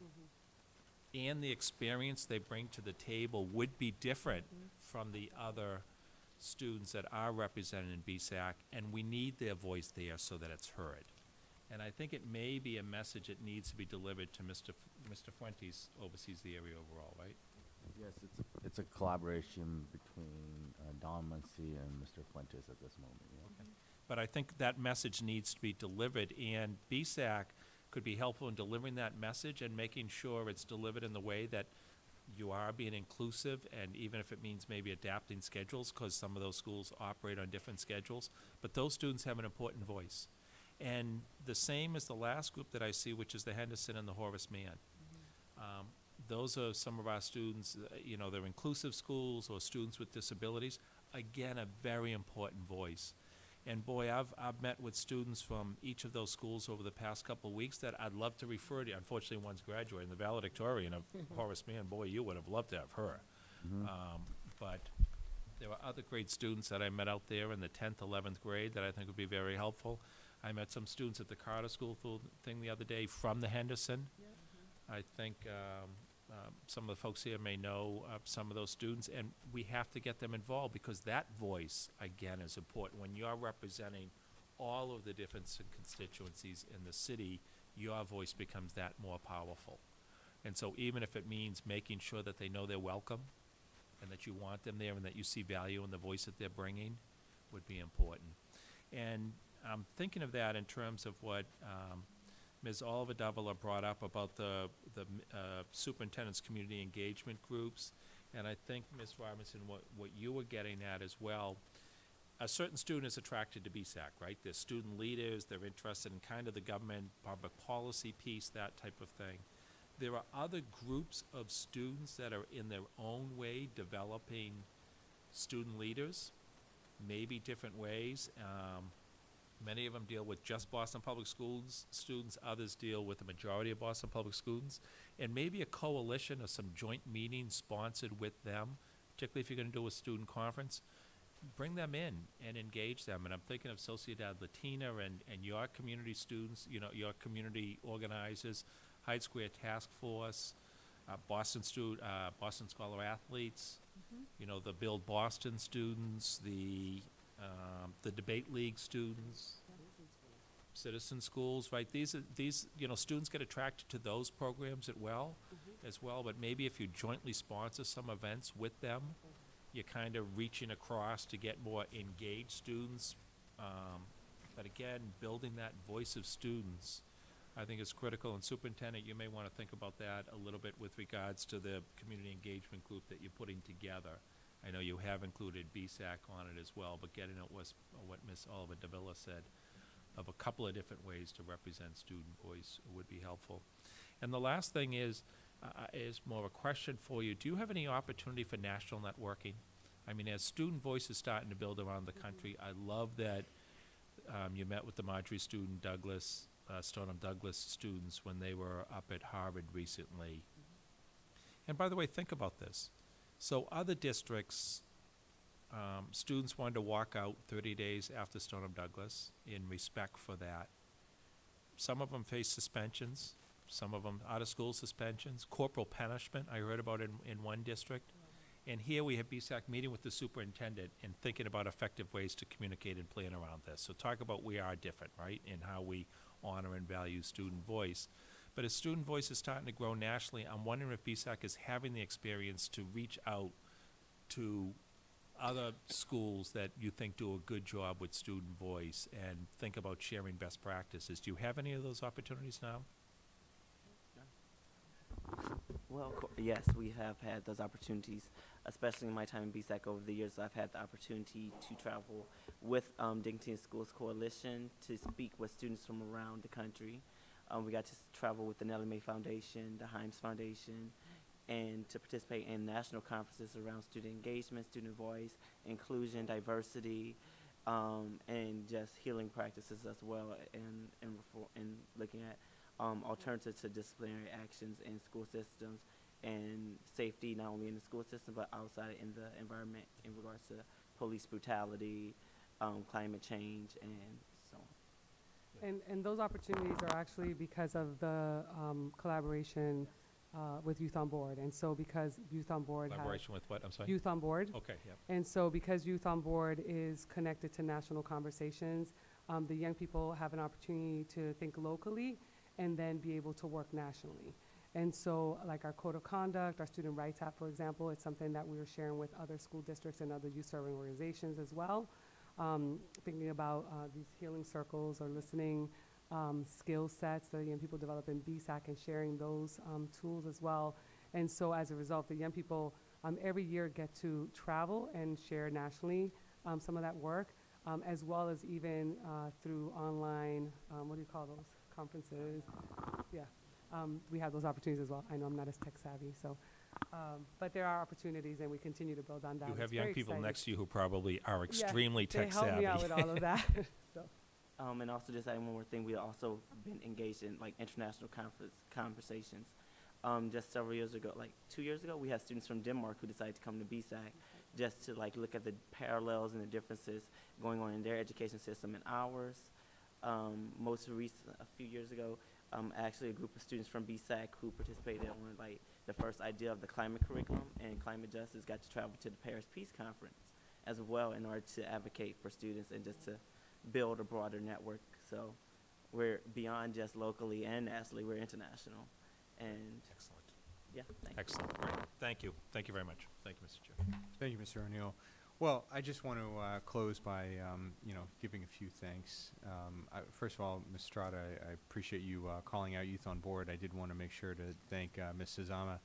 and the experience they bring to the table would be different from the other students that are represented in BSAC, and we need their voice there so that it's heard. And I think it may be a message that needs to be delivered to Mr. Fuentes, oversees the area overall, right? Yes, it's a collaboration between Don Muncie and Mr. Fuentes at this moment. Yeah. Okay. But I think that message needs to be delivered, and BSAC could be helpful in delivering that message and making sure it's delivered in the way that you are being inclusive, and even if it means maybe adapting schedules, because some of those schools operate on different schedules, but those students have an important voice. And the same as the last group that I see, which is the Henderson and the Horace Mann. Those are some of our students, you know, they're inclusive schools or students with disabilities. Again, a very important voice. And boy, I've met with students from each of those schools over the past couple of weeks that I'd love to refer to. Unfortunately, one's graduating, the valedictorian of Horace Mann. Boy, you would have loved to have her. But there were other great students that I met out there in the 10th, 11th grade that I think would be very helpful. I met some students at the Carter School thing the other day from the Henderson. I think some of the folks here may know some of those students, and we have to get them involved because that voice, again, is important. When you're representing all of the different constituencies in the city, your voice becomes that more powerful. And so even if it means making sure that they know they're welcome and that you want them there and that you see value in the voice that they're bringing would be important. And I'm thinking of that in terms of what Ms. Oliver Davila brought up about the superintendent's community engagement groups. And I think, Ms. Robinson, what you were getting at as well, a certain student is attracted to BSAC, right? They're student leaders, they're interested in kind of the government, public policy piece, that type of thing. There are other groups of students that are in their own way developing student leaders, maybe different ways. Many of them deal with just Boston Public Schools students, others deal with the majority of Boston Public Schools, and maybe a coalition or some joint meetings sponsored with them, particularly if you're going to do a student conference. Bring them in and engage them. And I'm thinking of Sociedad Latina and your community students, you know, your community organizers, Hyde Square Task Force, Boston Scholar Athletes, you know, the Build Boston students, the Debate League students, citizen schools, right? These, you know, students get attracted to those programs as well, but maybe if you jointly sponsor some events with them, you're kind of reaching across to get more engaged students. But again, building that voice of students, I think is critical. And Superintendent, you may want to think about that a little bit with regards to the community engagement group that you're putting together. I know you have included BSAC on it as well, but getting at what Ms. Oliver Davila said, of a couple of different ways to represent student voice would be helpful. And the last thing is more of a question for you. Do you have any opportunity for national networking? I mean, as student voice is starting to build around the country, I love that you met with the Marjorie Stoneham Douglas students when they were up at Harvard recently. And by the way, think about this. So other districts, students wanted to walk out 30 days after Stoneham Douglas in respect for that. Some of them face suspensions, some of them out-of-school suspensions, corporal punishment I heard about in one district. And here we have BSAC meeting with the superintendent and thinking about effective ways to communicate and plan around this. So talk about we are different, right, in how we honor and value student voice. But as student voice is starting to grow nationally, I'm wondering if BSAC is having the experience to reach out to other schools that you think do a good job with student voice and think about sharing best practices. Do you have any of those opportunities now? Well, yes, we have had those opportunities, especially in my time in BSAC over the years. I've had the opportunity to travel with Dignity in Schools Coalition to speak with students from around the country. We got to travel with the Nellie Mae Foundation, the Himes Foundation, and to participate in national conferences around student engagement, student voice, inclusion, diversity, and just healing practices as well, and looking at alternatives to disciplinary actions in school systems and safety, not only in the school system but outside in the environment in regards to police brutality, climate change, and so on. And those opportunities are actually because of the collaboration with Youth on Board. And so because Youth on Board Collaboration with what? I'm sorry? Youth on Board. Okay, yeah. And so because Youth on Board is connected to national conversations, the young people have an opportunity to think locally and then be able to work nationally. And so like our code of conduct, our student rights app, for example, it's something that we are sharing with other school districts and other youth serving organizations as well. Thinking about these healing circles or listening skill sets that young people develop in BSAC and sharing those tools as well. And so as a result, the young people every year get to travel and share nationally some of that work, as well as even through online, what do you call those? Conferences. Yeah, we have those opportunities as well. I know I'm not as tech savvy, so, but there are opportunities and we continue to build on that. You have It's young very people exciting. next to you who probably are extremely tech savvy. They help me out with all of that. So. And also just adding one more thing, we also been engaged in like international conversations. Just several years ago, like 2 years ago, we had students from Denmark who decided to come to BSAC just to like look at the parallels and the differences going on in their education system and ours. Most recent, a few years ago, actually a group of students from BSAC who participated on like the first idea of the climate curriculum and climate justice got to travel to the Paris Peace Conference as well in order to advocate for students and just to build a broader network. So we're beyond just locally and nationally, we're international. And excellent. Yeah, thank Excellent. Great. Thank you. Thank you very much. Thank you, Mr. Chair. Thank you, Mr. O'Neill. Well, I just want to close by, giving a few thanks. First of all, Ms. Strada, I appreciate you calling out Youth on Board. I did want to make sure to thank Ms. Sazama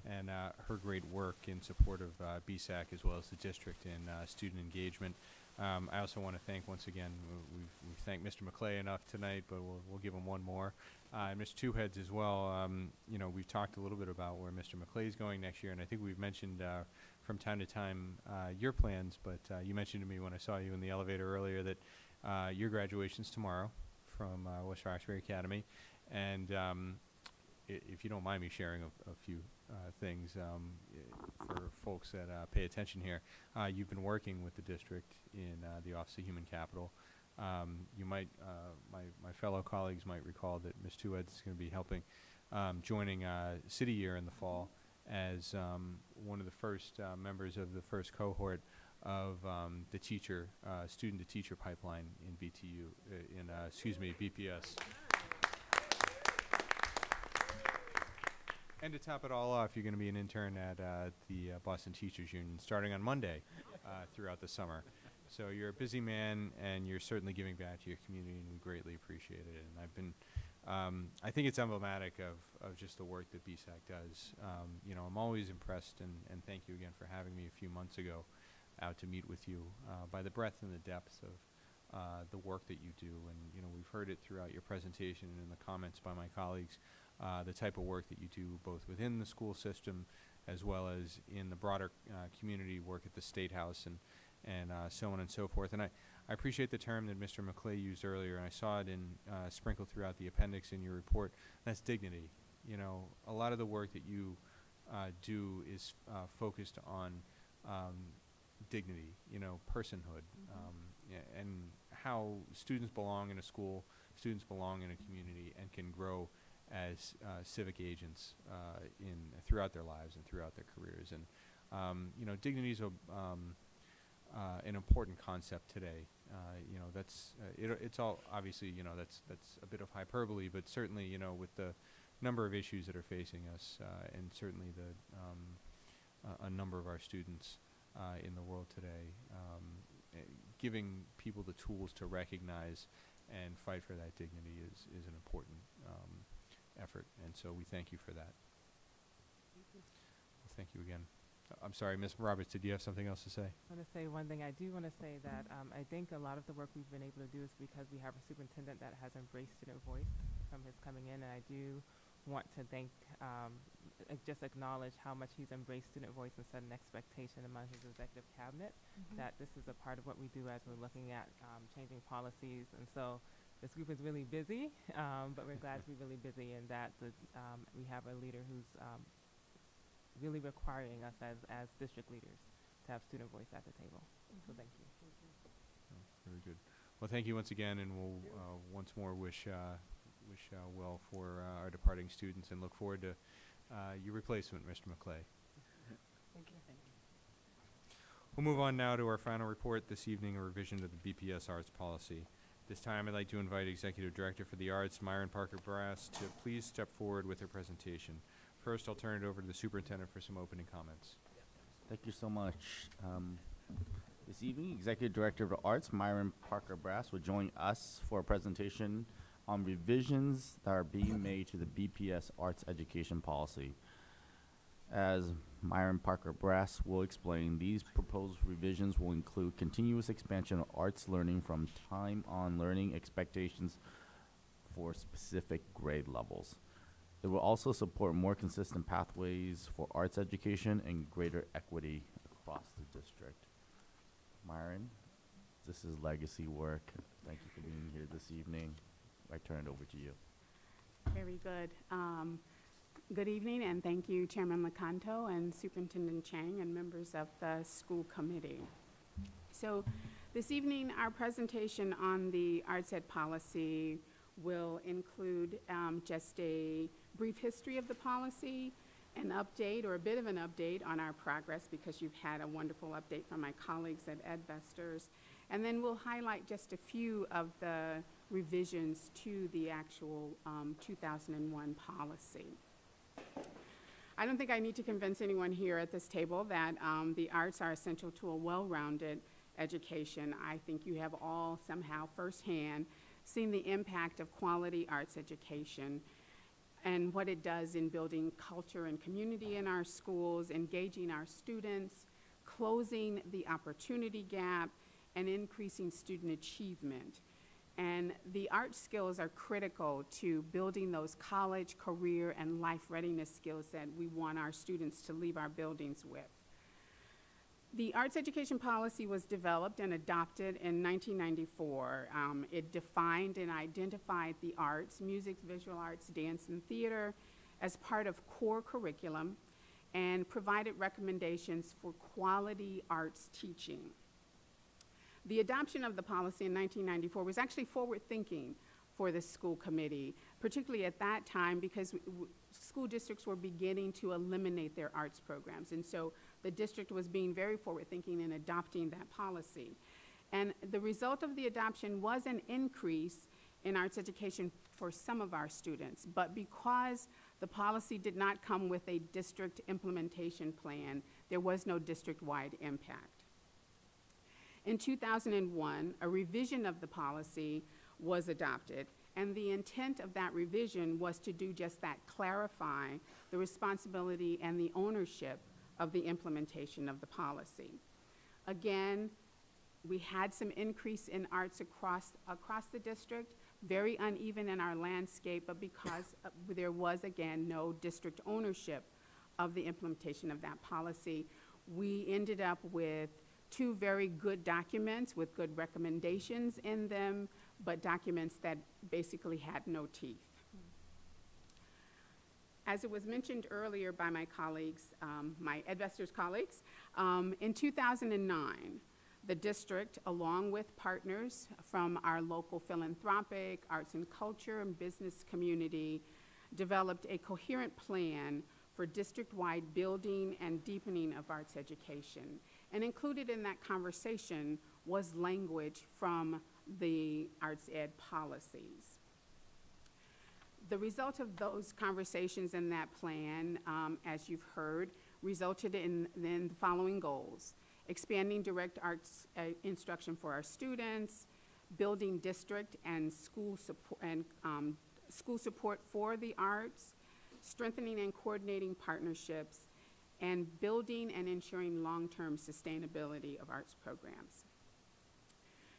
and her great work in support of BSAC as well as the district in student engagement. I also want to thank once again, we've thanked Mr. McClay enough tonight, but we'll give him one more. And Mr. Twoheads as well. We've talked a little bit about where Mr. McClay is going next year, and I think we've mentioned from time to time your plans, but you mentioned to me when I saw you in the elevator earlier that your graduation's tomorrow from West Roxbury Academy, and if you don't mind me sharing a few things for folks that pay attention here, you've been working with the district in the Office of Human Capital. You might, my fellow colleagues might recall that Ms. Twoheads is going to be helping, joining City Year in the fall as one of the first members of the first cohort of the teacher, student-to-teacher pipeline in BPS. And to top it all off, you're going to be an intern at the Boston Teachers Union starting on Monday throughout the summer. So you're a busy man, and you're certainly giving back to your community, and we greatly appreciate it. And I've been, I think it's emblematic of just the work that BSAC does. I'm always impressed, and thank you again for having me a few months ago out to meet with you by the breadth and the depth of the work that you do. And, we've heard it throughout your presentation and in the comments by my colleagues, the type of work that you do both within the school system as well as in the broader community work at the State House and so on and so forth. And I appreciate the term that Mr. McClay used earlier, and I saw it in sprinkled throughout the appendix in your report. That's dignity. A lot of the work that you do is focused on dignity, personhood, and how students belong in a school, students belong in a community, and can grow as civic agents throughout their lives and throughout their careers. And dignity is an important concept today. That's it's all obviously that's a bit of hyperbole, but certainly with the number of issues that are facing us, and certainly a number of our students in the world today, giving people the tools to recognize and fight for that dignity is an important effort, and so we thank you for that. Well, thank you again. I'm sorry, Ms. Roberts, did you have something else to say? I want to say one thing. I do want to say that I think a lot of the work we've been able to do is because we have a superintendent that has embraced student voice from his coming in, and I do want to thank, just acknowledge how much he's embraced student voice and set an expectation among his executive cabinet that this is a part of what we do as we're looking at changing policies. And so this group is really busy, but we're glad to be really busy and that we have a leader who's really requiring us as district leaders to have student voice at the table. So thank you. Oh, very good. Well, thank you once again, and we'll once more wish well for our departing students and look forward to your replacement, Mr. McClay. Thank you. Thank you. We'll move on now to our final report this evening, a revision of the BPS Arts Policy. This time I'd like to invite Executive Director for the Arts, Myron Parker Brass, to please step forward with her presentation. First, I'll turn it over to the Superintendent for some opening comments. Thank you so much. This evening, Executive Director of the Arts, Myron Parker Brass, will join us for a presentation on revisions that are being made to the BPS Arts Education Policy. As Myron Parker Brass will explain, these proposed revisions will include continuous expansion of arts learning from time-on learning expectations for specific grade levels. It will also support more consistent pathways for arts education and greater equity across the district. Myron, this is legacy work. Thank you for being here this evening. I turn it over to you. Very good. Good evening, and thank you, Chairman Lecanto and Superintendent Chang and members of the school committee. So this evening, our presentation on the Arts Ed policy will include just a brief history of the policy, an update or a bit of an update on our progress because you've had a wonderful update from my colleagues at EdVestors, and then we'll highlight just a few of the revisions to the actual 2001 policy. I don't think I need to convince anyone here at this table that the arts are essential to a well-rounded education. I think you have all somehow firsthand seen the impact of quality arts education and what it does in building culture and community in our schools, engaging our students, closing the opportunity gap, and increasing student achievement. And the art skills are critical to building those college, career, and life readiness skills that we want our students to leave our buildings with. The arts education policy was developed and adopted in 1994. It defined and identified the arts, music, visual arts, dance, and theater as part of core curriculum and provided recommendations for quality arts teaching. The adoption of the policy in 1994 was actually forward-thinking for the school committee, particularly at that time because school districts were beginning to eliminate their arts programs. And so the district was being very forward-thinking in adopting that policy. And the result of the adoption was an increase in arts education for some of our students. But because the policy did not come with a district implementation plan, there was no district-wide impact. In 2001, a revision of the policy was adopted, and the intent of that revision was to do just that, clarify the responsibility and the ownership of the implementation of the policy. Again, we had some increase in arts across the district, very uneven in our landscape, but because there was, again, no district ownership of the implementation of that policy, we ended up with two very good documents with good recommendations in them, but documents that basically had no teeth. As it was mentioned earlier by my colleagues, my Edvesters colleagues, in 2009, the district, along with partners from our local philanthropic, arts and culture, and business community, developed a coherent plan for district-wide building and deepening of arts education. And included in that conversation was language from the arts ed policies. The result of those conversations and that plan, as you've heard, resulted in the following goals: expanding direct arts instruction for our students, building district and school support for the arts, strengthening and coordinating partnerships, and building and ensuring long-term sustainability of arts programs.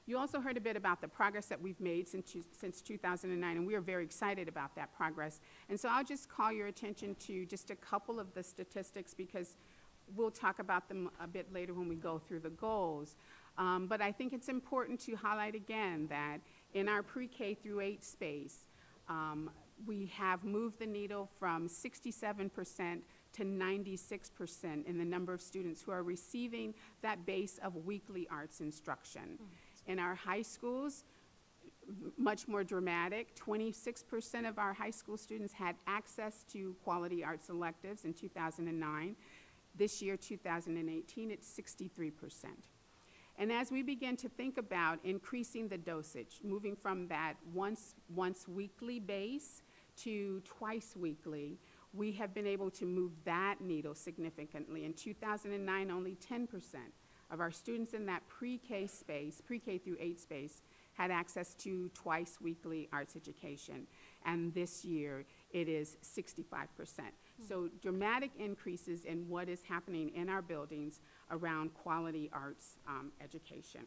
You also heard a bit about the progress that we've made since 2009, and we are very excited about that progress. And so I'll just call your attention to just a couple of the statistics because we'll talk about them a bit later when we go through the goals. But I think it's important to highlight again that in our pre-K through 8 space, we have moved the needle from 67% to 96% in the number of students who are receiving that base of weekly arts instruction. In our high schools, much more dramatic, 26% of our high school students had access to quality arts electives in 2009. This year, 2018, it's 63%. And as we begin to think about increasing the dosage, moving from that once weekly base to twice weekly, we have been able to move that needle significantly. In 2009, only 10% of our students in that pre-K space, pre-K through 8 space, had access to twice weekly arts education. And this year, it is 65%. So dramatic increases in what is happening in our buildings around quality arts education.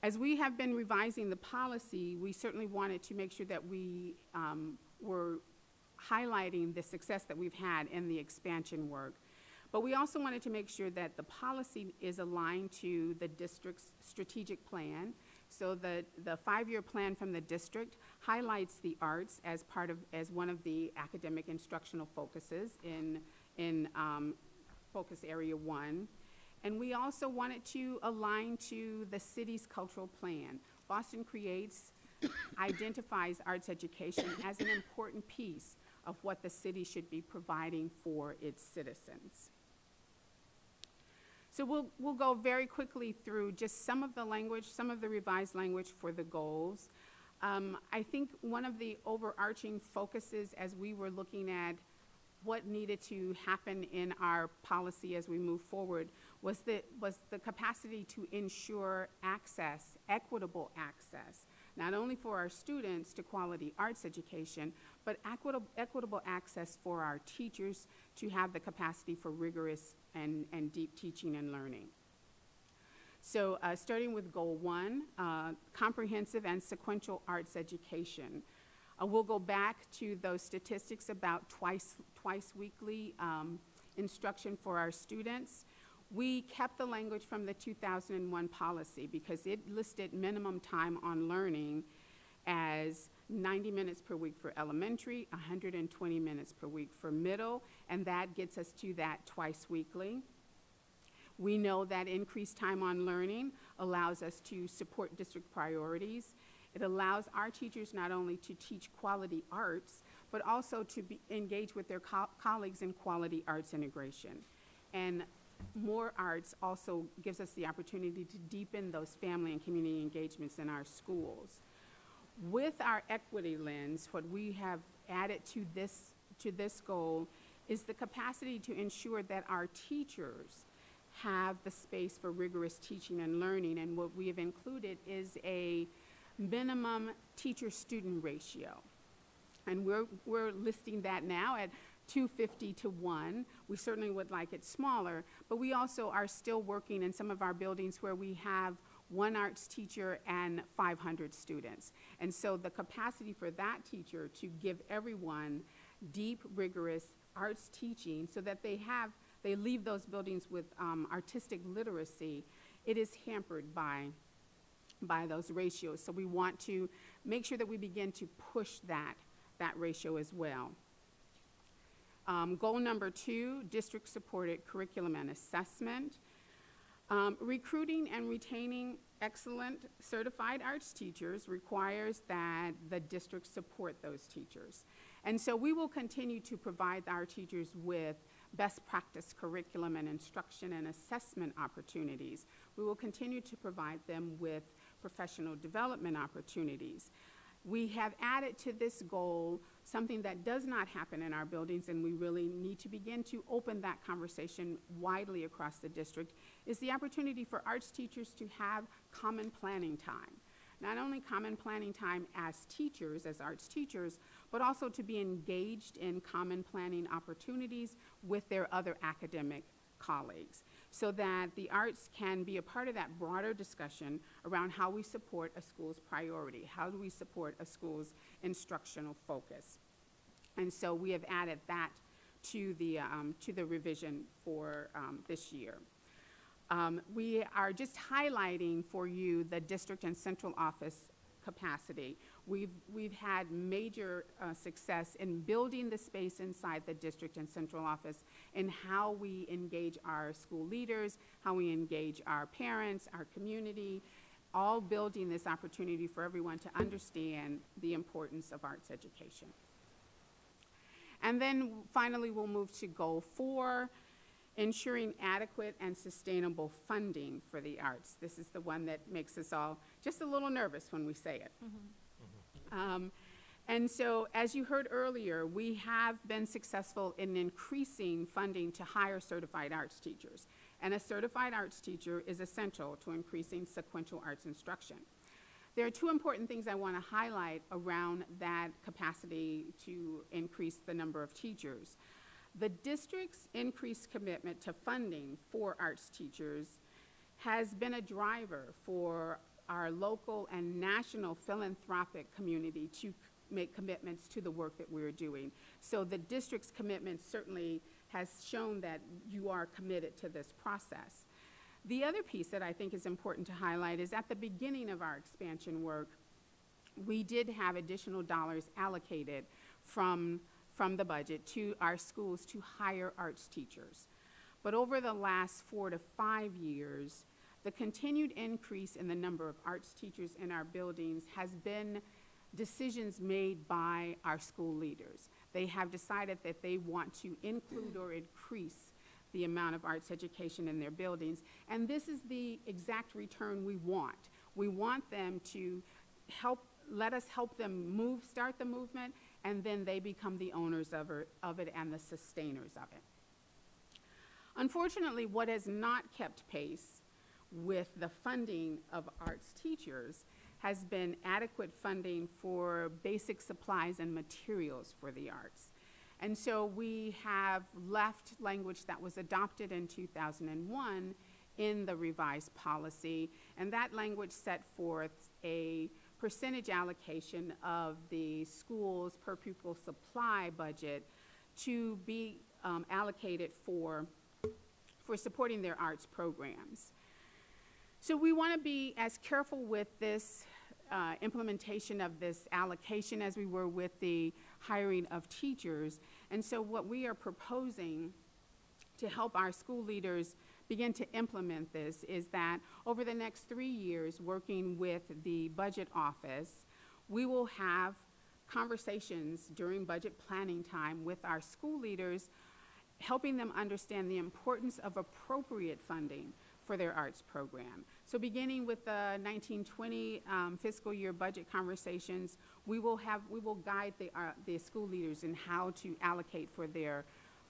As we have been revising the policy, we certainly wanted to make sure that we were highlighting the success that we've had in the expansion work. But we also wanted to make sure that the policy is aligned to the district's strategic plan. So the 5-year plan from the district highlights the arts as one of the academic instructional focuses in focus area 1. And we also wanted to align to the city's cultural plan. Boston Creates identifies arts education as an important piece of what the city should be providing for its citizens. So we'll go very quickly through just some of the language, some of the revised language for the goals. I think one of the overarching focuses as we were looking at what needed to happen in our policy as we move forward was the capacity to ensure access, equitable access, not only for our students to quality arts education, but equitable access for our teachers to have the capacity for rigorous and deep teaching and learning. So starting with goal 1, comprehensive and sequential arts education. We'll go back to those statistics about twice weekly instruction for our students. We kept the language from the 2001 policy because it listed minimum time on learning as 90 minutes per week for elementary, 120 minutes per week for middle, and that gets us to that twice weekly. We know that increased time on learning allows us to support district priorities. It allows our teachers not only to teach quality arts, but also to engage with their colleagues in quality arts integration. And more arts also gives us the opportunity to deepen those family and community engagements in our schools. With our equity lens, what we have added to this goal is the capacity to ensure that our teachers have the space for rigorous teaching and learning, and what we have included is a minimum teacher-student ratio. And we're listing that now at 250 to 1. We certainly would like it smaller, but we also are still working in some of our buildings where we have 1 arts teacher and 500 students. And so the capacity for that teacher to give everyone deep, rigorous arts teaching so that they leave those buildings with artistic literacy, it is hampered by those ratios. So we want to make sure that we begin to push that ratio as well. Goal number 2, district-supported curriculum and assessment. Recruiting and retaining excellent certified arts teachers requires that the district support those teachers. And so we will continue to provide our teachers with best practice curriculum and instruction and assessment opportunities. We will continue to provide them with professional development opportunities. We have added to this goal something that does not happen in our buildings, and we really need to begin to open that conversation widely across the district, is the opportunity for arts teachers to have common planning time. Not only common planning time as teachers, as arts teachers, but also to be engaged in common planning opportunities with their other academic colleagues, so that the arts can be a part of that broader discussion around how we support a school's priority, how do we support a school's instructional focus. And so we have added that to the revision for this year. We are just highlighting for you the district and central office capacity. We've had major success in building the space inside the district and central office and how we engage our school leaders, how we engage our parents, our community, all building this opportunity for everyone to understand the importance of arts education. And then finally, we'll move to goal 4, ensuring adequate and sustainable funding for the arts. This is the one that makes us all just a little nervous when we say it. And so, as you heard earlier, we have been successful in increasing funding to hire certified arts teachers. And a certified arts teacher is essential to increasing sequential arts instruction. There are 2 important things I want to highlight around that capacity to increase the number of teachers. The district's increased commitment to funding for arts teachers has been a driver for our local and national philanthropic community to make commitments to the work that we're doing. So the district's commitment certainly has shown that you are committed to this process. The other piece that I think is important to highlight is at the beginning of our expansion work, we did have additional dollars allocated from the budget to our schools to hire arts teachers. But over the last 4 to 5 years, the continued increase in the number of arts teachers in our buildings has been decisions made by our school leaders. They have decided that they want to include or increase the amount of arts education in their buildings, and this is the exact return we want. We want them to help let us help them start the movement, and then they become the owners of it and the sustainers of it. Unfortunately, what has not kept pace with the funding of arts teachers has been adequate funding for basic supplies and materials for the arts. And so we have left language that was adopted in 2001 in the revised policy, and that language set forth a percentage allocation of the school's per pupil supply budget to be allocated for supporting their arts programs. So we want to be as careful with this implementation of this allocation as we were with the hiring of teachers. And so what we are proposing to help our school leaders begin to implement this is that over the next 3 years, working with the budget office, we will have conversations during budget planning time with our school leaders, helping them understand the importance of appropriate funding for their arts program. So beginning with the 1920 fiscal year budget conversations, we will guide the school leaders in how to allocate for their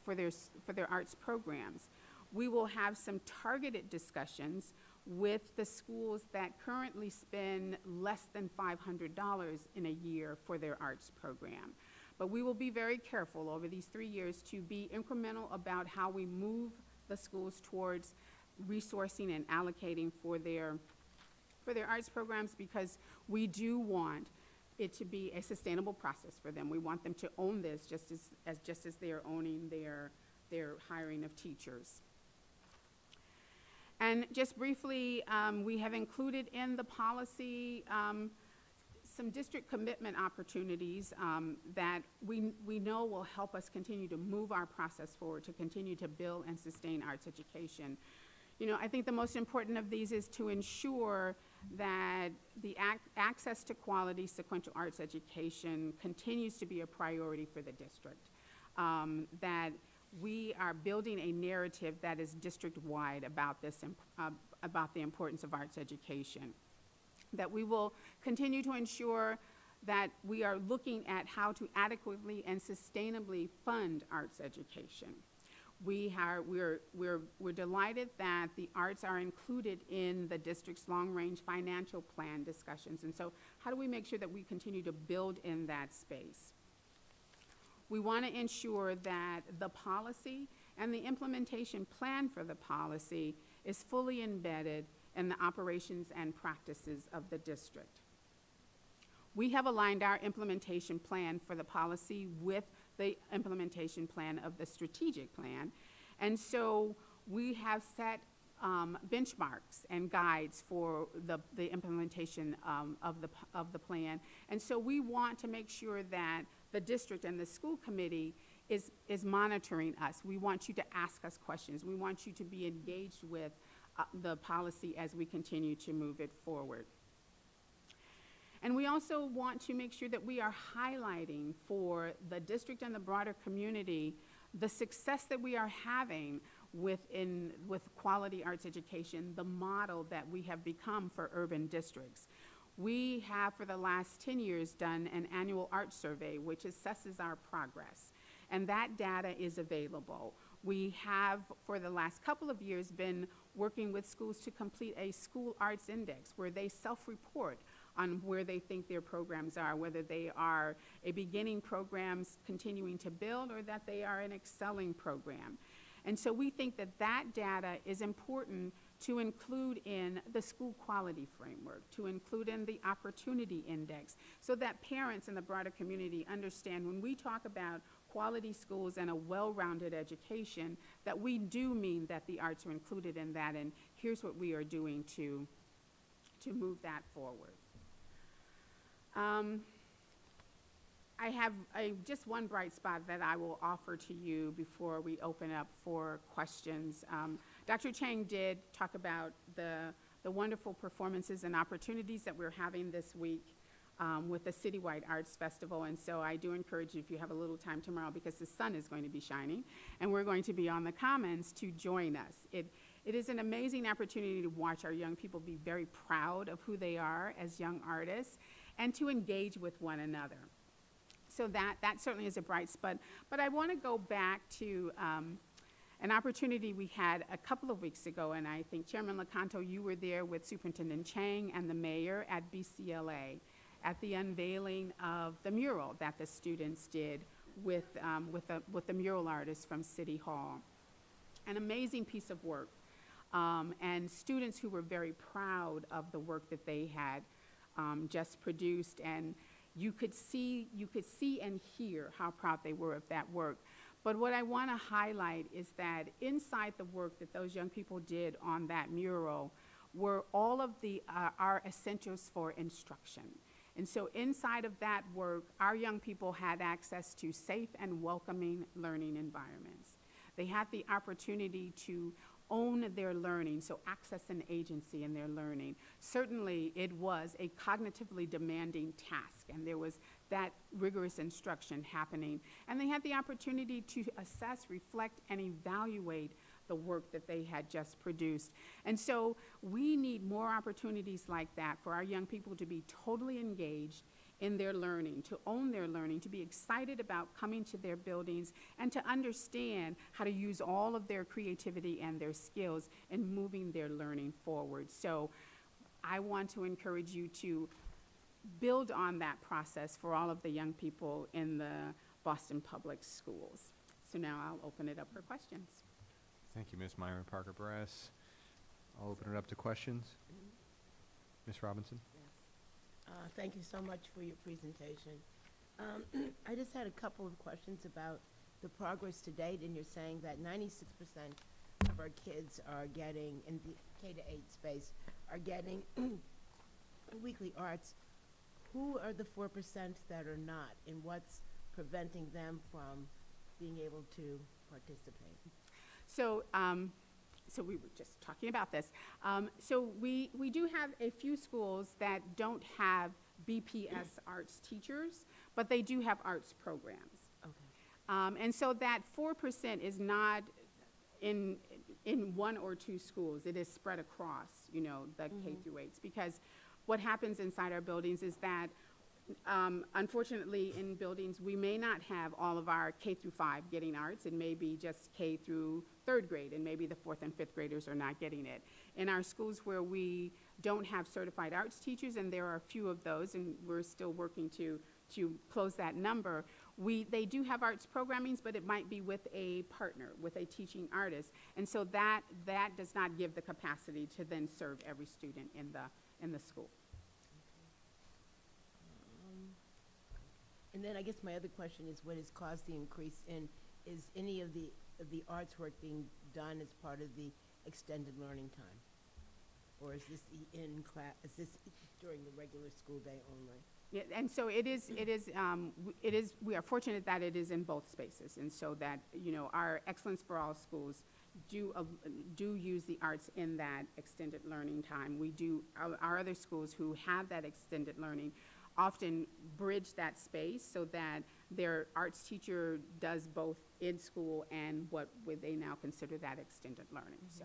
arts programs. We will have some targeted discussions with the schools that currently spend less than $500 in a year for their arts program. But we will be very careful over these 3 years to be incremental about how we move the schools towards resourcing and allocating for their arts programs, because we do want it to be a sustainable process for them. We want them to own this just as they are owning their hiring of teachers. And just briefly, we have included in the policy some district commitment opportunities that we know will help us continue to move our process forward, to continue to build and sustain arts education. You know, I think the most important of these is to ensure that the access to quality sequential arts education continues to be a priority for the district, that we are building a narrative that is district-wide about this, about the importance of arts education, that we will continue to ensure that we are looking at how to adequately and sustainably fund arts education. We're delighted that the arts are included in the district's long-range financial plan discussions, and so how do we make sure that we continue to build in that space? We want to ensure that the policy and the implementation plan for the policy is fully embedded in the operations and practices of the district. We have aligned our implementation plan for the policy with the implementation plan of the strategic plan, and so we have set benchmarks and guides for the implementation of the plan, and so we want to make sure that the district and the school committee is monitoring us. We want you to ask us questions. We want you to be engaged with the policy as we continue to move it forward. And we also want to make sure that we are highlighting for the district and the broader community the success that we are having with quality arts education, the model that we have become for urban districts. We have, for the last 10 years, done an annual art survey which assesses our progress, and that data is available. We have, for the last couple of years, been working with schools to complete a school arts index where they self-report on where they think their programs are, whether they are a beginning programs continuing to build or that they are an excelling program. And so we think that that data is important to include in the school quality framework, to include in the opportunity index, so that parents and the broader community understand when we talk about quality schools and a well-rounded education, that we do mean that the arts are included in that, and here's what we are doing to move that forward. I have just one bright spot that I will offer to you before we open up for questions. Dr. Chang did talk about the wonderful performances and opportunities that we're having this week with the Citywide Arts Festival, and so I do encourage you, if you have a little time tomorrow, because the sun is going to be shining, and we're going to be on the Commons, to join us. It is an amazing opportunity to watch our young people be very proud of who they are as young artists, and to engage with one another. So that certainly is a bright spot. But I want to go back to an opportunity we had a couple of weeks ago, and I think Chairman Lecanto, you were there with Superintendent Chang and the mayor at BCLA at the unveiling of the mural that the students did with the mural artists from City Hall. An amazing piece of work, and students who were very proud of the work that they had just produced, and you could see and hear how proud they were of that work. But what I want to highlight is that inside the work that those young people did on that mural were all of our essentials for instruction. And so inside of that work, our young people had access to safe and welcoming learning environments. They had the opportunity to own their learning, so access and agency in their learning. Certainly, it was a cognitively demanding task, and there was that rigorous instruction happening. And they had the opportunity to assess, reflect, and evaluate the work that they had just produced. And so we need more opportunities like that for our young people to be totally engaged in their learning, to own their learning, to be excited about coming to their buildings, and to understand how to use all of their creativity and their skills in moving their learning forward. So I want to encourage you to build on that process for all of the young people in the Boston Public Schools. So now I'll open it up for questions. Thank you, Ms. Myron Parker-Barras. I'll open it up to questions. Ms. Robinson? Thank you so much for your presentation. I just had a couple of questions about the progress to date, and you're saying that 96% of our kids are getting, in the K-8 space, are getting weekly arts. Who are the 4% that are not, and what's preventing them from being able to participate? So, so we were just talking about this. So we do have a few schools that don't have BPS arts teachers, but they do have arts programs. Okay. And so that 4% is not in one or two schools. It is spread across, you know, the K through 8s, because what happens inside our buildings is that unfortunately, in buildings, we may not have all of our K through 5 getting arts. It may be just K through 3rd grade, and maybe the 4th and 5th graders are not getting it. In our schools where we don't have certified arts teachers, and there are a few of those, and we're still working to close that number, they do have arts programmings, but it might be with a partner, with a teaching artist. And so that does not give the capacity to then serve every student in the school. And then I guess my other question is, what has caused the increase in, is any of the arts work being done as part of the extended learning time? Or is this in class, is this during the regular school day only? Yeah, and so we are fortunate that it is in both spaces, and so that, you know, our Excellence for All schools do use the arts in that extended learning time. We do, our other schools who have that extended learning often bridge that space so that their arts teacher does both in school and what would they now consider that extended learning. So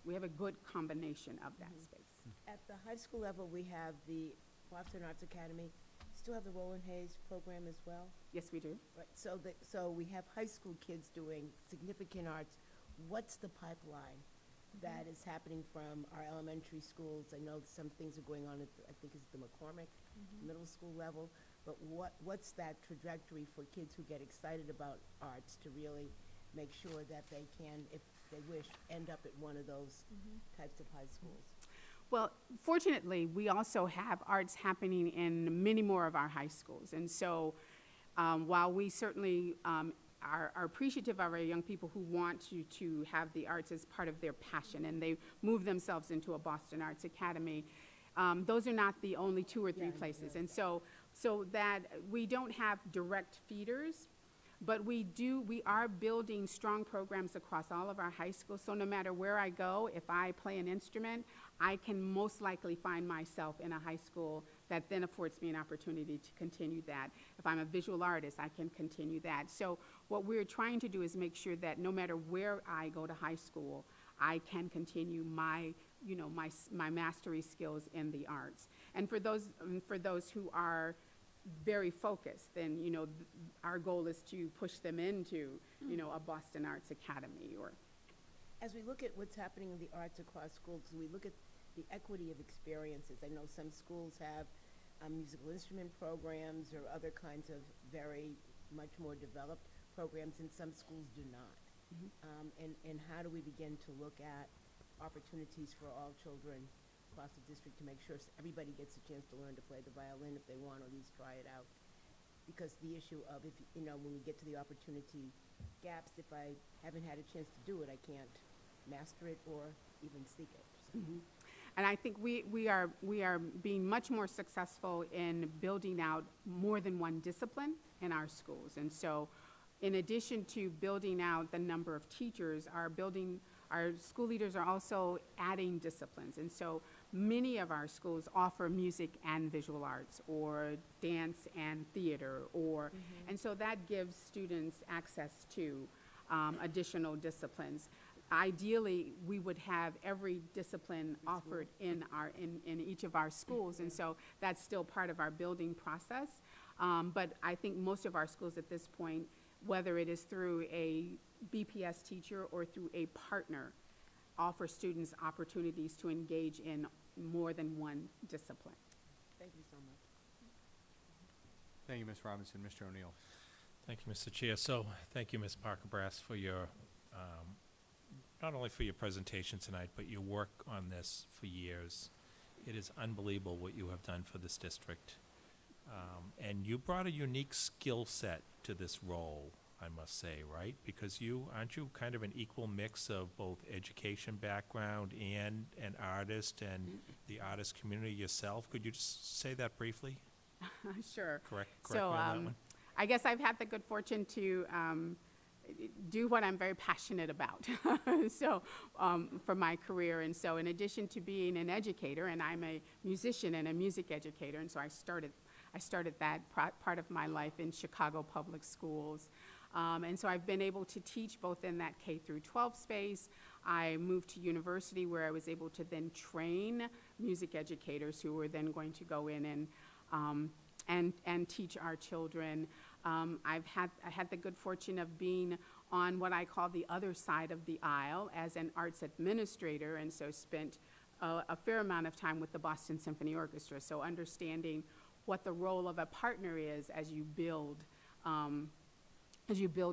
we have a good combination of that space. At the high school level, we have the Boston Arts Academy. Still have the Roland Hayes program as well? Yes, we do. Right, so we have high school kids doing significant arts. What's the pipeline that is happening from our elementary schools? I know some things are going on at, I think it's the McCormick middle school level, but what's that trajectory for kids who get excited about arts to really make sure that they can, if they wish, end up at one of those types of high schools? Well, fortunately, we also have arts happening in many more of our high schools. And so while we certainly are appreciative of our young people who want to have the arts as part of their passion, and they move themselves into a Boston Arts Academy, those are not the only 2 or 3 places. And so that we don't have direct feeders, but we are building strong programs across all of our high schools. So no matter where I go, if I play an instrument, I can most likely find myself in a high school that then affords me an opportunity to continue that. If I'm a visual artist, I can continue that. So what we're trying to do is make sure that no matter where I go to high school, I can continue my mastery skills in the arts. And for those who are very focused, then, you know, our goal is to push them into, you know, a Boston Arts Academy or. As we look at what's happening in the arts across schools, and we look at the equity of experiences, I know some schools have musical instrument programs or other kinds of very much more developed programs, and some schools do not. And how do we begin to look at opportunities for all children across the district to make sure everybody gets a chance to learn to play the violin if they want, or at least try it out? Because the issue of, if you know, when we get to the opportunity gaps, if I haven't had a chance to do it, I can't master it or even seek it. So. And I think we are being much more successful in building out more than one discipline in our schools. And so, in addition to building out the number of teachers, our school leaders are also adding disciplines. And so many of our schools offer music and visual arts, or dance and theater, or, and so that gives students access to additional disciplines. Ideally, we would have every discipline offered in each of our schools, and so that's still part of our building process. But I think most of our schools at this point, whether it is through a BPS teacher or through a partner, offer students opportunities to engage in more than one discipline. Thank you so much. Thank you, Ms. Robinson. Mr. O'Neill. Thank you, Mr. Chair. So, thank you, Ms. Parker-Brass, for your, not only for your presentation tonight, but your work on this for years. It is unbelievable what you have done for this district. And you brought a unique skill set to this role, I must say, right? Because aren't you kind of an equal mix of both education background and an artist and the artist community yourself? Could you just say that briefly? Sure. Correct me on that one. I guess I've had the good fortune to do what I'm very passionate about so for my career. And so in addition to being an educator, and I'm a musician and a music educator, and so I started that part of my life in Chicago public schools. And so I've been able to teach both in that K through 12 space. I moved to university where I was able to then train music educators who were then going to go in and teach our children. I had the good fortune of being on what I call the other side of the aisle as an arts administrator, and so spent a fair amount of time with the Boston Symphony Orchestra, so understanding what the role of a partner is as you build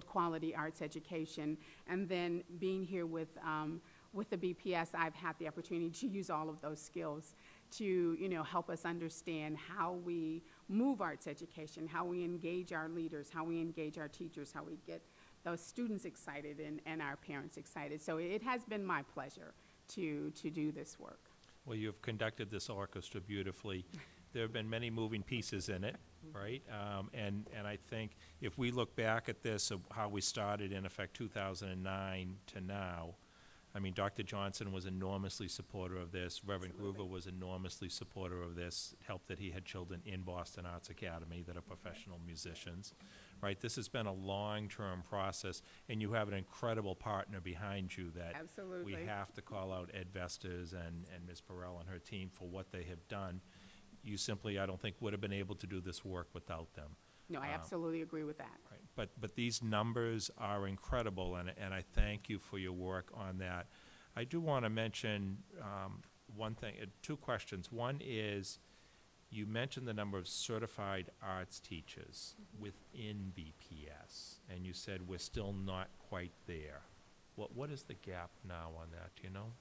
quality arts education. And then being here with the BPS, I've had the opportunity to use all of those skills to, you know, help us understand how we move arts education, how we engage our leaders, how we engage our teachers, how we get those students excited and our parents excited. So it has been my pleasure to do this work. Well, you've conducted this orchestra beautifully. There have been many moving pieces in it, right? And I think if we look back at this, of how we started, in effect, 2009 to now, I mean, Dr. Johnson was enormously supportive of this. Reverend Groover was enormously supportive of this. It helped that he had children in Boston Arts Academy that are professional musicians, right? This has been a long-term process, and you have an incredible partner behind you that Absolutely. We have to call out Ed Vesters and Ms. Perrell and her team for what they have done. You simply, I don't think, would have been able to do this work without them. No, I absolutely agree with that. Right. But these numbers are incredible, and I thank you for your work on that. I do want to mention one thing, two questions. One is, you mentioned the number of certified arts teachers within BPS, and you said we're still not quite there. What is the gap now on that, do you know?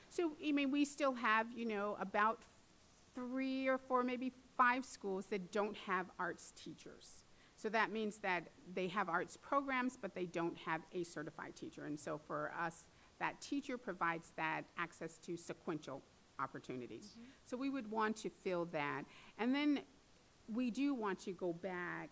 So, I mean, we still have, you know, about 3 or 4, maybe 5 schools that don't have arts teachers. So that means that they have arts programs, but they don't have a certified teacher. And so for us, that teacher provides that access to sequential opportunities. So we would want to fill that. And then we do want to go back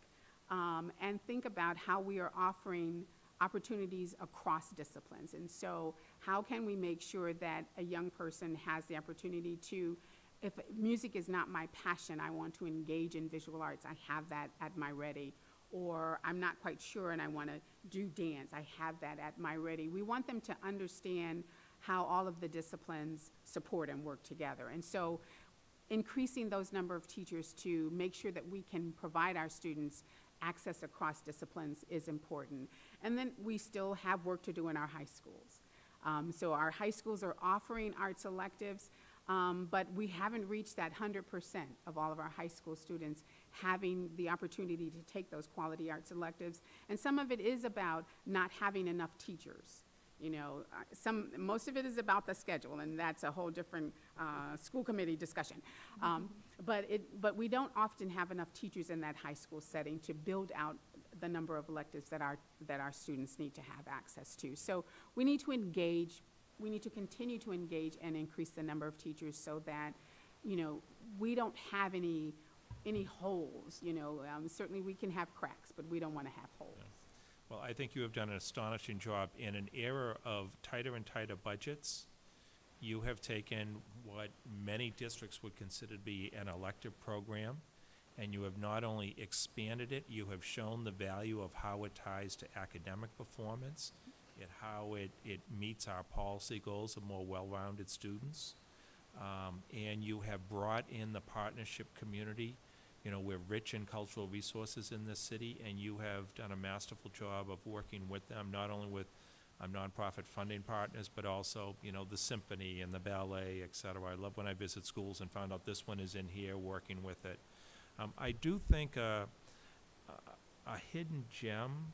and think about how we are offering opportunities across disciplines. And so how can we make sure that a young person has the opportunity to, if music is not my passion, I want to engage in visual arts, I have that at my ready. Or I'm not quite sure and I want to do dance, I have that at my ready. We want them to understand how all of the disciplines support and work together. And so increasing those number of teachers to make sure that we can provide our students access across disciplines is important. And then we still have work to do in our high schools. So our high schools are offering arts electives, but we haven't reached that 100% of all of our high school students having the opportunity to take those quality arts electives. And some of it is about not having enough teachers. You know, most of it is about the schedule, and that's a whole different school committee discussion. But we don't often have enough teachers in that high school setting to build out the number of electives that our students need to have access to. So we need to engage. We need to continue to engage and increase the number of teachers so that, you know, we don't have any holes. You know, certainly we can have cracks, but we don't want to have holes. Yeah. Well, I think you have done an astonishing job in an era of tighter and tighter budgets. You have taken what many districts would consider to be an elective program, and you have not only expanded it, you have shown the value of how it ties to academic performance, and how it meets our policy goals of more well-rounded students. And you have brought in the partnership community. You know, we're rich in cultural resources in this city, and you have done a masterful job of working with them, not only with nonprofit funding partners, but also, you know, the symphony and the ballet, et cetera. I love when I visit schools and find out this one is in here working with it. I do think a hidden gem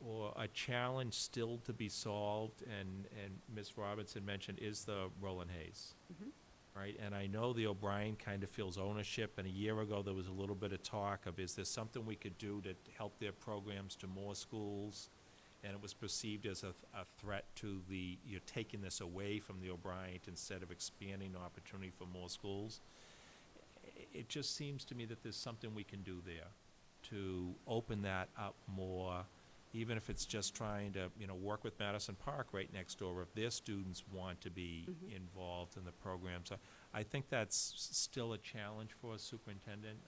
or a challenge still to be solved, and Ms. Robinson mentioned, is the Roland Hayes. Mm-hmm. Right, and I know the O'Brien kind of feels ownership, and a year ago there was a little bit of talk of, is there something we could do to help their programs to more schools? And it was perceived as a threat to you're taking this away from the O'Brien instead of expanding opportunity for more schools. It just seems to me that there's something we can do there to open that up more, even if it's just trying to, you know, work with Madison Park right next door if their students want to be involved in the program. So I think that's still a challenge for a superintendent,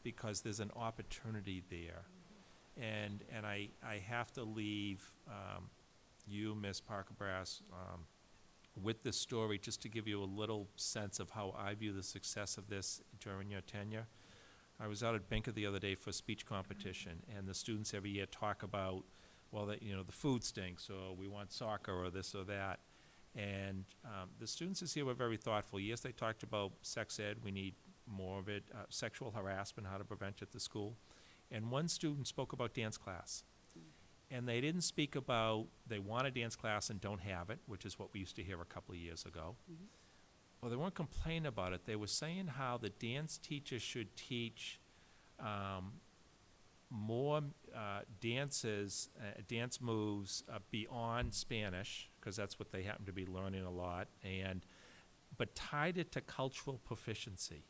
because there's an opportunity there. And I have to leave you, Ms. Parker-Brass, with this story just to give you a little sense of how I view the success of this during your tenure. I was out at Binker the other day for a speech competition, and the students every year talk about, well, you know, the food stinks, or we want soccer, or this or that. And the students this year were very thoughtful. Yes, they talked about sex ed, we need more of it, sexual harassment, how to prevent it at the school. And one student spoke about dance class. And they didn't speak about they want a dance class and don't have it, which is what we used to hear a couple of years ago. Well, they weren't complaining about it. They were saying how the dance teacher should teach more dances, dance moves beyond Spanish, because that's what they happen to be learning a lot, but tied it to cultural proficiency.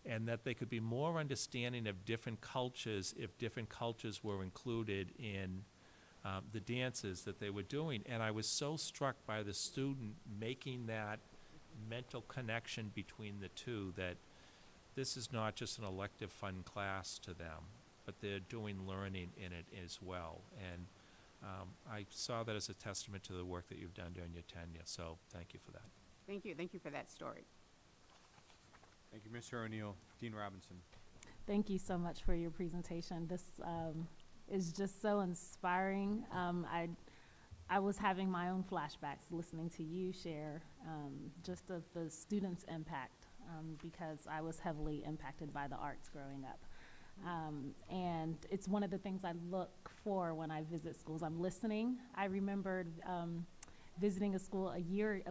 And that they could be more understanding of different cultures if different cultures were included in the dances that they were doing. And I was so struck by the student making that mental connection between the two, that this is not just an elective fun class to them, but they're doing learning in it as well. And I saw that as a testament to the work that you've done during your tenure, so thank you for that. Thank you. Thank you for that story. Thank you, Mr. O'Neill. Dean Robinson. Thank you so much for your presentation. This is just so inspiring. I was having my own flashbacks listening to you share just of the students' impact, because I was heavily impacted by the arts growing up. And it's one of the things I look for when I visit schools. I'm listening. I remembered visiting a school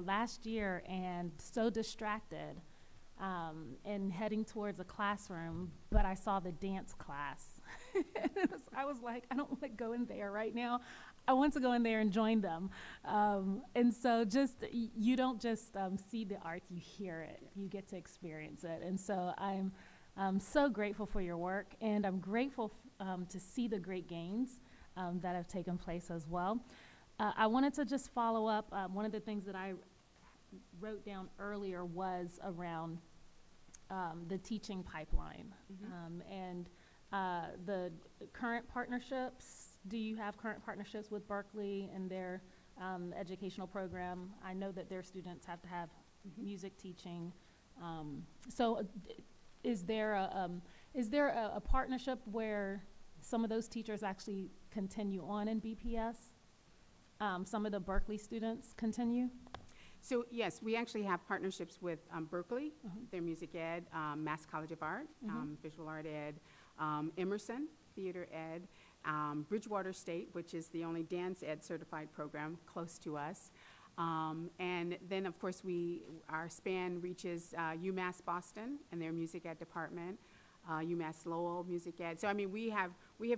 last year and so distracted and heading towards a classroom, but I saw the dance class. I was like, I don't want to go in there right now. I want to go in there and join them. And so you don't just see the art, you hear it. You get to experience it. And so I'm so grateful for your work, and I'm grateful to see the great gains that have taken place as well. I wanted to just follow up. One of the things that I wrote down earlier was around the teaching pipeline and the current partnerships. Do you have current partnerships with Berkeley and their educational program? I know that their students have to have music teaching. Is there a partnership where some of those teachers actually continue on in BPS? Some of the Berkeley students continue? So yes, we actually have partnerships with Berkeley, their music ed, Mass College of Art, visual art ed, Emerson, theater ed, Bridgewater State, which is the only dance ed certified program close to us. And then of course our span reaches UMass Boston and their music ed department, UMass Lowell music ed. So I mean, we have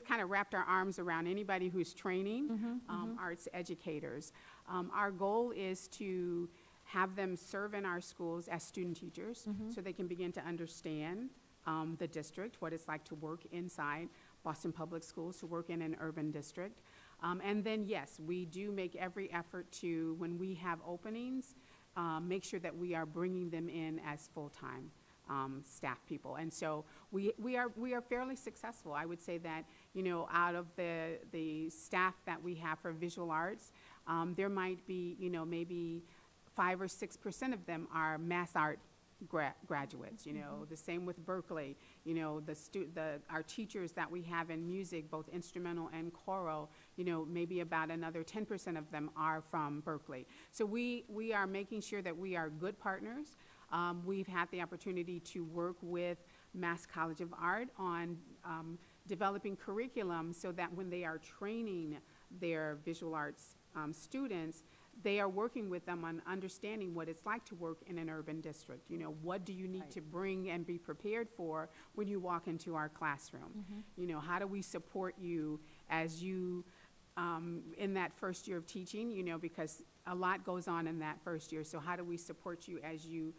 kind of wrapped our arms around anybody who's training arts educators. Our goal is to have them serve in our schools as student teachers so they can begin to understand the district, what it's like to work inside Boston Public Schools, to work in an urban district. And then yes, we do make every effort to, when we have openings, make sure that we are bringing them in as full-time staff people. And so we are fairly successful. I would say that, you know, out of the staff that we have for visual arts, there might be, you know, maybe 5 or 6% of them are mass art graduates, you know. The same with Berkeley, you know, our teachers that we have in music, both instrumental and choral, you know, maybe about another 10% of them are from Berkeley. So we are making sure that we are good partners. We've had the opportunity to work with Mass College of Art on developing curriculum so that when they are training their visual arts students, they are working with them on understanding what it's like to work in an urban district. You know, what do you need to bring and be prepared for when you walk into our classroom? You know, how do we support you as you, in that first year of teaching, you know, because a lot goes on in that first year. So how do we support you as you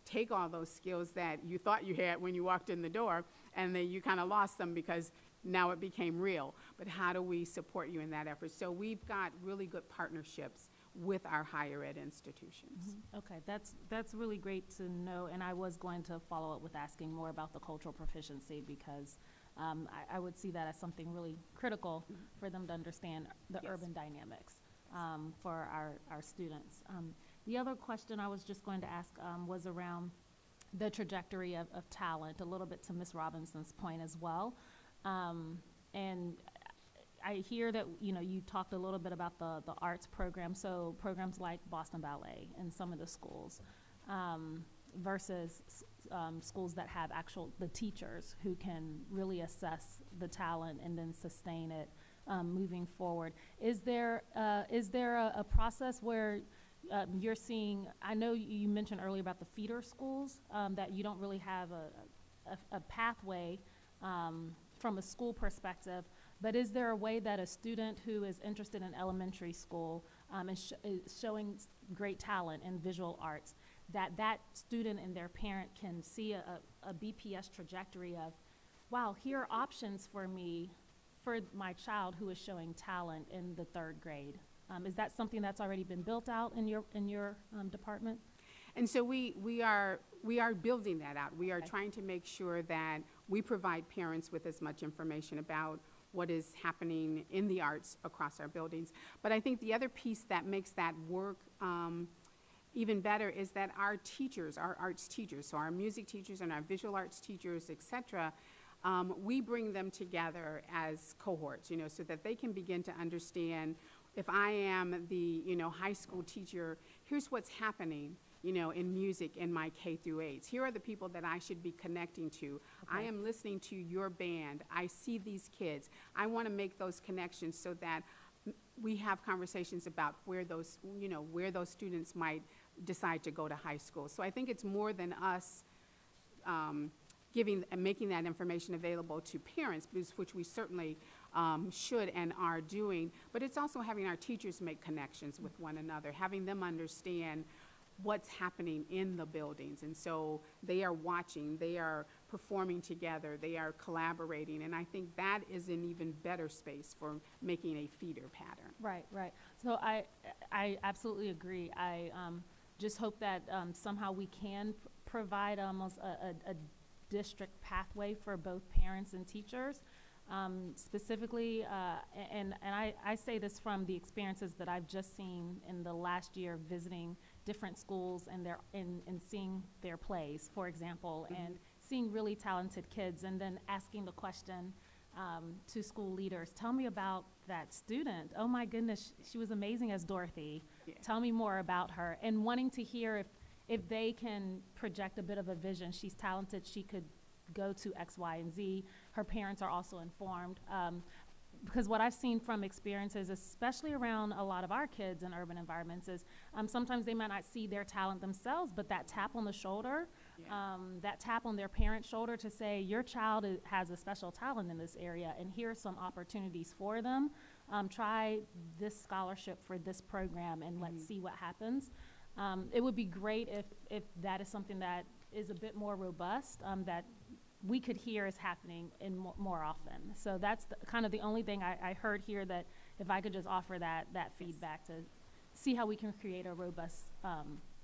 take all those skills that you thought you had when you walked in the door, and then you kind of lost them because now it became real. But how do we support you in that effort? So we've got really good partnerships with our higher ed institutions. Okay, that's really great to know, and I was going to follow up with asking more about the cultural proficiency because I would see that as something really critical for them to understand the urban dynamics for our students. The other question I was just going to ask was around the trajectory of talent, a little bit to Ms. Robinson's point as well. And I hear that, you know, you talked a little bit about the arts program, so programs like Boston Ballet in some of the schools versus schools that have the teachers who can really assess the talent and then sustain it moving forward. Is there a process where you're seeing, I know you mentioned earlier about the feeder schools, that you don't really have a pathway from a school perspective, but is there a way that a student who is interested in elementary school is showing great talent in visual arts, that student and their parent can see a BPS trajectory of, wow, here are options for me, for my child who is showing talent in the 3rd grade? Is that something that's already been built out in your department? And so we are building that out. We are trying to make sure that we provide parents with as much information about what is happening in the arts across our buildings. But I think the other piece that makes that work even better is that our teachers, our arts teachers, so our music teachers and our visual arts teachers, et cetera, we bring them together as cohorts, you know, so that they can begin to understand, if I am the, you know, high school teacher, here's what's happening, you know, in music in my K through 8s. Here are the people that I should be connecting to. I am listening to your band. I see these kids. I want to make those connections so that we have conversations about where those, you know, where those students might decide to go to high school. So I think it's more than us giving and making that information available to parents, which we certainly should and are doing, but it's also having our teachers make connections with one another, having them understand what's happening in the buildings. And so they are watching, they are performing together, they are collaborating, and I think that is an even better space for making a feeder pattern. Right, right. So I absolutely agree. I just hope that somehow we can provide almost a district pathway for both parents and teachers. Specifically, and I say this from the experiences that I've just seen in the last year visiting different schools and seeing their plays, for example, and seeing really talented kids, and then asking the question to school leaders, tell me about that student. Oh my goodness, she was amazing as Dorothy. Yeah. Tell me more about her, and wanting to hear if they can project a bit of a vision. She's talented, she could go to X, Y, and Z. Her parents are also informed. Because what I've seen from experiences, especially around a lot of our kids in urban environments, is sometimes they might not see their talent themselves, but that tap on the shoulder, that tap on their parent's shoulder to say, your child has a special talent in this area, and here's some opportunities for them. Try this scholarship for this program, and let's see what happens. It would be great if that is something that is a bit more robust, that we could hear is happening in more often. So that's kind of the only thing I heard here, that if I could just offer that feedback to see how we can create a robust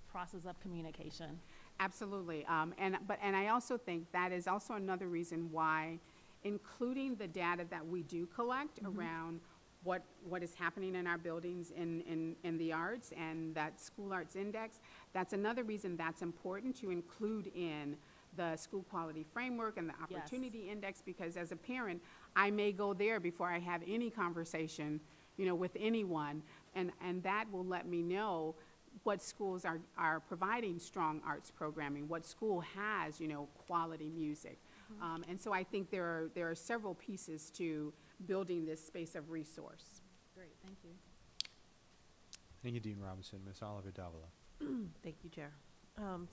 process of communication. Absolutely. And I also think that is also another reason why including the data that we do collect around what is happening in our buildings in the arts and that school arts index, that's another reason that's important to include in the school quality framework and the opportunity index, because as a parent, I may go there before I have any conversation, with anyone, and that will let me know what schools are providing strong arts programming, what school has, quality music. And so I think there are several pieces to building this space of resource. Great, thank you. Thank you, Dean Robinson. Ms. Oliver Davila. Thank you, Chair.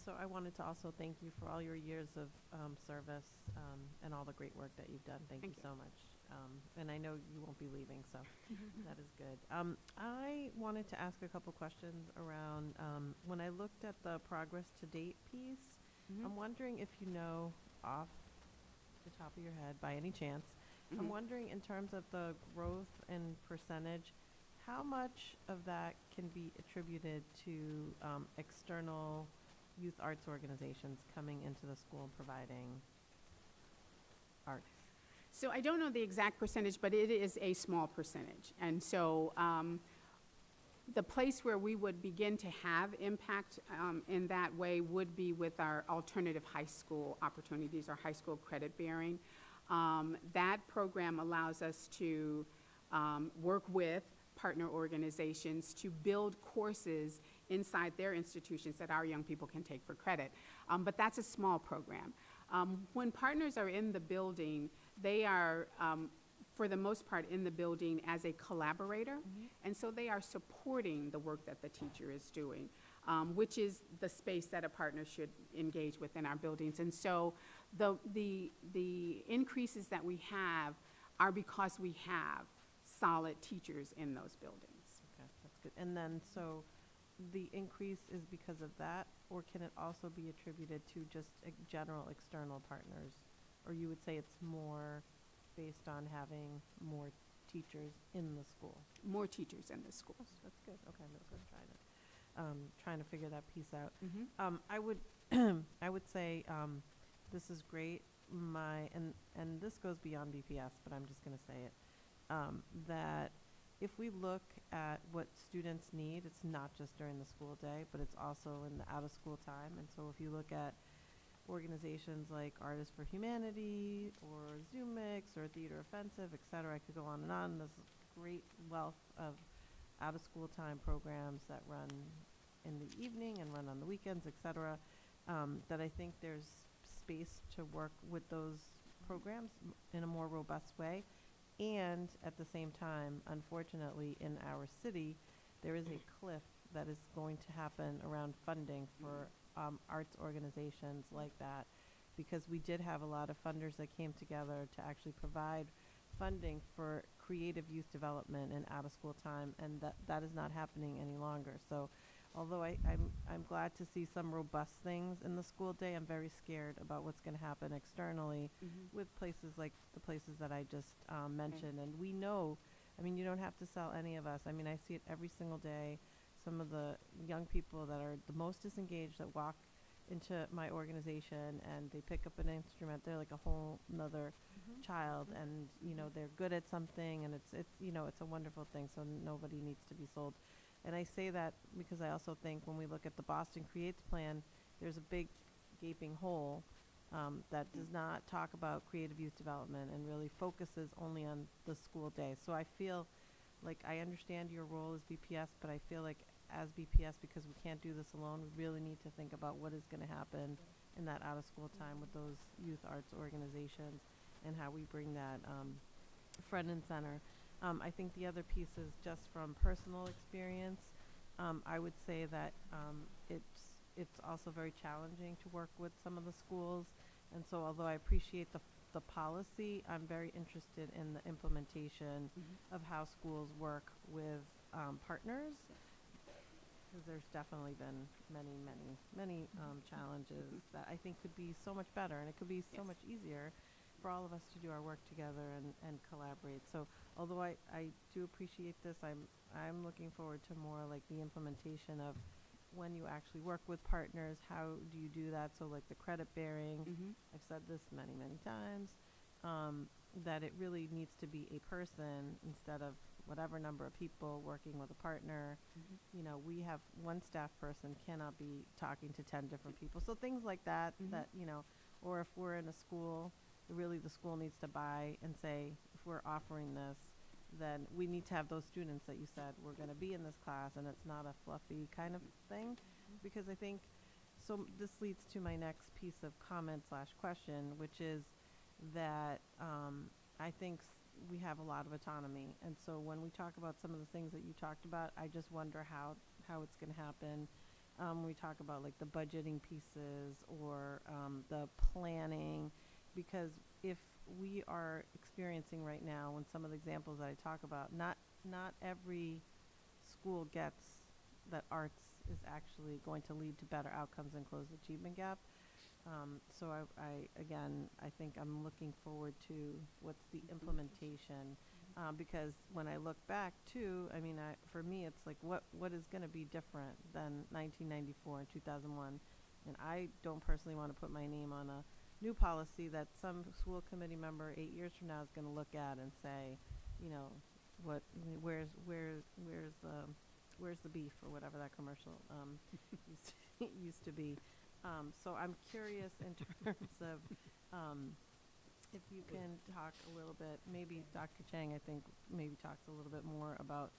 So I wanted to also thank you for all your years of service and all the great work that you've done. Thank you so much. And I know you won't be leaving, so that is good. I wanted to ask a couple questions around when I looked at the progress to date piece. I'm wondering if you know off the top of your head, by any chance, I'm wondering in terms of the growth and percentage, how much of that can be attributed to external youth arts organizations coming into the school and providing arts? So I don't know the exact percentage, but it is a small percentage. And so the place where we would begin to have impact in that way would be with our alternative high school opportunities, our high school credit bearing. That program allows us to work with partner organizations to build courses inside their institutions that our young people can take for credit. But that's a small program. When partners are in the building, they are, for the most part, in the building as a collaborator, and so they are supporting the work that the teacher is doing, which is the space that a partner should engage with in our buildings. And so the increases that we have are because we have solid teachers in those buildings. Okay, that's good. And then, so the increase is because of that, or can it also be attributed to just general external partners? Or you would say it's more based on having more teachers in the school? More teachers in the schools. That's good. Okay, I'm just trying to figure that piece out. I would I would say this is great. And this goes beyond BPS, but I'm just going to say it. That if we look at what students need, it's not just during the school day, but it's also in the out-of-school time. And so if you look at organizations like Artists for Humanity or ZoomMix or Theater Offensive, et cetera, I could go on and on. There's a great wealth of out-of-school time programs that run in the evening and run on the weekends, et cetera, that I think there's space to work with those programs in a more robust way. And at the same time, unfortunately, in our city, there is a cliff that is going to happen around funding for arts organizations like that, because we did have a lot of funders that came together to actually provide funding for creative youth development and out-of-school time, and that is not happening any longer. So although I'm glad to see some robust things in the school day, I'm very scared about what's going to happen externally with places like the places that I just mentioned. And we know, I mean, you don't have to sell any of us. I mean, I see it every single day. Some of the young people that are the most disengaged that walk into my organization and they pick up an instrument, they're like a whole nother child, and you know, they're good at something, and it's you know, it's a wonderful thing. So nobody needs to be sold And I say that because I also think when we look at the Boston Creates plan, there's a big gaping hole that does not talk about creative youth development and really focuses only on the school day. So I feel like I understand your role as BPS, but I feel like as BPS, because we can't do this alone, we really need to think about what is going to happen in that out of school time with those youth arts organizations and how we bring that front and center. I think the other piece is just from personal experience. I would say that it's also very challenging to work with some of the schools, and so although I appreciate the policy, I'm very interested in the implementation of how schools work with partners, because there's definitely been many challenges that I think could be so much better, and it could be so much easier for all of us to do our work together and collaborate. So although I do appreciate this, I'm looking forward to more like the implementation of when you actually work with partners, how do you do that? So like the credit bearing, I've said this many times, that it really needs to be a person instead of whatever number of people working with a partner. You know, we have one staff person cannot be talking to 10 different people. So things like that, that, you know, or if we're in a school, really the school needs to buy and say, if we're offering this, then we need to have those students that you said we're going to be in this class, and it's not a fluffy kind of thing. Because I think, so this leads to my next piece of comment / question, which is that I think we have a lot of autonomy. And so when we talk about some of the things that you talked about, I just wonder how it's going to happen. When we talk about like the budgeting pieces or the planning, because if we are experiencing right now, when some of the examples that I talk about, not every school gets that arts is actually going to lead to better outcomes and close the achievement gap. So I think I'm looking forward to what's the implementation, because when I look back too, I mean, for me, it's like what is going to be different than 1994 and 2001, and I don't personally want to put my name on a new policy that some school committee member 8 years from now is going to look at and say, you know, where's the beef, or whatever that commercial used to be. So I'm curious in terms of if you can talk a little bit, maybe Dr. Chang, I think, maybe talks a little bit more about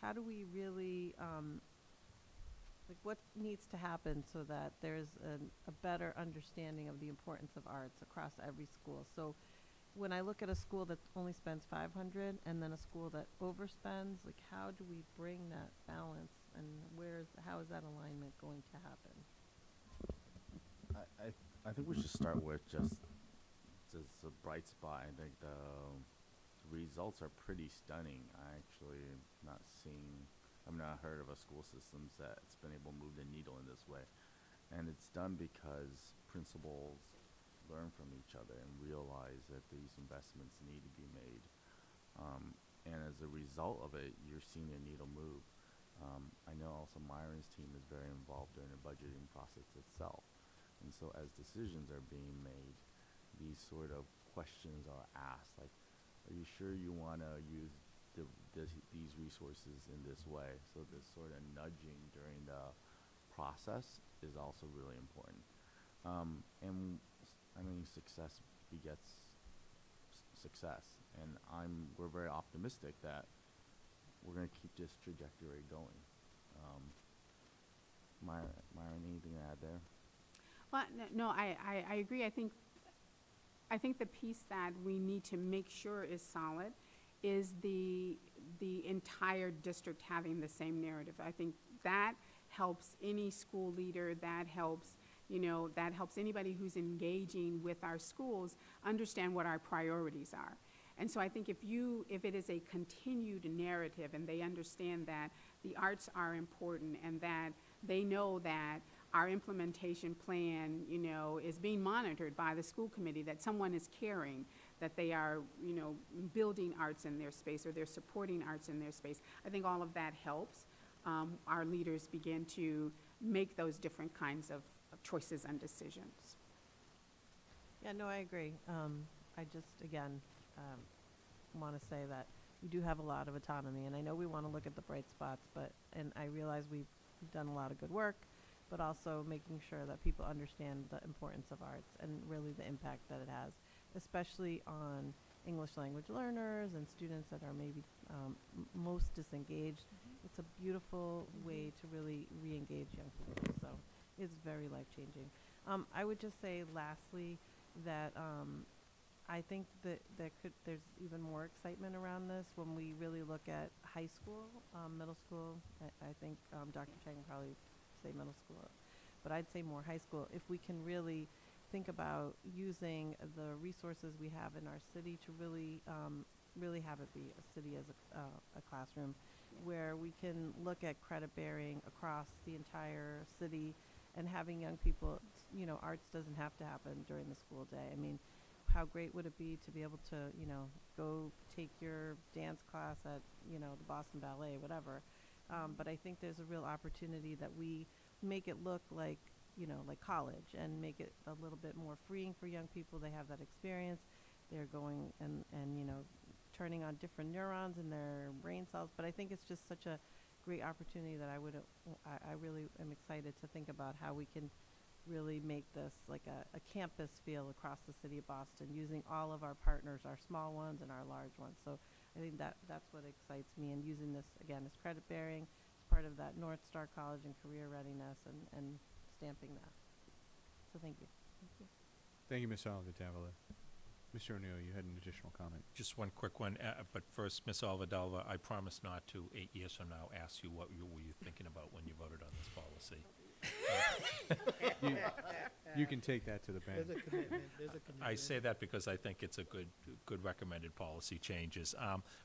how do we really, like what needs to happen so that there's a better understanding of the importance of arts across every school. So when I look at a school that only spends $500 and then a school that overspends, like how do we bring that balance, and how is that alignment going to happen? I think we should start with just a bright spot. I think the results are pretty stunning. I've not heard of a school system that's been able to move the needle in this way. And it's done because principals learn from each other and realize that these investments need to be made. And as a result of it, you're seeing the needle move. I know also Myron's team is very involved during the budgeting process itself. And so as decisions are being made, these sort of questions are asked, like, are you sure you want to use these resources in this way? So this sort of nudging during the process is also really important. And I mean, success begets success. And we're very optimistic that we're going to keep this trajectory going. Myron, anything to add there? Well, no, I agree. I think the piece that we need to make sure is solid is the entire district having the same narrative. I think that helps any school leader, that helps anybody who's engaging with our schools understand what our priorities are. And so I think if it is a continued narrative and they understand that the arts are important and that they know that our implementation plan, is being monitored by the school committee, that someone is caring, that they are, building arts in their space or they're supporting arts in their space. I think all of that helps our leaders begin to make those different kinds of choices and decisions. Yeah, no, I agree. I just, again, want to say that we do have a lot of autonomy. And I know we want to look at the bright spots, and I realize we've done a lot of good work, but also making sure that people understand the importance of arts and really the impact that it has, especially on English language learners and students that are maybe most disengaged. It's a beautiful way to really re-engage young people, so it's very life-changing. I would just say lastly that I think that there's even more excitement around this when we really look at high school, middle school. I think Dr. Chang would probably say middle school, but I'd say more high school. If we can really think about using the resources we have in our city to really have it be a city as a classroom, where we can look at credit bearing across the entire city and having young people, arts doesn't have to happen during the school day. I mean, how great would it be to be able to, go take your dance class at, the Boston Ballet, whatever. But I think there's a real opportunity that we make it look like, like college, and make it a little bit more freeing for young people. They have that experience. They're going and turning on different neurons in their brain cells. But I think it's just such a great opportunity that I really am excited to think about how we can really make this like a campus feel across the city of Boston, using all of our partners, our small ones and our large ones. So I think that's what excites me, and using this again as credit bearing, as part of that North Star College and career readiness, and stamping that. So thank you. Thank you, Ms. Oliver-Davila. Mr. O'Neill, you had an additional comment. Just one quick one, but first, Ms. Oliver-Davila, I promise not to, 8 years from now, ask you what were you thinking about when you voted on this policy. You can take that to the bank. There's a commitment. I say that because I think it's a good recommended policy changes.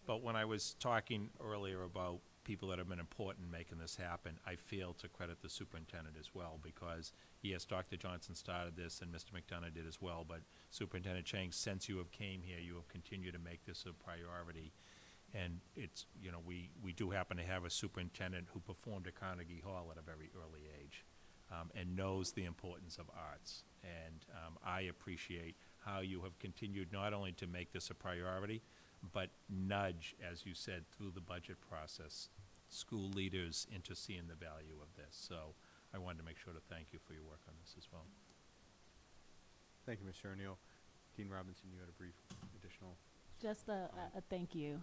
But when I was talking earlier about people that have been important in making this happen, I fail to credit the superintendent as well, because yes, Dr. Johnson started this and Mr. McDonough did as well, but Superintendent Chang, since you have came here, you have continued to make this a priority. And it's, we do happen to have a superintendent who performed at Carnegie Hall at a very early age, and knows the importance of arts. And I appreciate how you have continued not only to make this a priority, but nudge, as you said, through the budget process, school leaders into seeing the value of this. So I wanted to make sure to thank you for your work on this as well. Thank you, Mr. O'Neill. Dean Robinson, you had a brief additional. Just a thank you,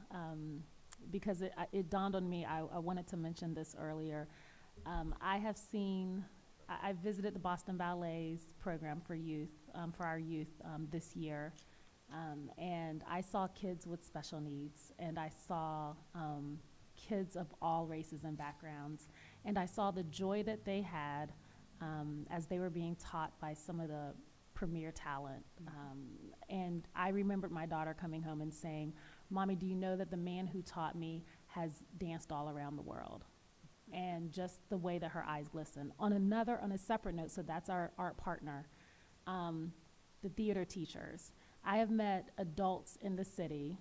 because it dawned on me, I wanted to mention this earlier. I visited the Boston Ballet's program for youth, for our youth this year, and I saw kids with special needs, and I saw kids of all races and backgrounds, and I saw the joy that they had as they were being taught by some of the premier talent. And I remembered my daughter coming home and saying, "Mommy, do you know that the man who taught me has danced all around the world?" And just the way that her eyes glisten. On a separate note, so that's our art partner, the theater teachers. I have met adults in the city,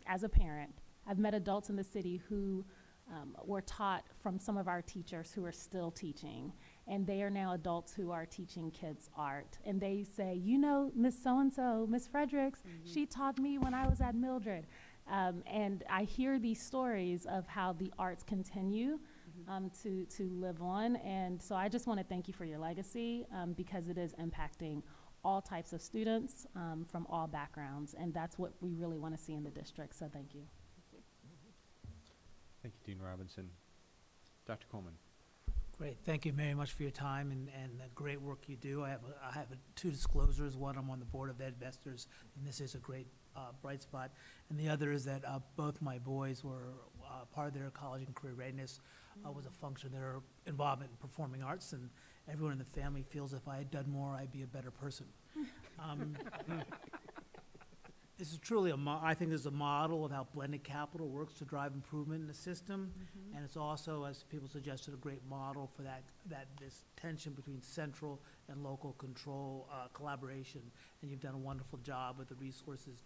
as a parent, I've met adults in the city who were taught from some of our teachers who are still teaching, and they are now adults who are teaching kids art. And they say, Miss So-and-so, Miss Fredericks, she taught me when I was at Mildred. And I hear these stories of how the arts continue to live on. And so I just want to thank you for your legacy, because it is impacting all types of students from all backgrounds. And that's what we really want to see in the district. So thank you. Thank you, Dean Robinson. Dr. Coleman. Great. Thank you very much for your time and the great work you do. I have two disclosures. One, I'm on the board of Edvestors, and this is a great bright spot. And the other is that both my boys were part of their college and career readiness was a function of their involvement in performing arts, and everyone in the family feels if I had done more, I'd be a better person. This is truly I think this is a model of how blended capital works to drive improvement in the system, and it's also, as people suggested, a great model for this tension between central and local control collaboration. And you've done a wonderful job with the resources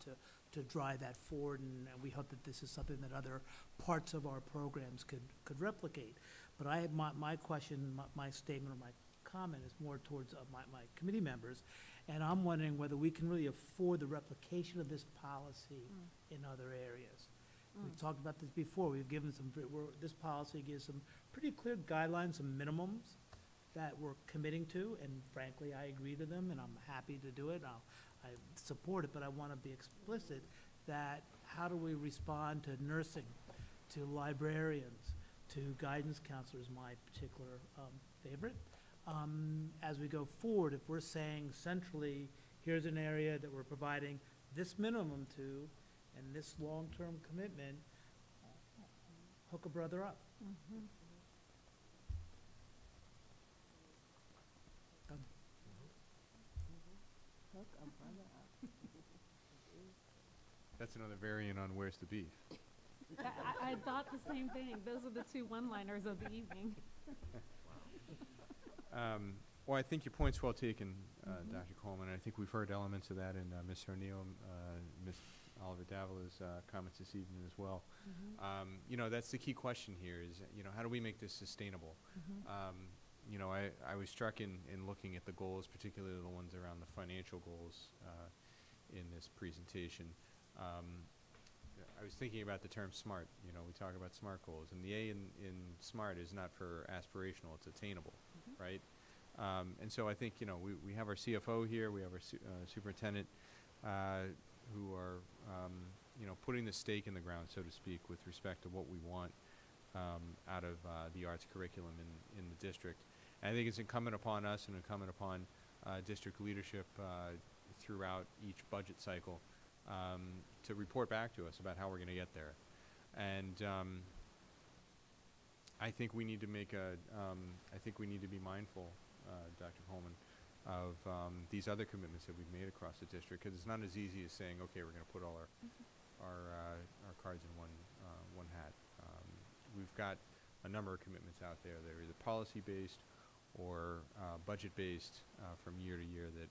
to drive that forward, and we hope that this is something that other parts of our programs could replicate. But I have my question, my statement or my comment is more towards my committee members. And I'm wondering whether we can really afford the replication of this policy in other areas. We've talked about this before. We've given some, this policy gives some pretty clear guidelines, some minimums that we're committing to, and frankly, I agree to them, and I'm happy to do it. I support it, but I want to be explicit that how do we respond to nursing, to librarians, to guidance counselors, my particular favorite. As we go forward, if we're saying centrally, here's an area that we're providing this minimum to, and this long-term commitment, hook a brother up. Done. Hook a brother up. That's another variant on Where's the Beef. I thought the same thing. Those are the two one-liners of the evening. Well, I think your point's well taken, Dr. Coleman. I think we've heard elements of that in Ms. O'Neill, Ms. Oliver Davila's comments this evening as well. You know, that's the key question here is, you know, how do we make this sustainable? You know, I was struck in looking at the goals, particularly the ones around the financial goals in this presentation. I was thinking about the term SMART. You know, we talk about SMART goals, and the A in SMART is not for aspirational, it's attainable, right? And so I think, you know, we have our CFO here, we have our superintendent who are, you know, putting the stake in the ground, so to speak, with respect to what we want out of the arts curriculum in the district. And I think it's incumbent upon us and incumbent upon district leadership throughout each budget cycle to report back to us about how we're going to get there. And I think we need to make I think we need to be mindful, Dr. Coleman, of these other commitments that we've made across the district, because it's not as easy as saying, okay, we're going to put all our cards in one hat. We've got a number of commitments out there that are either policy-based or budget-based from year to year that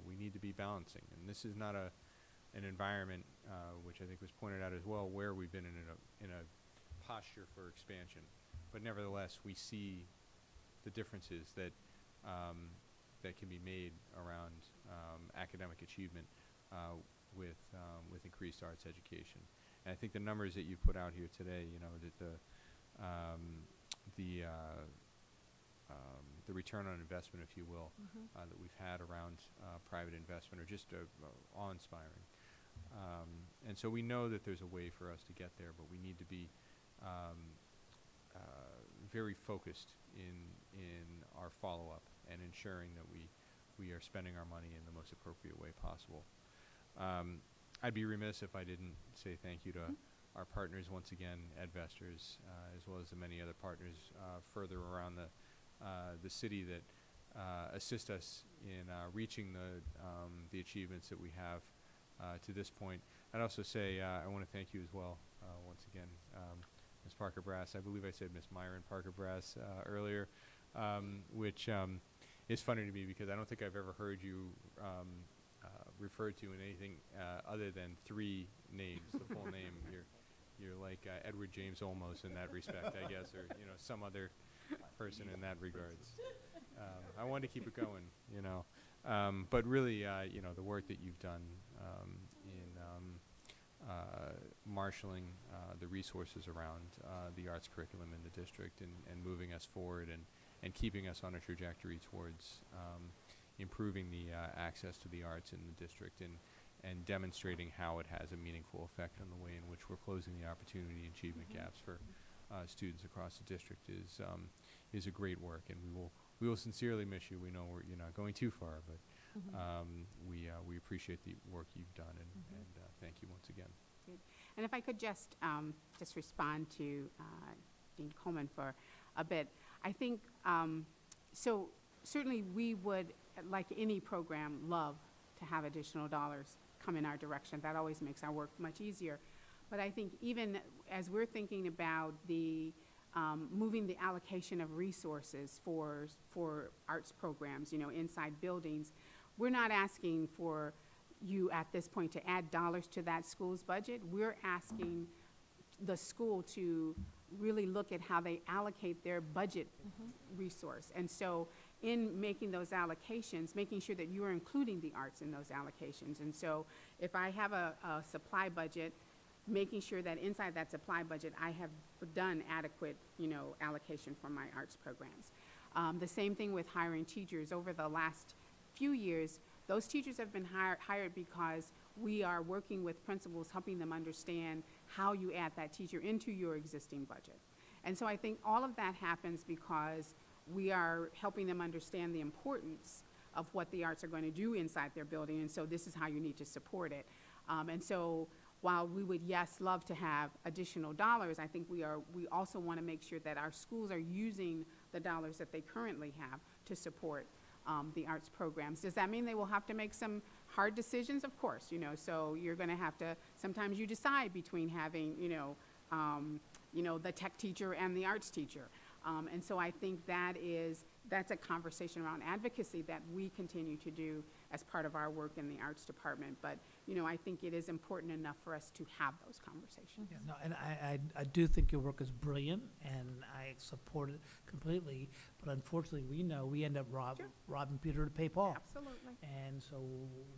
we need to be balancing. And this is not an environment, which I think was pointed out as well, where we've been in a posture for expansion. But nevertheless, we see the differences that that can be made around academic achievement with increased arts education. And I think the numbers that you put out here today, you know, that the return on investment, if you will, that we've had around private investment are just awe-inspiring. And so we know that there's a way for us to get there, but we need to be very focused in our follow-up and ensuring that we are spending our money in the most appropriate way possible. I'd be remiss if I didn't say thank you to our partners once again, Edvestors, as well as the many other partners further around the city that assist us in reaching the achievements that we have to this point. I'd also say I want to thank you as well once again, Ms. Parker Brass. I believe I said Ms. Myron Parker Brass earlier, which is funny to me because I don't think I've ever heard you referred to in anything other than 3 names, the full name. You're like Edward James Olmos in that respect, I guess, or you know, some other person in that regards. I wanted to keep it going, you know, but really, you know, the work that you've done in marshaling the resources around the arts curriculum in the district and moving us forward and keeping us on a trajectory towards improving the access to the arts in the district and demonstrating how it has a meaningful effect on the way in which we're closing the opportunity and achievement gaps for students across the district is a great work, and we will sincerely miss you. We know you're not going too far, but we appreciate the work you've done, and thank you once again. Good. And if I could just respond to Dean Coleman for a bit. I think, so certainly we would, like any program, love to have additional dollars come in our direction. That always makes our work much easier. But I think even as we're thinking about the moving the allocation of resources for arts programs, you know, inside buildings, we're not asking for you at this point to add dollars to that school's budget. We're asking the school to really look at how they allocate their budget resource. And so in making those allocations, making sure that you are including the arts in those allocations. And so if I have a supply budget, making sure that inside that supply budget, I have done adequate, allocation for my arts programs. The same thing with hiring teachers. Over the last few years, those teachers have been hired because we are working with principals, helping them understand how you add that teacher into your existing budget. And so I think all of that happens because we are helping them understand the importance of what the arts are going to do inside their building, and so this is how you need to support it. And so while we would, yes, love to have additional dollars, I think we also want to make sure that our schools are using the dollars that they currently have to support the arts programs. Does that mean they will have to make some hard decisions? Of course, so you're going to have to, sometimes you decide between having, the tech teacher and the arts teacher. And so I think that's a conversation around advocacy that we continue to do as part of our work in the arts department. But, I think it is important enough for us to have those conversations. Yeah, no, and I do think your work is brilliant, and I support it completely. But unfortunately, we end up robbing Peter to pay Paul. Absolutely. And so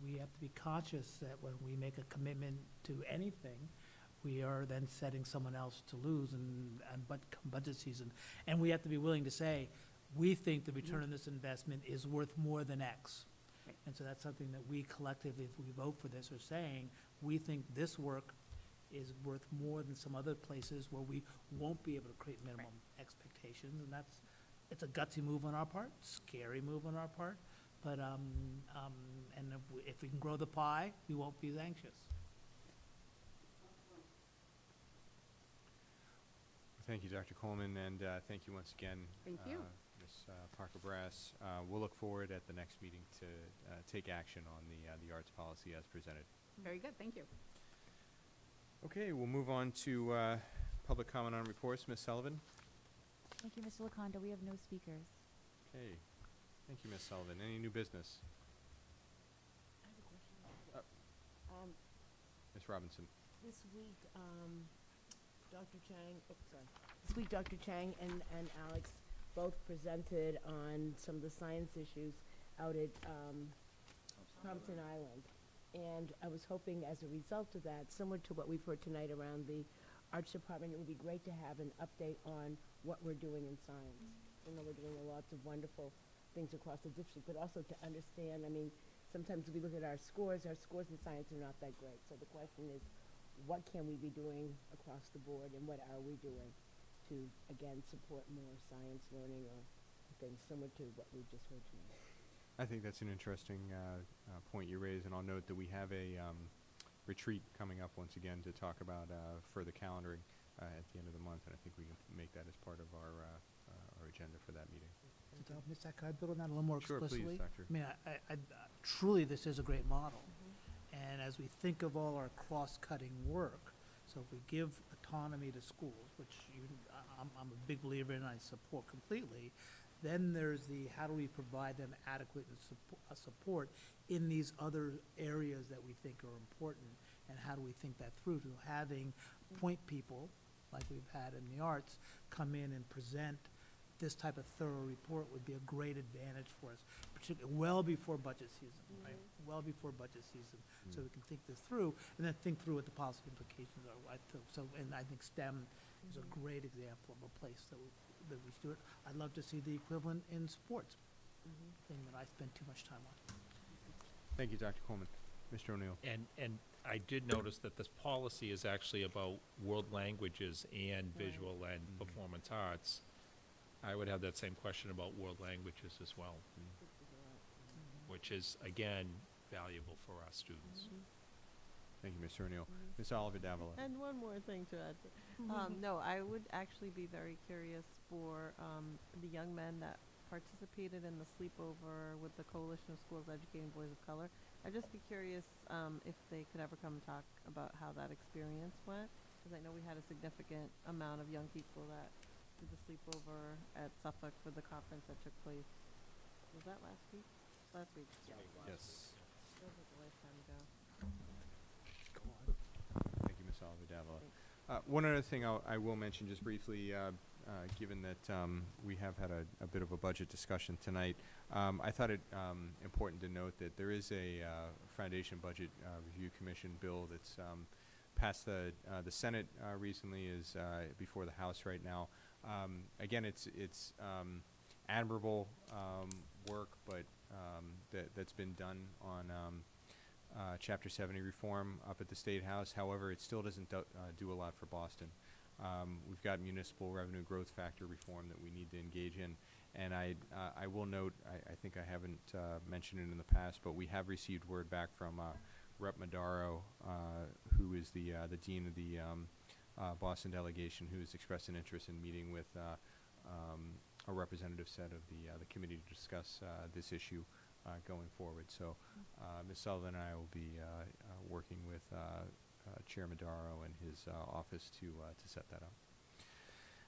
we have to be conscious that when we make a commitment to anything, we are then setting someone else to lose and budget season. And we have to be willing to say, we think the return on this investment is worth more than X. Right. And so that's something that we collectively, if we vote for this, are saying, we think this work is worth more than some other places where we won't be able to create minimum expectations. And it's a gutsy move on our part, scary move on our part. But, and if we can grow the pie, we won't be as anxious. Thank you, Dr. Coleman, and thank you once again, Thank you. Ms. Parker-Brass. We'll look forward at the next meeting to take action on the arts policy as presented. Very good, thank you. Okay, we'll move on to public comment on reports. Ms. Sullivan? Thank you, Mr. Loconto. We have no speakers. Okay, thank you, Ms. Sullivan. Any new business? I have a question. Ms. Robinson? This week, Dr. Chang, This week, Dr. Chang and Alex both presented on some of the science issues out at Thompson Island. And I was hoping as a result of that, similar to what we've heard tonight around the Arts Department, it would be great to have an update on what we're doing in science. I know we're doing lots of wonderful things across the district, but also to understand, sometimes we look at our scores in science are not that great. So the question is, what can we be doing across the board, and what are we doing to, again, support more science learning or things similar to what we just heard tonight? I think that's an interesting point you raise, and I'll note that we have a retreat coming up once again to talk about further calendaring at the end of the month, and I think we can make that as part of our agenda for that meeting. Ms. Sack, could I build on that a little more Sure, explicitly? please, Doctor. I truly, this is a great model. And as we think of all our cross-cutting work, so if we give autonomy to schools, which I'm a big believer in and I support completely, then there's the how do we provide them adequate support in these other areas that we think are important, and how do we think that through to having point people, like we've had in the arts, come in and present this type of thorough report would be a great advantage for us, particularly well before budget season, right? Well before budget season, so we can think this through, and then think through what the policy implications are. And I think STEM is a great example of a place that we should do it. I'd love to see the equivalent in sports, thing that I spend too much time on. Thank you, Dr. Coleman. Mr. O'Neill. And I did notice that this policy is actually about world languages and visual and performance arts. I would have that same question about world languages as well, which is, again, valuable for our students. Thank you, Mr. O'Neill. Ms. Oliver Davila. And one more thing to add. No, I would actually be very curious for the young men that participated in the sleepover with the Coalition of Schools Educating Boys of Color. I'd just be curious if they could ever come and talk about how that experience went, because I know we had a significant amount of young people that did the sleepover at Suffolk for the conference that took place. Was that last week? Last week. Yes. Feels like a lifetime ago. Thank you, Ms. Oliver Davila. One other thing I will mention just briefly, given that we have had a bit of a budget discussion tonight. I thought it important to note that there is a Foundation Budget Review Commission bill that's passed the Senate recently, is before the House right now. Again, it's admirable work, but that's been done on Chapter 70 reform up at the State House. However, it still doesn't do a lot for Boston. We've got municipal revenue growth factor reform that we need to engage in. And I will note, I think I haven't mentioned it in the past, but we have received word back from Rep. Madaro, who is the dean of the Boston delegation, who has expressed an interest in meeting with a representative set of the committee to discuss this issue going forward. So Ms. Sullivan and I will be working with Chair Madaro and his office to set that up.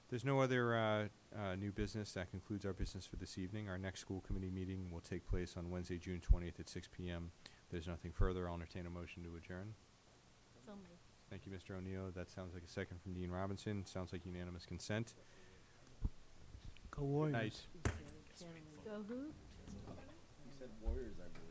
There's no other new business. That concludes our business for this evening. Our next school committee meeting will take place on Wednesday, June 20th at 6 p.m. If there's nothing further, I'll entertain a motion to adjourn. So moved. Thank you, Mr. O'Neill. That sounds like a second from Dean Robinson. Sounds like unanimous consent. Go Warriors. Night. Go who? You said Warriors, I believe.